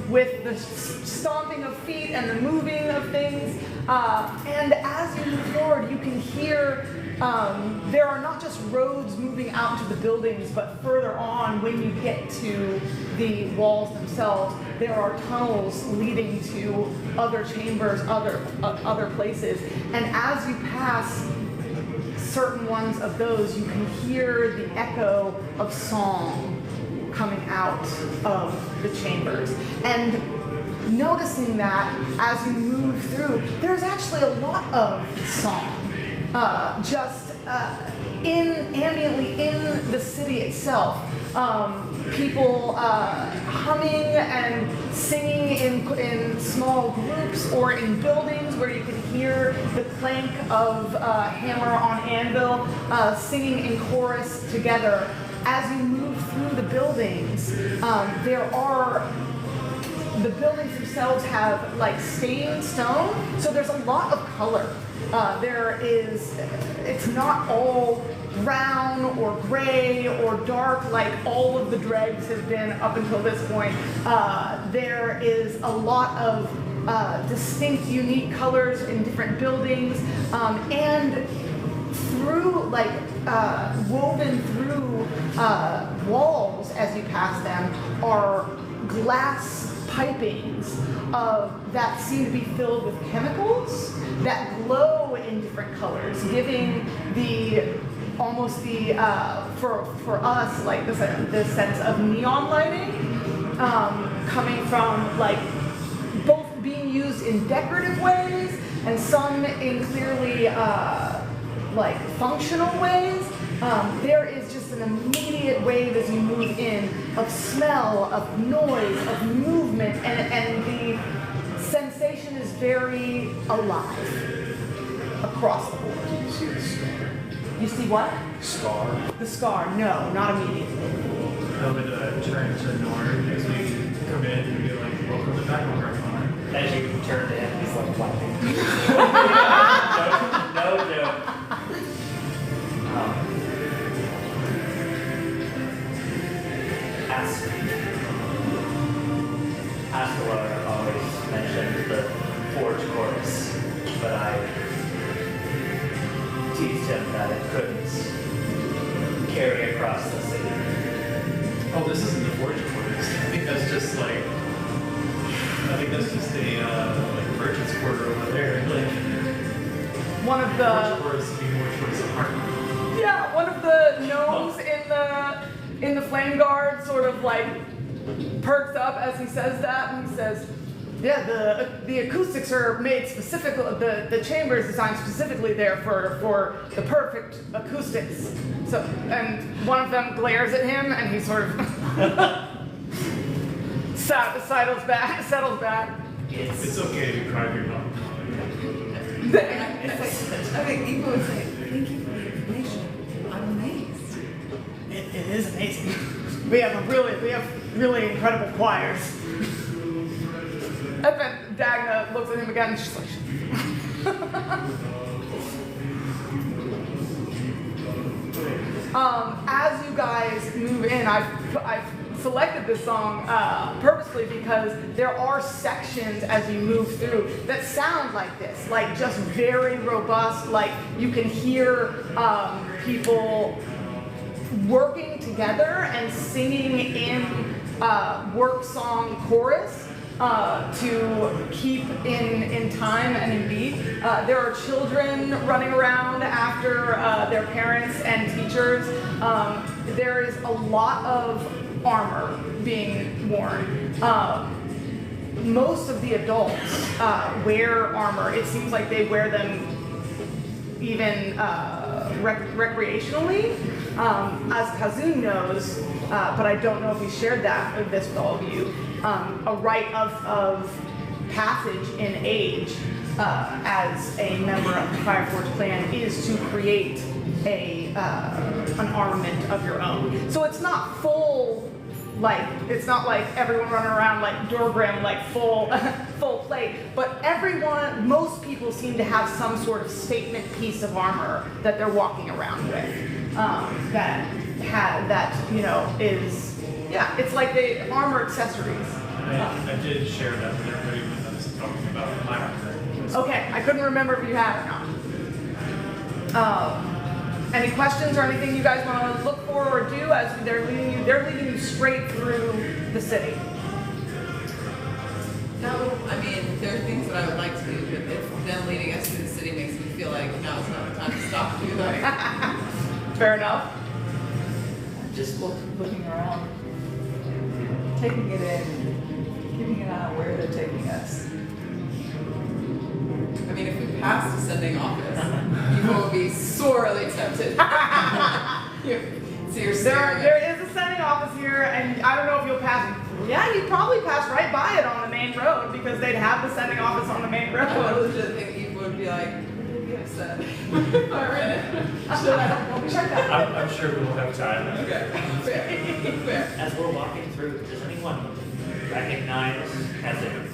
With the stomping of feet and the moving of things. And as you move forward, you can hear there are not just roads moving out to the buildings, but further on, when you get to the walls themselves, there are tunnels leading to other chambers, other places. And as you pass certain ones of those, you can hear the echo of song coming out of the chambers. And noticing that as you move through, there's actually a lot of song, ambiently in the city itself. People humming and singing in small groups or in buildings where you can hear the clank of hammer on anvil, singing in chorus together. As you move through the buildings, the buildings themselves have like stained stone, so there's a lot of color. It's not all brown or gray or dark like all of the dregs have been up until this point. There is a lot of distinct, unique colors in different buildings, and through woven through walls as you pass them are glass pipings that seem to be filled with chemicals that glow in different colors, giving for us like the sense of neon lighting, coming from like both being used in decorative ways and some in clearly functional ways. There is just an immediate wave as you move in of smell, of noise, of movement, and the sensation is very alive across the board. Do you see the scar? You see what? Scar? The scar, no, not immediately. I would turn to Norm as we come in and be like, welcome to Magmahearth. As you turn to him, he's like laughing. No joke. Askelar always mentioned the Forge chorus, but I teased him that it couldn't carry across the city. Oh, this isn't the Forge quarters. I think that's just like, a merchant's quarter over there. Like, One of Forge the quarters would be more towards the heart. yeah, one of the gnomes in the Flameguard sort of like perks up as he says that, and he says, "Yeah, the acoustics are made specifically. The chamber is designed specifically there for the perfect acoustics." So, and one of them glares at him, and he sort of settles back. It's okay to cry if you're not. I mean, Eva would say, thank you for the information. I'm amazed. It is amazing. We have really incredible choirs. And then Dagna looks at him again and she's like, as you guys move in, I've selected this song purposely because there are sections as you move through that sound like this, like just very robust, like you can hear people working together and singing in work song chorus to keep in time and in beat. There are children running around after their parents and teachers. There is a lot of armor being worn. Most of the adults wear armor. It seems like they wear them even recreationally. As Kazun knows, but I don't know if he shared this with all of you, a rite of passage in age as a member of the Fireforge clan is to create an armament of your own. So it's not full, it's not like everyone running around like Durgrim, like full plate, but most people seem to have some sort of statement piece of armor that they're walking around with, it's like the armor accessories. I did share that with everybody when I was talking about my armor. Okay, I couldn't remember if you had or not. Any questions or anything you guys want to look for or do as they're leading you straight through the city? No, I mean, there are things that I would like to do, but if them leading us through the city makes me feel like now is not the time to stop and do that. Fair enough. Just looking around, taking it in, keeping an eye on where they're taking us. I mean, if we pass descending office, people will be sorely tempted. So you're staring. There is a sending office here, and I don't know if you'll pass. Yeah, you'd probably pass right by it on the main road because they'd have the sending office on the main road. I legit think Eve would be like, yes, if I read it. Should I check that? I'm sure we'll have time. Okay, fair. As we're walking through, does anyone recognize Kazun?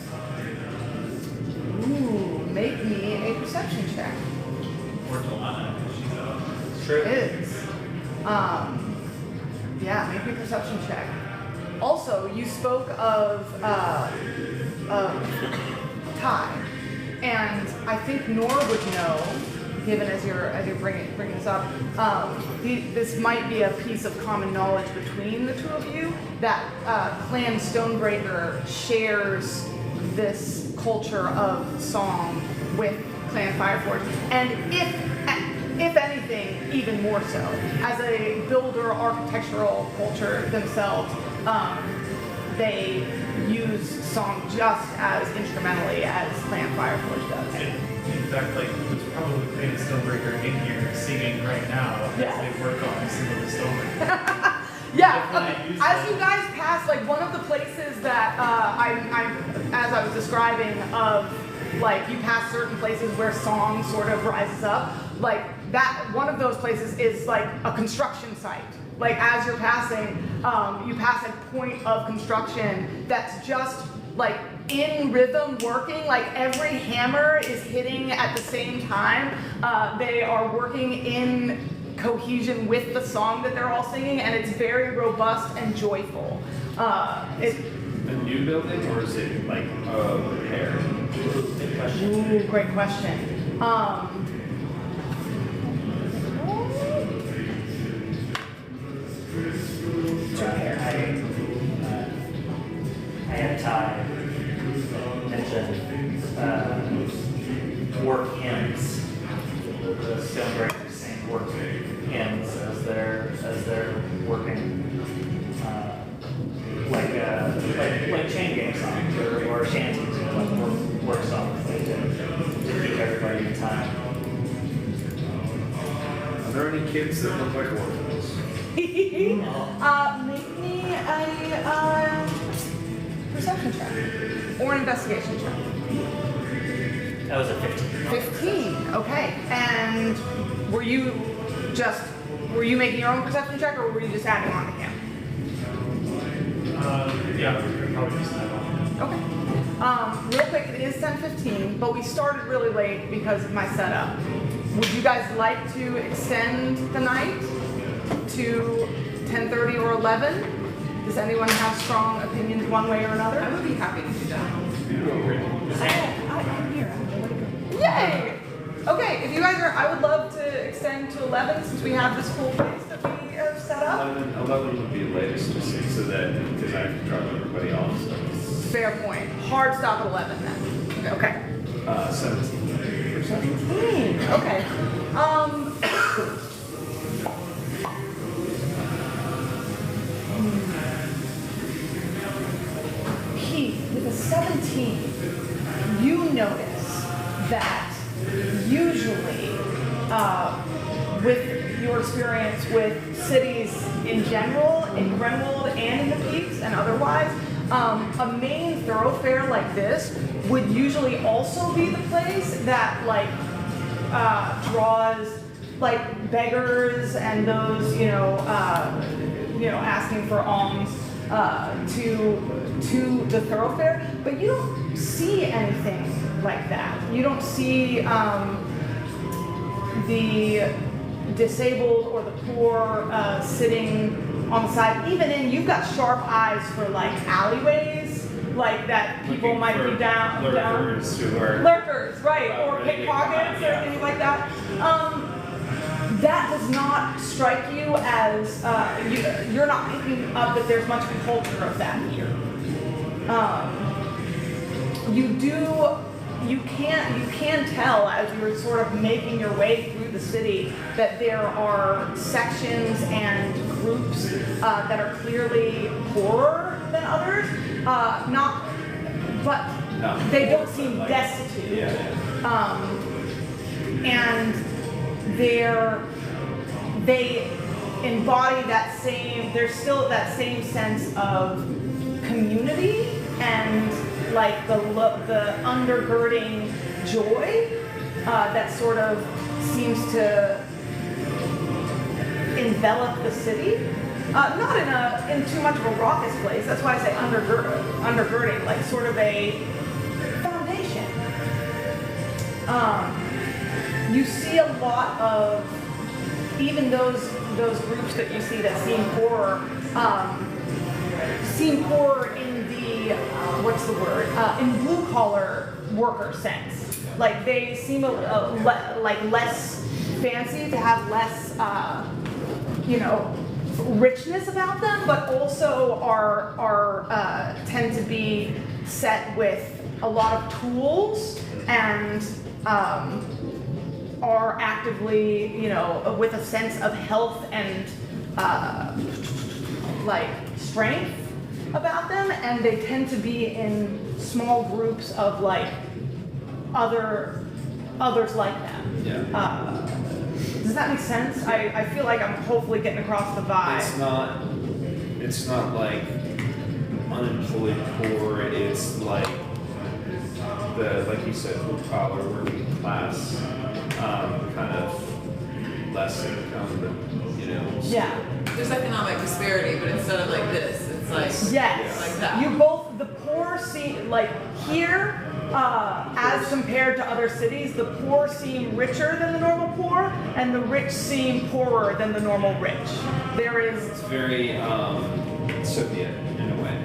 Ooh, make me a perception check. Or Dolana, she's True. It is. Yeah, make me a perception check. Also, you spoke of Ty, and I think Nor would know, given as you're bringing this up, this might be a piece of common knowledge between the two of you, that Clan Stonebreaker shares this culture of song with Clan Fireforge, and if anything, even more so. As a builder architectural culture themselves, they use song just as instrumentally as Clan Fireforge does. in fact, like, there's probably Clan Stonebreaker in here singing right now as they work on some of the Stonebreaker. Yeah, as you guys pass, like one of the places that as I was describing, of like you pass certain places where song sort of rises up, like that one of those places is like a construction site like as you're passing, you pass a point of construction that's just like in rhythm working, like every hammer is hitting at the same time. They are working in cohesion with the song that they're all singing, and it's very robust and joyful. Is it a new building or is it like a repair? Good question. Ooh, great question. I had Ty mention work hymns. The Stonebreakers sing work hymns as they're working, like chain gang songs or shanties, like work songs to keep everybody in time. Are there any kids that look like orphans? Make me a perception check or an investigation check. That was a 15. 15. Okay. And were you making your own perception check, or were you just adding on to him? Yeah, probably just that on. Okay. Real quick, it is 10:15, but we started really late because of my setup. Would you guys like to extend the night to 10:30 or 11? Does anyone have strong opinions one way or another? I would be happy to do that. I'm here. Yay! Okay, if you guys are, I would love to extend to 11 since we have this cool place that we have set up. 11 would be the latest, just so that, because I have to drop everybody off. So. Fair point. Hard stop at 11 then. Okay. 17. 17. Okay. Pete, with a 17, you notice that usually, with your experience with cities in general, in Grenwold and in the Peaks and otherwise, a main thoroughfare like this would usually also be the place that draws like beggars and those asking for alms to the thoroughfare, but you don't see anything like that. You don't see the disabled or the poor sitting on the side. Even you've got sharp eyes for like alleyways, like that people Looking might for be down. lurkers who are Lurkers, right, or ready to pickpockets get or things like that. That does not strike you as you're not picking up that there's much culture of that here. You can tell as you're sort of making your way through the city that there are sections and groups that are clearly poorer than others. They don't seem destitute. And they embody that same. There's still that same sense of community and like the undergirding joy that sort of seems to envelop the city. Not in too much of a raucous place. That's why I say undergirding, like sort of a foundation. You see a lot of even those groups that you see that seem poorer in the what's the word in blue collar worker sense. Like they seem like less fancy, to have less richness about them, but also are tend to be set with a lot of tools and are actively, with a sense of health and like strength about them, and they tend to be in small groups of like others like them. Yeah. Does that make sense? I feel like I'm hopefully getting across the vibe. It's not like unemployed poor. It's like like you said, blue collar working class, kind of less income, but Yeah. There's economic disparity, but instead of like this, it's like Yes. like that. You both, the poor seem, like here, as compared to other cities, the poor seem richer than the normal poor, and the rich seem poorer than the normal rich. There is, It's very Soviet in a way.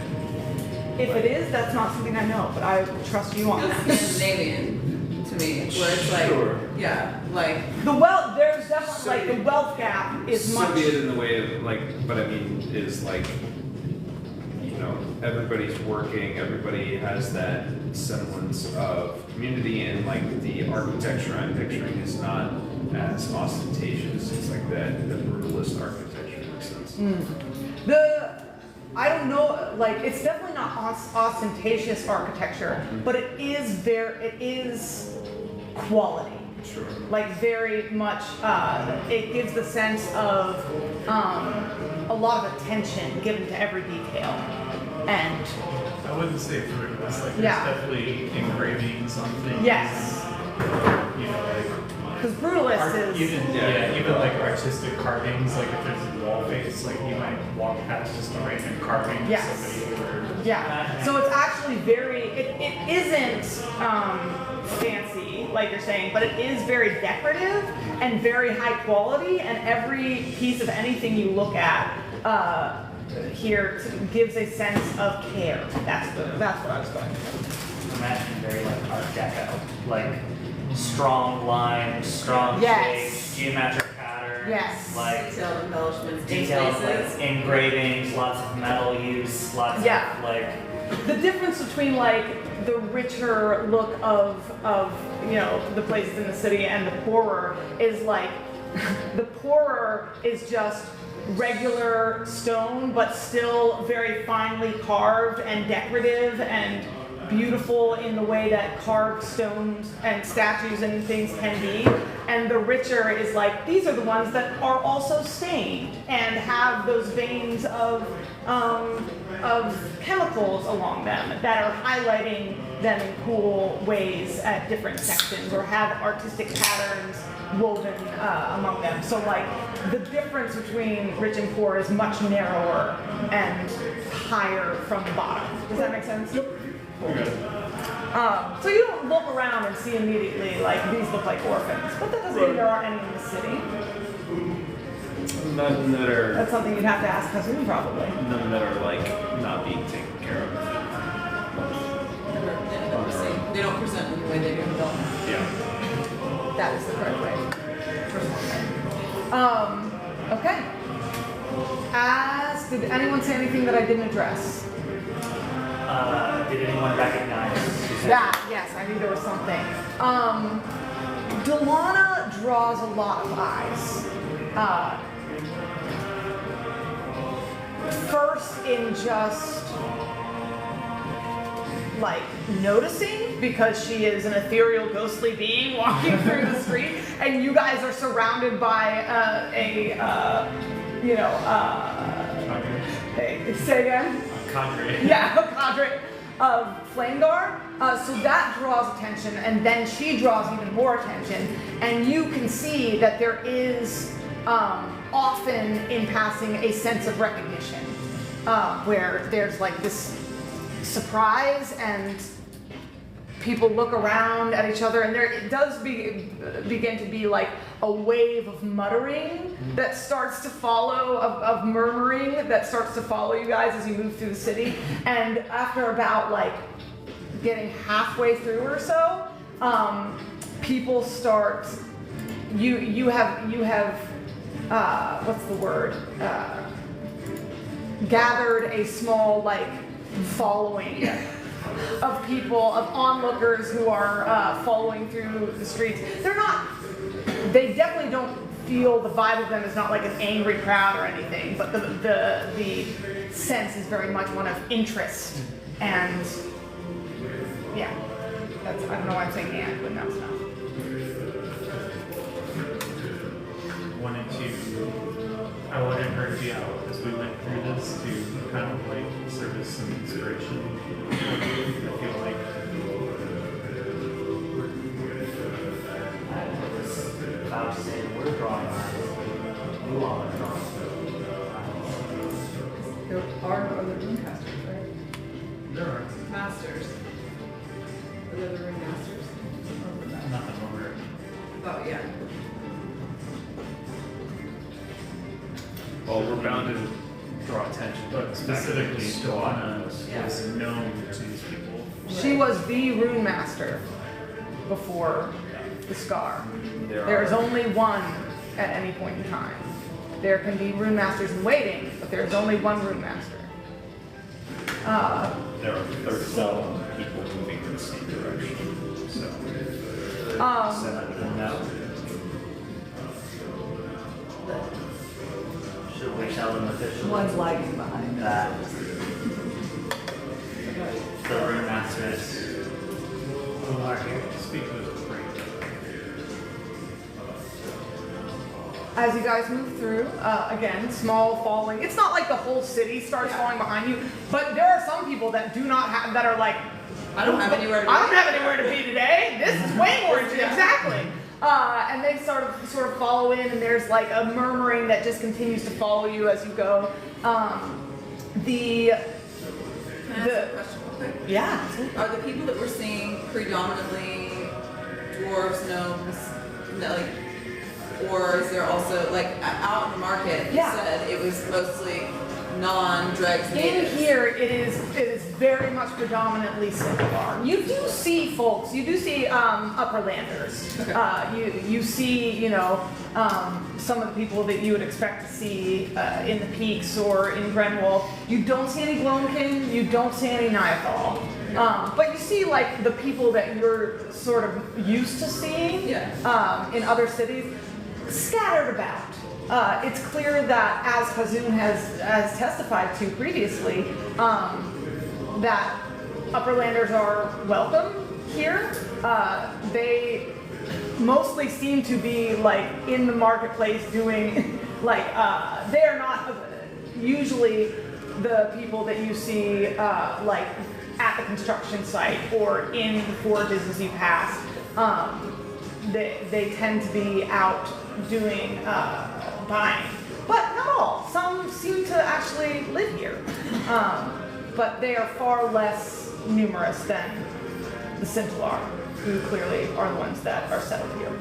if it is, that's not something I know, but I trust you on Feels that. Scandinavian to me, where it's like, Sure. yeah, like The wealth, there's definitely, like, the wealth gap is much. Soviet in the way of like, but I mean, is like, you know, everybody's working, everybody has that semblance of community, and like the architecture I'm picturing is not as ostentatious. It's like the brutalist architecture in a sense. I don't know, like, it's definitely not ostentatious architecture, but it is quality. Sure. Like, very much, it gives the sense of a lot of attention given to every detail. And, I wouldn't say brutalist. Like there's Yeah. definitely engravings on things. yes, You know, like because brutalist is, even like artistic carvings. Like if there's a wall face, like you might walk past just a random carving of Yes. somebody or yeah. So it's actually very, it isn't fancy, like you're saying, but it is very decorative and very high quality, and every piece of anything you look at here gives a sense of care. That's what I was going for. Imagine very like Art Deco, like strong lines, strong Yes. shapes, geometric patterns, Yes. like detailed embellishments, in detailed places. like engravings, lots of metal use, lots Yeah. of like The difference between like the richer look of you know the places in the city and the poorer is like the poorer is just regular stone, but still very finely carved and decorative and beautiful in the way that carved stones and statues and things can be. And the richer is like, these are the ones that are also stained and have those veins of chemicals along them that are highlighting them in cool ways at different sections, or have artistic patterns woven among them. So like the difference between rich and poor is much narrower and higher from the bottom. Does that make sense? So you don't look around and see immediately like these look like orphans, but that doesn't mean there aren't any in the city. None that are That's something you'd have to ask Kazun probably. none that are like not being taken care of. They don't present in the way they do in Dolana. Yeah. That is the correct way. Okay. Did anyone say anything that I didn't address? did anyone recognize? Yeah, yes, I knew there was something. Dolana draws a lot of eyes. First in just like noticing, because she is an ethereal ghostly being walking through the street, and you guys are surrounded by say again? Cadre. Yeah, a cadre of Flameguard. So that draws attention, and then she draws even more attention, and you can see that there is often in passing a sense of recognition, where there's like this surprise and people look around at each other, and there it does begin to be like a wave of muttering that starts to follow, of murmuring that starts to follow you guys as you move through the city. And after about like getting halfway through or so, people start. You have what's the word? Gathered a small like following. Of people, of onlookers who are following through the streets. They definitely don't feel, the vibe of them is not like an angry crowd or anything, but the sense is very much one of interest. And yeah, I don't know why I'm saying and, but that's not. I wanted her to be out as we went through this to kind of like serve as some inspiration. I feel like I was about to say the word drawing eyes. You all are drawing are no other runecasters, right? There are. Masters. Are there the ring masters? Not that I'm aware of. Oh, yeah. Well, we're bound to draw attention. But specifically, Dolana Yeah. is known to these people. She was the rune master before the scar. There There is are- only one at any point in time. There can be rune masters in waiting, but there is only one rune master. There are 37 people moving in the same direction. So, And now, Should we tell them officially One's lagging behind. that the rune masters who are here? Speak with Priya. As you guys move through, again, small falling. It's not like the whole city starts falling behind you, but there are some people that do not have, that are like, I don't have anywhere to be. I don't have anywhere to be today. This is way more exactly. And they sort of follow in, and there's like a murmuring that just continues to follow you as you go. Can I ask a question real quick? Yeah. Are the people that we're seeing predominantly dwarves, gnomes, like, or is there also, like, out in the market, you Yeah. said it was mostly non-dregs In natives? here, it is very much predominantly Sindalar. You do see folks. You do see Upperlanders. Okay. You see, some of the people that you would expect to see in the Peaks or in Grenwald. You don't see any Gloamkin. You don't see any Niathal. But you see, like, the people that you're sort of used to seeing in other cities scattered about. It's clear that, as Kazun has testified to previously, that Upperlanders are welcome here. They mostly seem to be like in the marketplace doing like they are not usually the people that you see like at the construction site or in the forges as you pass. They tend to be out doing buying, but not all. Some seem to actually live here, but they are far less numerous than the Centaur, who clearly are the ones that are settled here.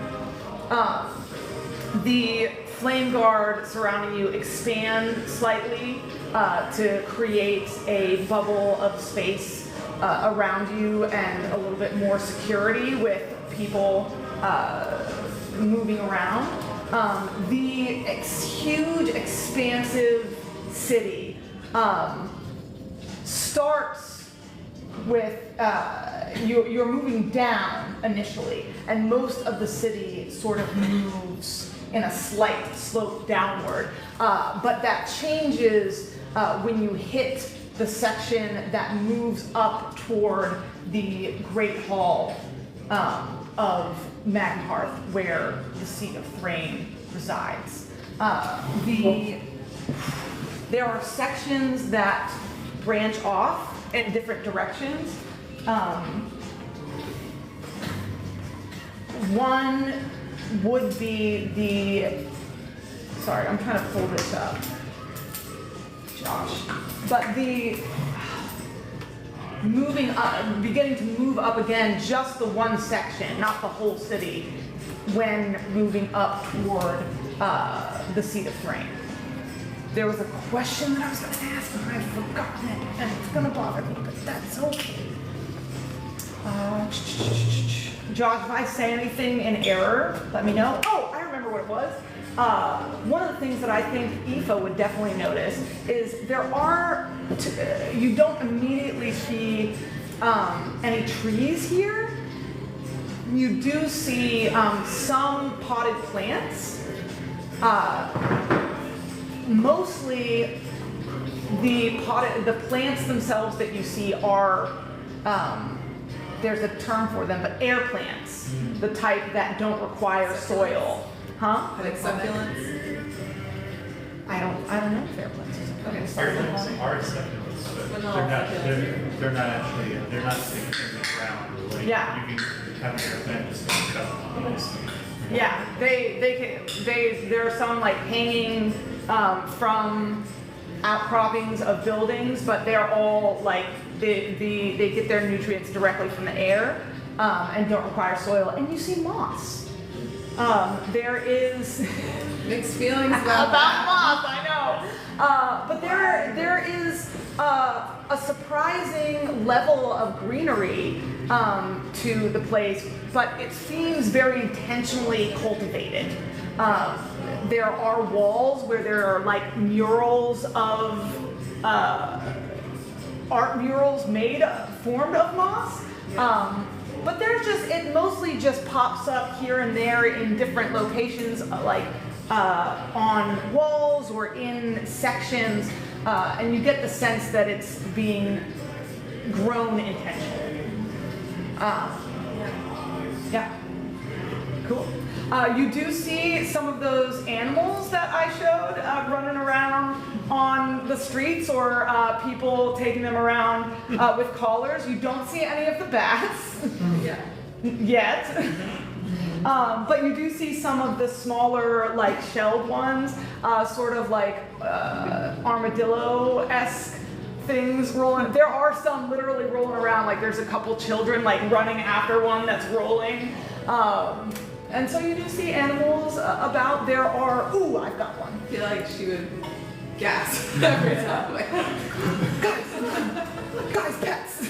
The Flameguard surrounding you expand slightly to create a bubble of space around you and a little bit more security with people moving around. The huge, expansive city starts with you're moving down initially, and most of the city sort of moves in a slight slope downward, but that changes when you hit the section that moves up toward the Great Hall of Magmahearth, where the seat of Thrain resides. There are sections that branch off in different directions. One would be sorry, I'm trying to pull this up, Josh. But the moving up, beginning to move up again, just the one section, not the whole city, when moving up toward the seat of Thrain. There was a question that I was going to ask, and I've forgotten it, and it's going to bother me, but that's okay. Josh, if I say anything in error, let me know. Oh, I remember what it was. One of the things that I think Aoife would definitely notice is there are, you don't immediately see any trees here. You do see some potted plants. Mostly the plants themselves that you see are, there's a term for them, but air plants, the type that don't require soil. Huh? Like succulents? I don't know if air plants are Okay, Succulents are succulents, but no, they're not actually, they're not sitting in the ground. Like, Yeah. you can have your plant just pick up on this. Yeah, there are some like hanging from outcroppings of buildings, but they're all like they get their nutrients directly from the air and don't require soil. And you see moss. There is Mixed feelings about about moss, I know. But there is a surprising level of greenery to the place, but it seems very intentionally cultivated. There are walls where there are like murals of art murals formed of moss. But there's it mostly just pops up here and there in different locations, like on walls or in sections, and you get the sense that it's being grown intentionally. Yeah. Cool. You do see some of those animals that I showed running around on the streets, or people taking them around with collars. You don't see any of the bats yet. But you do see some of the smaller, like shelled ones, sort of like armadillo-esque things rolling. There are some literally rolling around, like there's a couple children like running after one that's rolling. And so you do see animals about. There are, ooh, I've got one. I feel like she would gasp every time. Like, Guys, pets.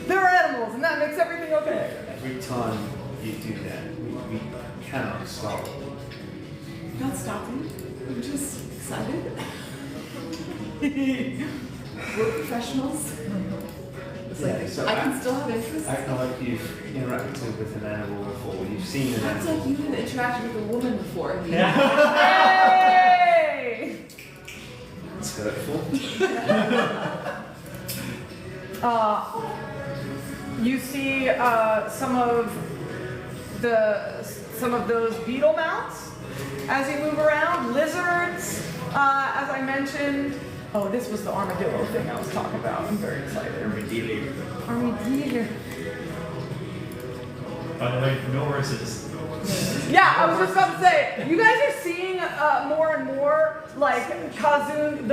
There are animals, and that makes everything okay. Every time you do that, we cannot stop. not stopping. I'm just excited. We're professionals. It's like, So I can still have interest. Acting like you've interacted with an animal before, you've seen an It's animal. like you didn't interact with a woman before. Hey! It's hurtful. You see some of those beetle mounts as you move around. Lizards, as I mentioned. Oh, this was the armadillo thing I was talking about. I'm very excited. Armadillo. Armadillo. By the way, no horses. Yeah, I was just about to say, you guys are seeing more and more like Kazun,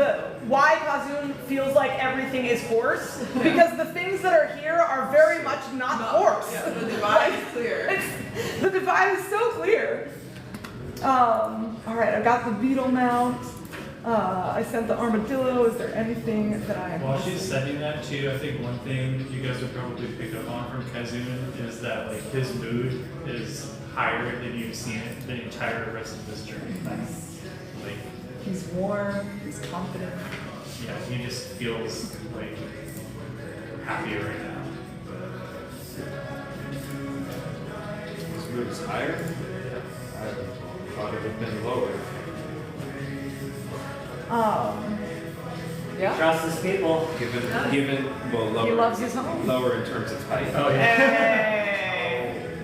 why Kazun feels like everything is horse, because the things that are here are very much not horse. Yeah, the divide is clear. The divide is so clear. All right, I got the beetle mount. I sent the armadillo. Is there anything that I have? While she's sending that too, I think one thing you guys would probably pick up on from Kazun is that like his mood is higher than you've seen it the entire rest of this journey. Nice. Like, He's warm, he's confident. yeah, he just feels like happy right now. His mood is higher? I thought it would have been lower. Yeah. Trust his people. Given, well, lower. He loves his home. Lower in terms of height. Oh yeah. Hey.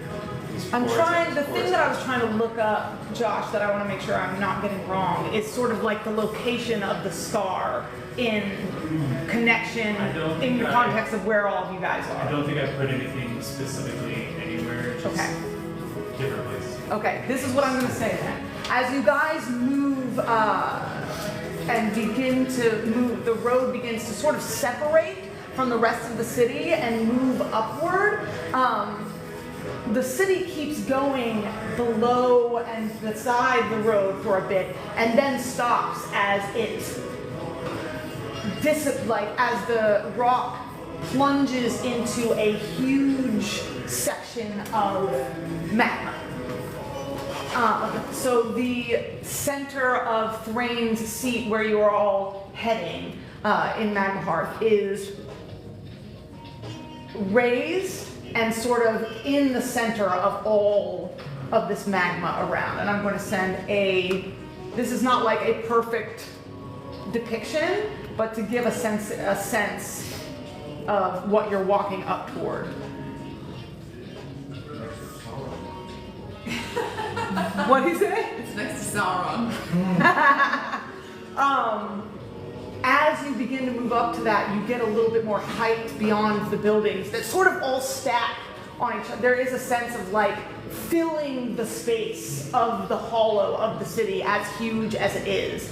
He's I'm four trying, the times- thing that I was trying to look up, Josh, that I want to make sure I'm not getting wrong, is sort of like the location of the scar in connection, I don't in think the I- context of where all of you guys I are. don't think I put anything specifically anywhere, just Okay. different places. Okay, this is what I'm going to say then. As you guys move and begin to move, the road begins to sort of separate from the rest of the city and move upward. The city keeps going below and beside the road for a bit, and then stops as it as the rock plunges into a huge section of magma. So the center of Thrain's seat, where you are all heading in Magmahearth, is raised and sort of in the center of all of this magma around. And I'm going to send this is not like a perfect depiction, but to give a sense of what you're walking up toward. What'd he say? It's next to Sauron. As you begin to move up to that, you get a little bit more height beyond the buildings that sort of all stack on each other. There is a sense of like filling the space of the hollow of the city, as huge as it is.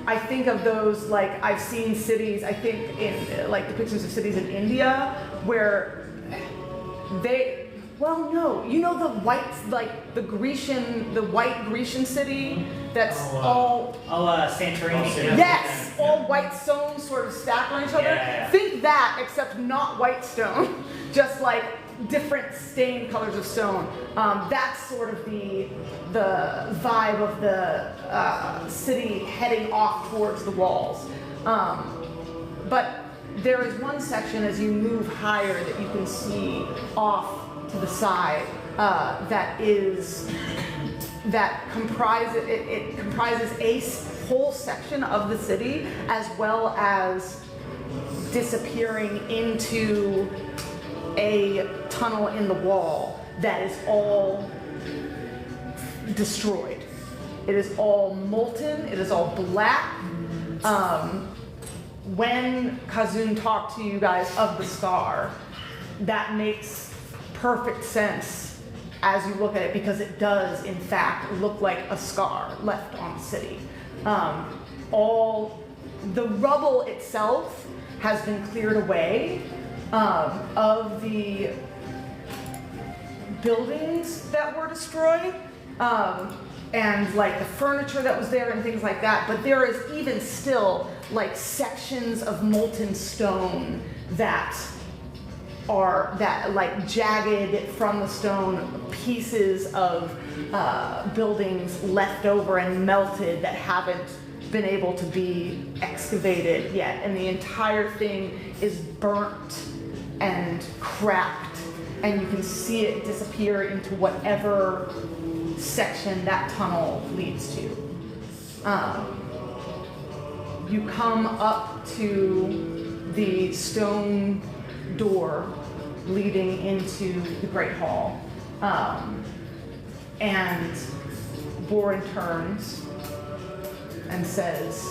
I think of those, like, I've seen cities, I think in, like, depictions of cities in India where they, well, no, you know the white, like, the white Grecian city that's all... Santorini. Yes, all white stones sort of stacked on each other. Yeah. Think that, except not white stone, just like different stained colors of stone. That's sort of the vibe of the city heading off towards the walls. But there is one section as you move higher that you can see off to the side that comprises a whole section of the city, as well as disappearing into a tunnel in the wall that is all destroyed. It is all molten, it is all black. When Kazun talked to you guys of the scar, that makes perfect sense as you look at it, because it does in fact look like a scar left on the city. All the rubble itself has been cleared away of the buildings that were destroyed, and like the furniture that was there and things like that, but there is even still like sections of molten stone that are like jagged from the stone, pieces of buildings left over and melted that haven't been able to be excavated yet, and the entire thing is burnt and cracked, and you can see it disappear into whatever section that tunnel leads to. You come up to the stone door leading into the Great Hall, and Borin turns and says,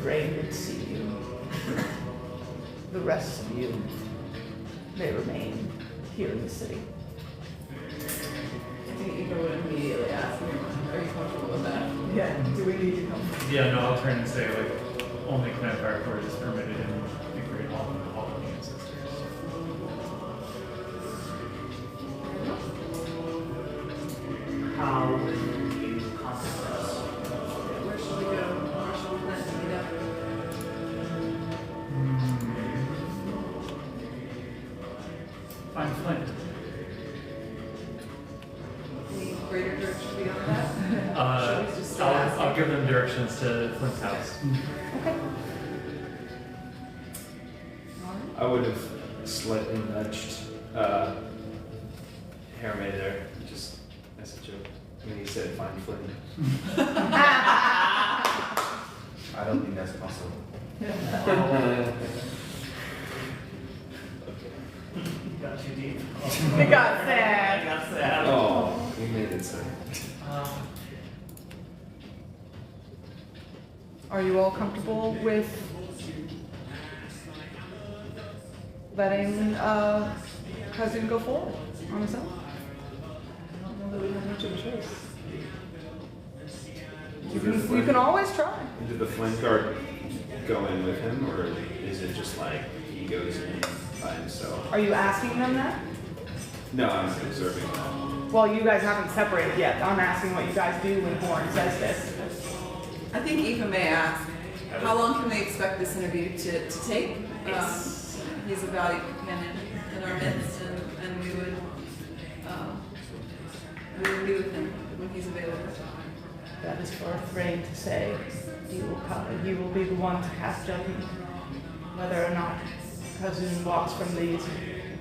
"Rain would see you. The rest of you may remain here in the city." I think Eva would immediately ask me, are you comfortable with that? Yeah, do we need to come? Yeah, no, I'll turn and say, like, only campfire court is permitted in the Great Hall and the Hall of the Ancestors. How would you contact us? Where should we go? Where should we plan to meet up? Find Flint. Any greater direction beyond that? Should we just start I'll asking? give them directions to Flint's house. Okay. I would have slightly nudged Hermé there, just as a joke, when he said find Flint. I don't think that's possible. Got too deep. It got sad. Got sad. Oh, we made it so. Are you all comfortable with letting Kazun go forward on his own? I don't know that we have much of a choice. You can always try. Did the Flameguard go in with him, or is it just like he goes in by himself? Are you asking them that? No, I'm observing that. Well, you guys haven't separated yet. I'm asking what you guys do when Borin says this. I think Eva may ask, how long can we expect this interview to take? He's a valued companion in our midst, and we would be with him when he's available. That is for Thrain to say. You will be the one to cast judgment. Whether or not Kazun walks from these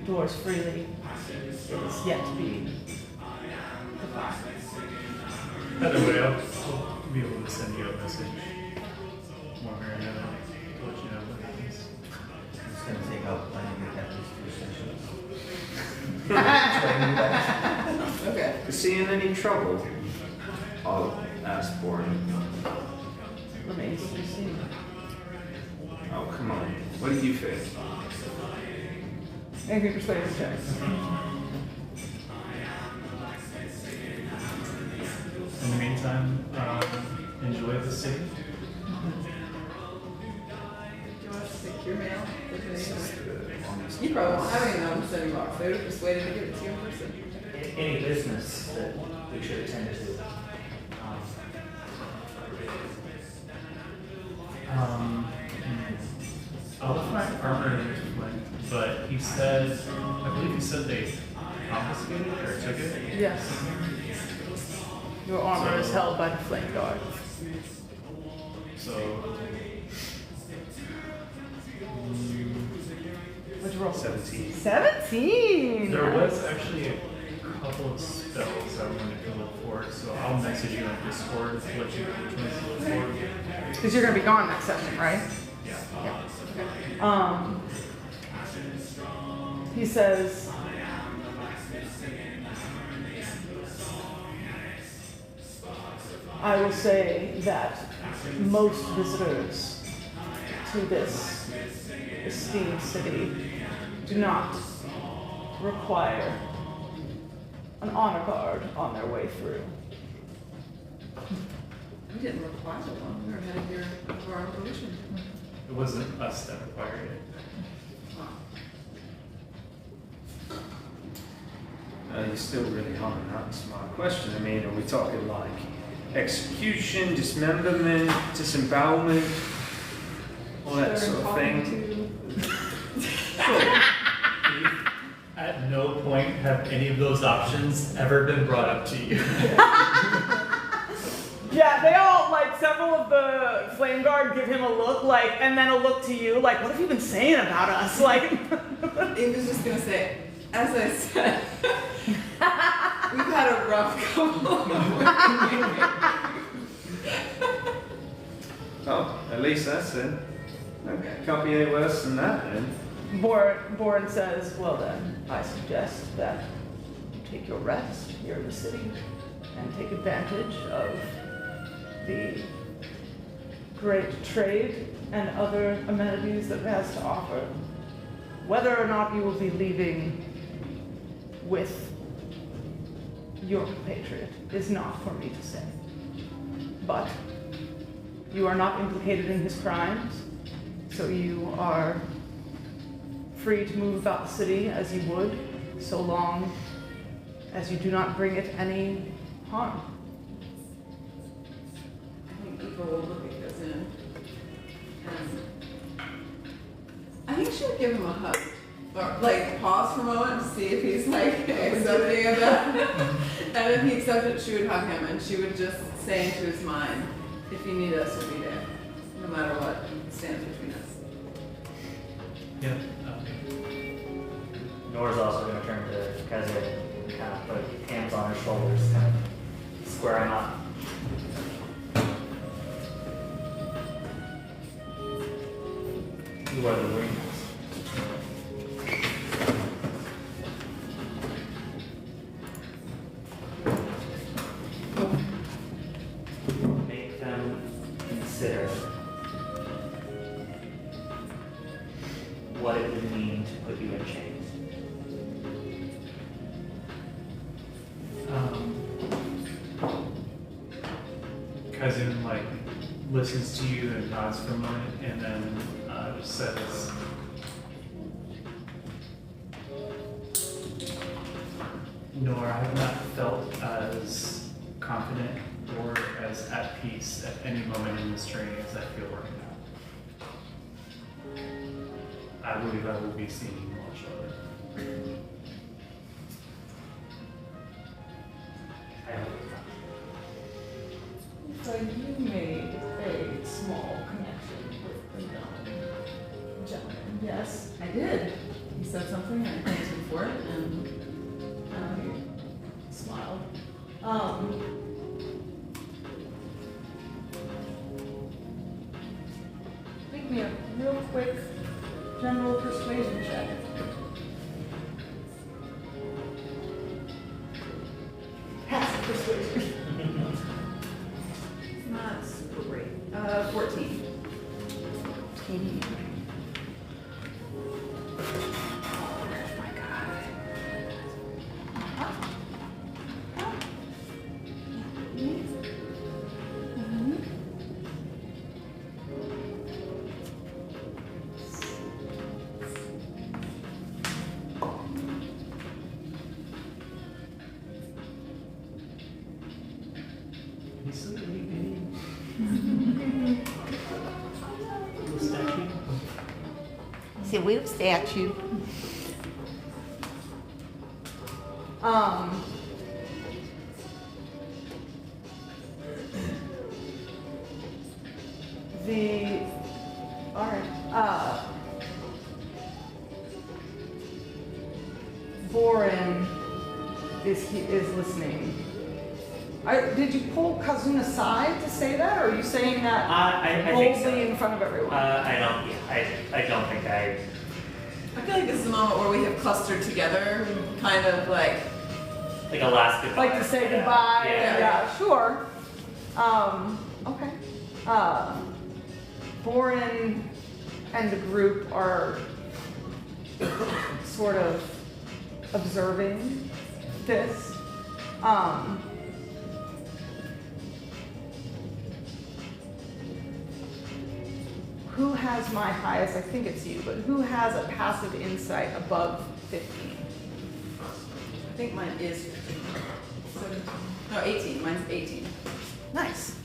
doors freely is yet to be defined. Either way, I'll be able to send you a message one way or another to let you know what happens. It's gonna take out planning to get these two sessions. Okay. Is he in any trouble? I'll ask Borin. Remains to be seen. Oh, come on. What do you think? Angry persuasion checks. In the meantime, enjoy the your mail. You probably won't have any known sending box. They would have just waited to give it to you in person. Any business that we should attend to. I'll look my armor but he said, I believe he said they confiscated it or took it. Yes. Your armor is held by the Flameguard. So, What'd you roll? 17. 17! there was actually a couple of spells I wanted to look for, so I'll message you on Discord what you which ones to look for. Because you're going to be gone next session, right? Yeah. He says, I will say that most visitors to this esteemed city do not require an honor guard on their way through. We didn't require one. We were headed here for our volition. It wasn't us that required it. You're still really haven't answered my question. I mean, are we talking like execution, dismemberment, disembowelment, all that sort of thing? At no point have any of those options ever been brought up to you. Yeah, they all, like, several of the Flameguard give him a look, like, and then a look to you, like, what have you been saying about us? Like, He was just gonna say, as I said, we've had a rough couple of Oh, at least that's it. Okay. Can't be any worse than that then. Borin says, well then, I suggest that you take your rest here in the city and take advantage of the great trade and other amenities that it has to offer. Whether or not you will be leaving with your compatriot is not for me to say. But you are not implicated in his crimes, so you are free to move about the city as you would, so long as you do not bring it any harm. I think people will look at Kazun. I think she would give him a hug. Or like pause for a moment to see if he's like accepting of that. And if he accepted, she would hug him and she would just say into his mind, if you need us, we'll be there. No matter what stands between us. Yeah. Nora's also going to turn to Kazun and kind of put hands on her shoulders, kind of square him up. You are the wings. Make them consider what it would mean to put you in chains. Kazun like listens to you and nods for a moment, and then says, "Nora, I have not felt as confident or as at peace at any moment in this journey as I feel right now. I believe I will be seeing you all shortly." So you made a small connection with the young gentleman. Yes, I did. He said something and I thanked him for it and he smiled. Make me a real quick general persuasion check. Passive persuasion. not super great. 14. It's a little statue. Borin is listening. Did you pull Kazun aside to say that, or are you saying that I think so. boldly in front of everyone? I don't think I. I feel like this is a moment where we have clustered together, kind of like a last goodbye. Like to say goodbye. Yeah. Sure. Okay. Borin and the group are sort of observing this. Who has my highest? I think it's you, but who has a passive insight above 15? I think mine is 17. No, 18. Mine's 18. Nice.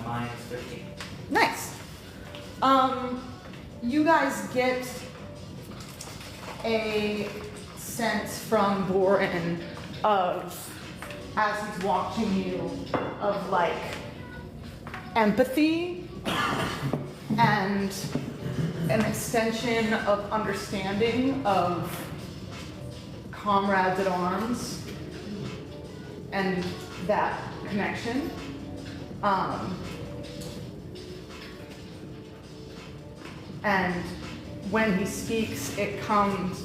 Mine's 15. Nice. You guys get a sense from Borin of, as he's watching you, of like empathy and an extension of understanding of comrades at arms and that connection. And when he speaks, it comes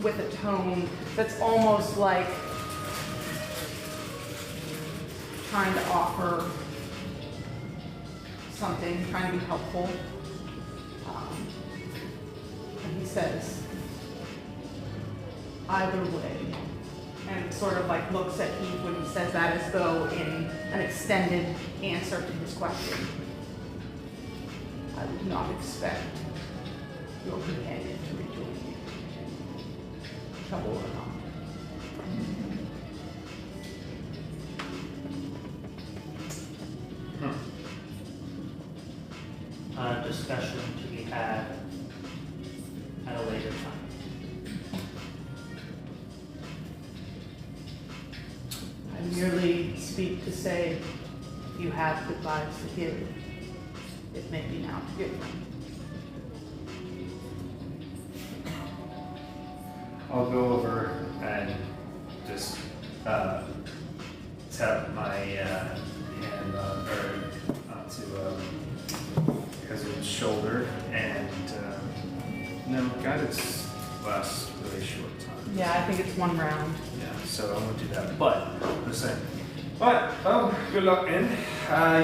with a tone that's almost like trying to offer something, trying to be helpful. And he says, either way, and sort of like looks at Eve when he says that as though in an extended answer to his question. I would not expect your companion to rejoin you, trouble or not. Discussion to be had at a later time. I merely speak to say, if you have goodbyes to give, it may be now to give them. I'll go over and just tap my hand onto Kazun's shoulder, and no, guidance lasts a really short time. Yeah, I think it's one round. Yeah, so I won't do that. But the same. Right, well, good luck then.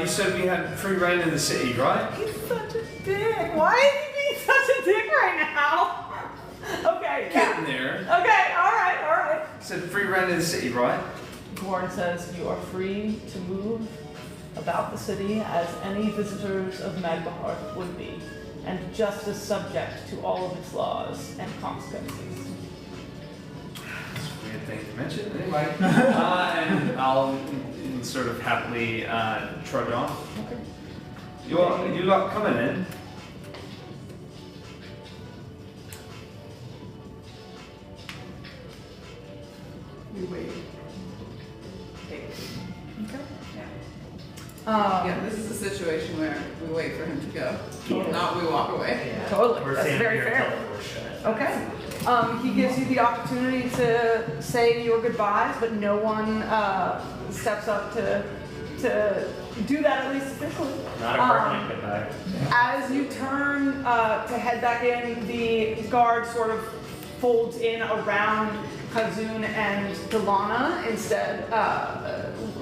You said we had free reign in the city, right? He's such a dick. Why is he being such a dick right now? Okay, Getting there. Okay, all right. You said free reign in the city, right? Borin says you are free to move about the city as any visitors of Magmahearth would be, and just as subject to all of its laws and consequences. That's a weird thing to mention. Anyway, and I'll sort of happily trudge off. Okay. You lot coming in? We wait. Okay. Yeah, this is a situation where we wait for him to go, not we walk away. Totally. We're That's standing very here fair. until the door's shut. Okay. He gives you the opportunity to say your goodbyes, but no one steps up to do that, at least officially. Not a permanent goodbye. As you turn to head back in, the guard sort of folds in around Kazun and Dolana instead,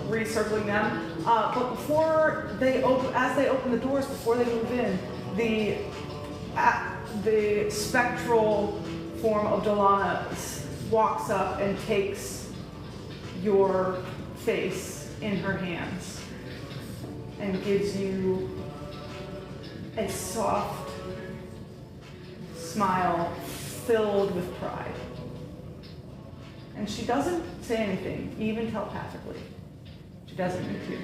recircling them. But before they as they open the doors, before they move in, the spectral form of Dolana walks up and takes your face in her hands and gives you a soft smile filled with pride. And she doesn't say anything, even telepathically. She doesn't need to.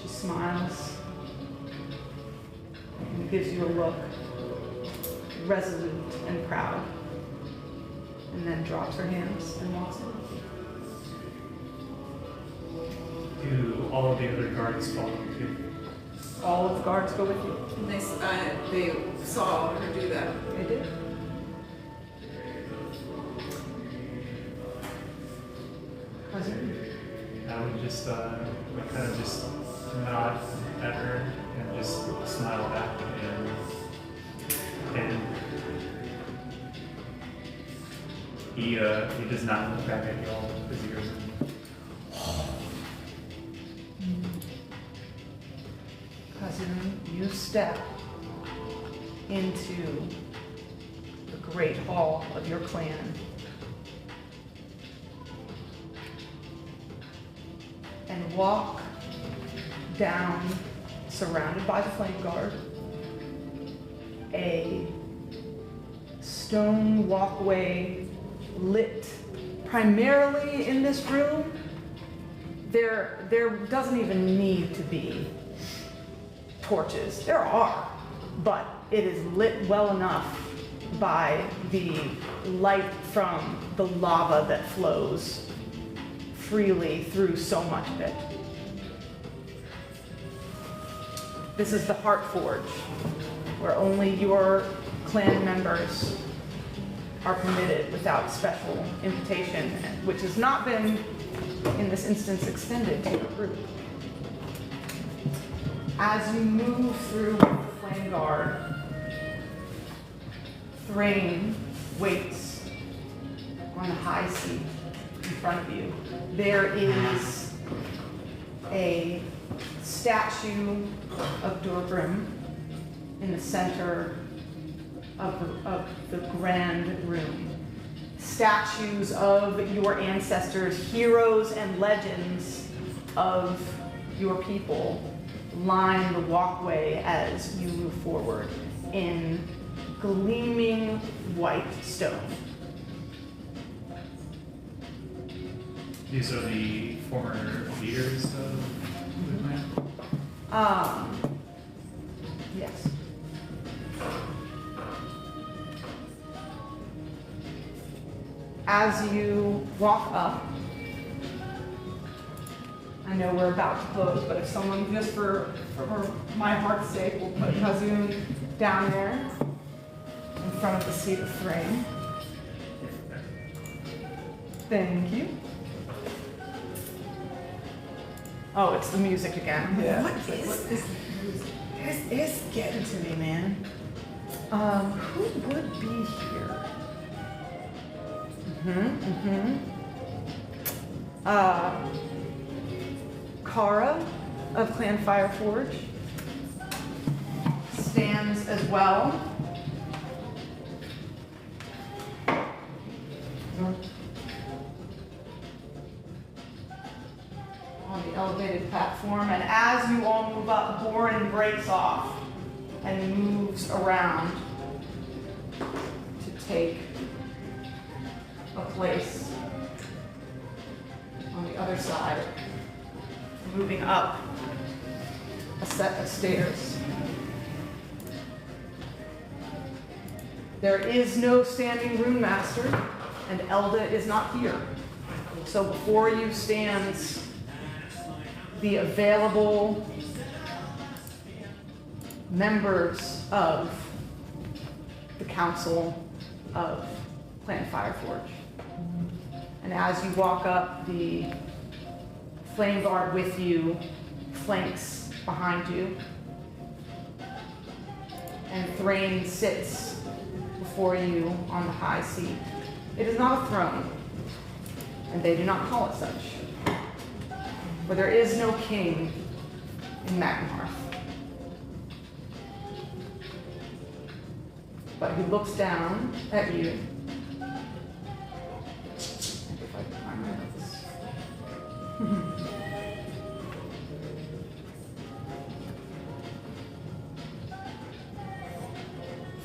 She smiles gives you a look, resolute and proud, and then drops her hands and walks in. Do all of the other guards follow too? All of the guards go with you. And they saw her do that. They did. Kazun. I would just kind of just nod at her and just smile back and he does not look back at y'all because he goes, Kazun, you step into the great hall of your clan. And walk down, surrounded by the Flameguard, a stone walkway lit primarily in this room. There doesn't even need to be torches. There are, but it is lit well enough by the light from the lava that flows freely through so much of it. This is the Heart Forge, where only your clan members are permitted without special invitation, which has not been, in this instance, extended to your group. As you move through the Flameguard, Thrain waits on the high seat in front of you. There is a statue of Durgrim in the center of the grand room. Statues of your ancestors, heroes and legends of your people line the walkway as you move forward in gleaming white stone. these are the former leaders of the clan? Yes. As you walk up, I know we're about to close, but if someone, just for my heart's sake, will put Kazun down there in front of the seat of Thrain. Thank you. Oh, it's the music again. Yeah. What is this music? It's getting to me, man. Who would be here? Kara of Clan Fireforge stands as well. On the elevated platform, and as you all move up, Borin breaks off and moves around to take a place on the other side, moving up a set of stairs. There is no standing rune master, and Elda is not here. So before you stands the available members of the Council of Clan Fireforge. And as you walk up, the Flameguard with you flanks behind you. And Thrain sits before you on the high seat. It is not a throne, and they do not call it such. For there is no king in Magmahearth. But he looks down at you. And if I can find my notes.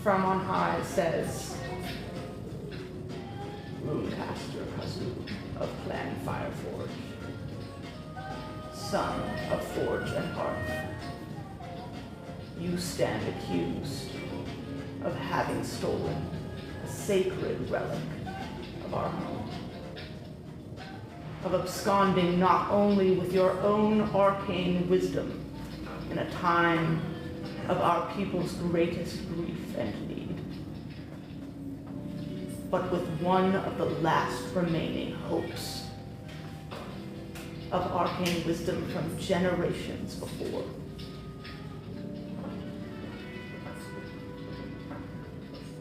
From on high says, Runecaster Kazun of Clan Fireforge, son of Forge and Hearth. you stand accused of having stolen a sacred relic of our home, of absconding not only with your own arcane wisdom in a time of our people's greatest grief and need, but with one of the last remaining hopes of arcane wisdom from generations before.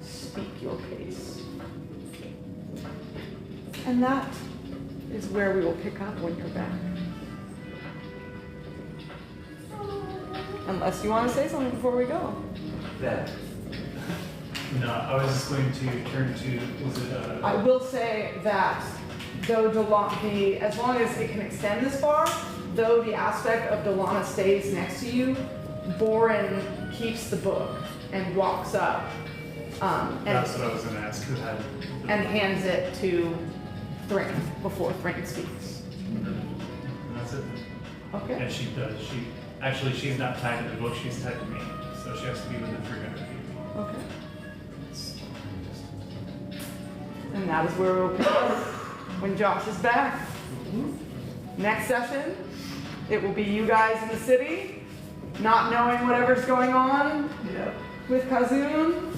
Speak your case. And that is where we will pick up when you're back. Unless you want to say something before we go. That. No, I was just going to turn to, was it, I will say that though as long as it can extend this far, though the aspect of Dolana stays next to you, Borin keeps the book and walks up that's what I was going to ask. and hands it to Thrain before Thrain speaks. That's it. Okay. And she's not tied to the book, she's tied to me. So she has to be within 300 feet. Okay. And that is where we'll pick up when Josh is back. Next session, it will be you guys in the city, not knowing whatever's going on with Kazun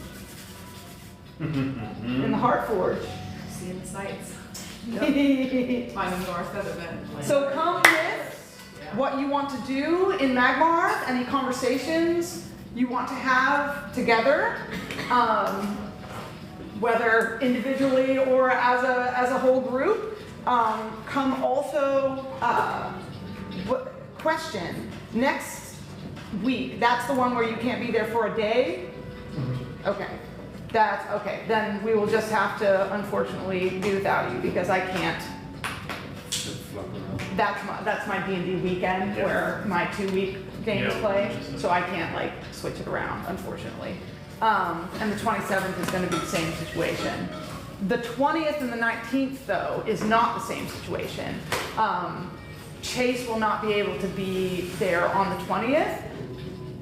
in the Heart Forge. Seeing the sights. Finding North of it. So come with what you want to do in Magmahearth, any conversations you want to have together, whether individually or as a whole group. Come also, question, next week, that's the one where you can't be there for a day? Okay. That's okay. Then we will just have to unfortunately be without you because I can't. That's my D&D weekend where my 2-week games play, so I can't like switch it around, unfortunately. And the 27th is going to be the same situation. The 20th and the 19th, though, is not the same situation. Chase will not be able to be there on the 20th,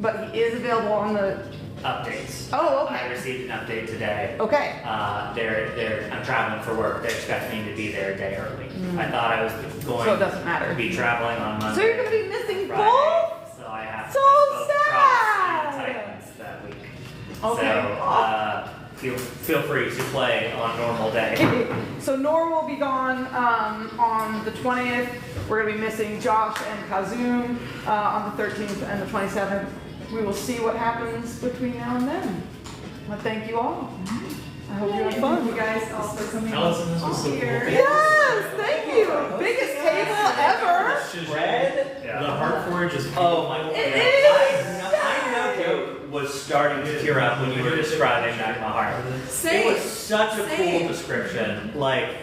but he is available on the Updates. Oh, okay. I received an update today. Okay. I'm traveling for work. They're expecting me to be there a day early. I thought I was going So it doesn't matter. to be traveling on Monday. So you're going to be missing Friday, both? so I have So to miss both sad. Frost and Titans that week. Okay. So feel free to play on normal day. So Nora will be gone on the 20th. We're going to be missing Josh and Kazun on the 13th and the 27th. We will see what happens between now and then. Well, thank you all. I hope you had fun. You guys also coming Allison, this was so cool. here. Yes, thank you. Biggest table ever. Red? The Heart Forge is Oh my god. It is. I know was starting to tear up when you were describing Magmahearth. Same. It was such a Same. cool description. Like,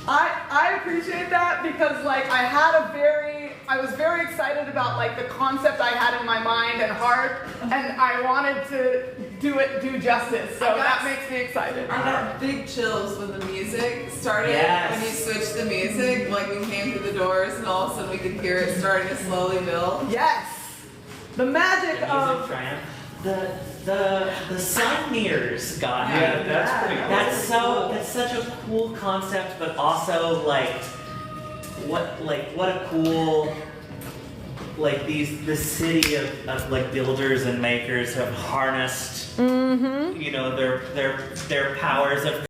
I appreciate that because like I was very excited about like the concept I had in my mind and heart, and I wanted to do justice. So that makes me excited. I got big chills when the music started. Yes. When you switched the music, like we came through the doors and all of a sudden we could hear it starting to slowly build. Yes, the magic the of music triumph. The sun mirrors got me. Yeah, that's pretty cool. That's such a cool concept, but also like what a cool the city of like builders and makers have harnessed you know their powers of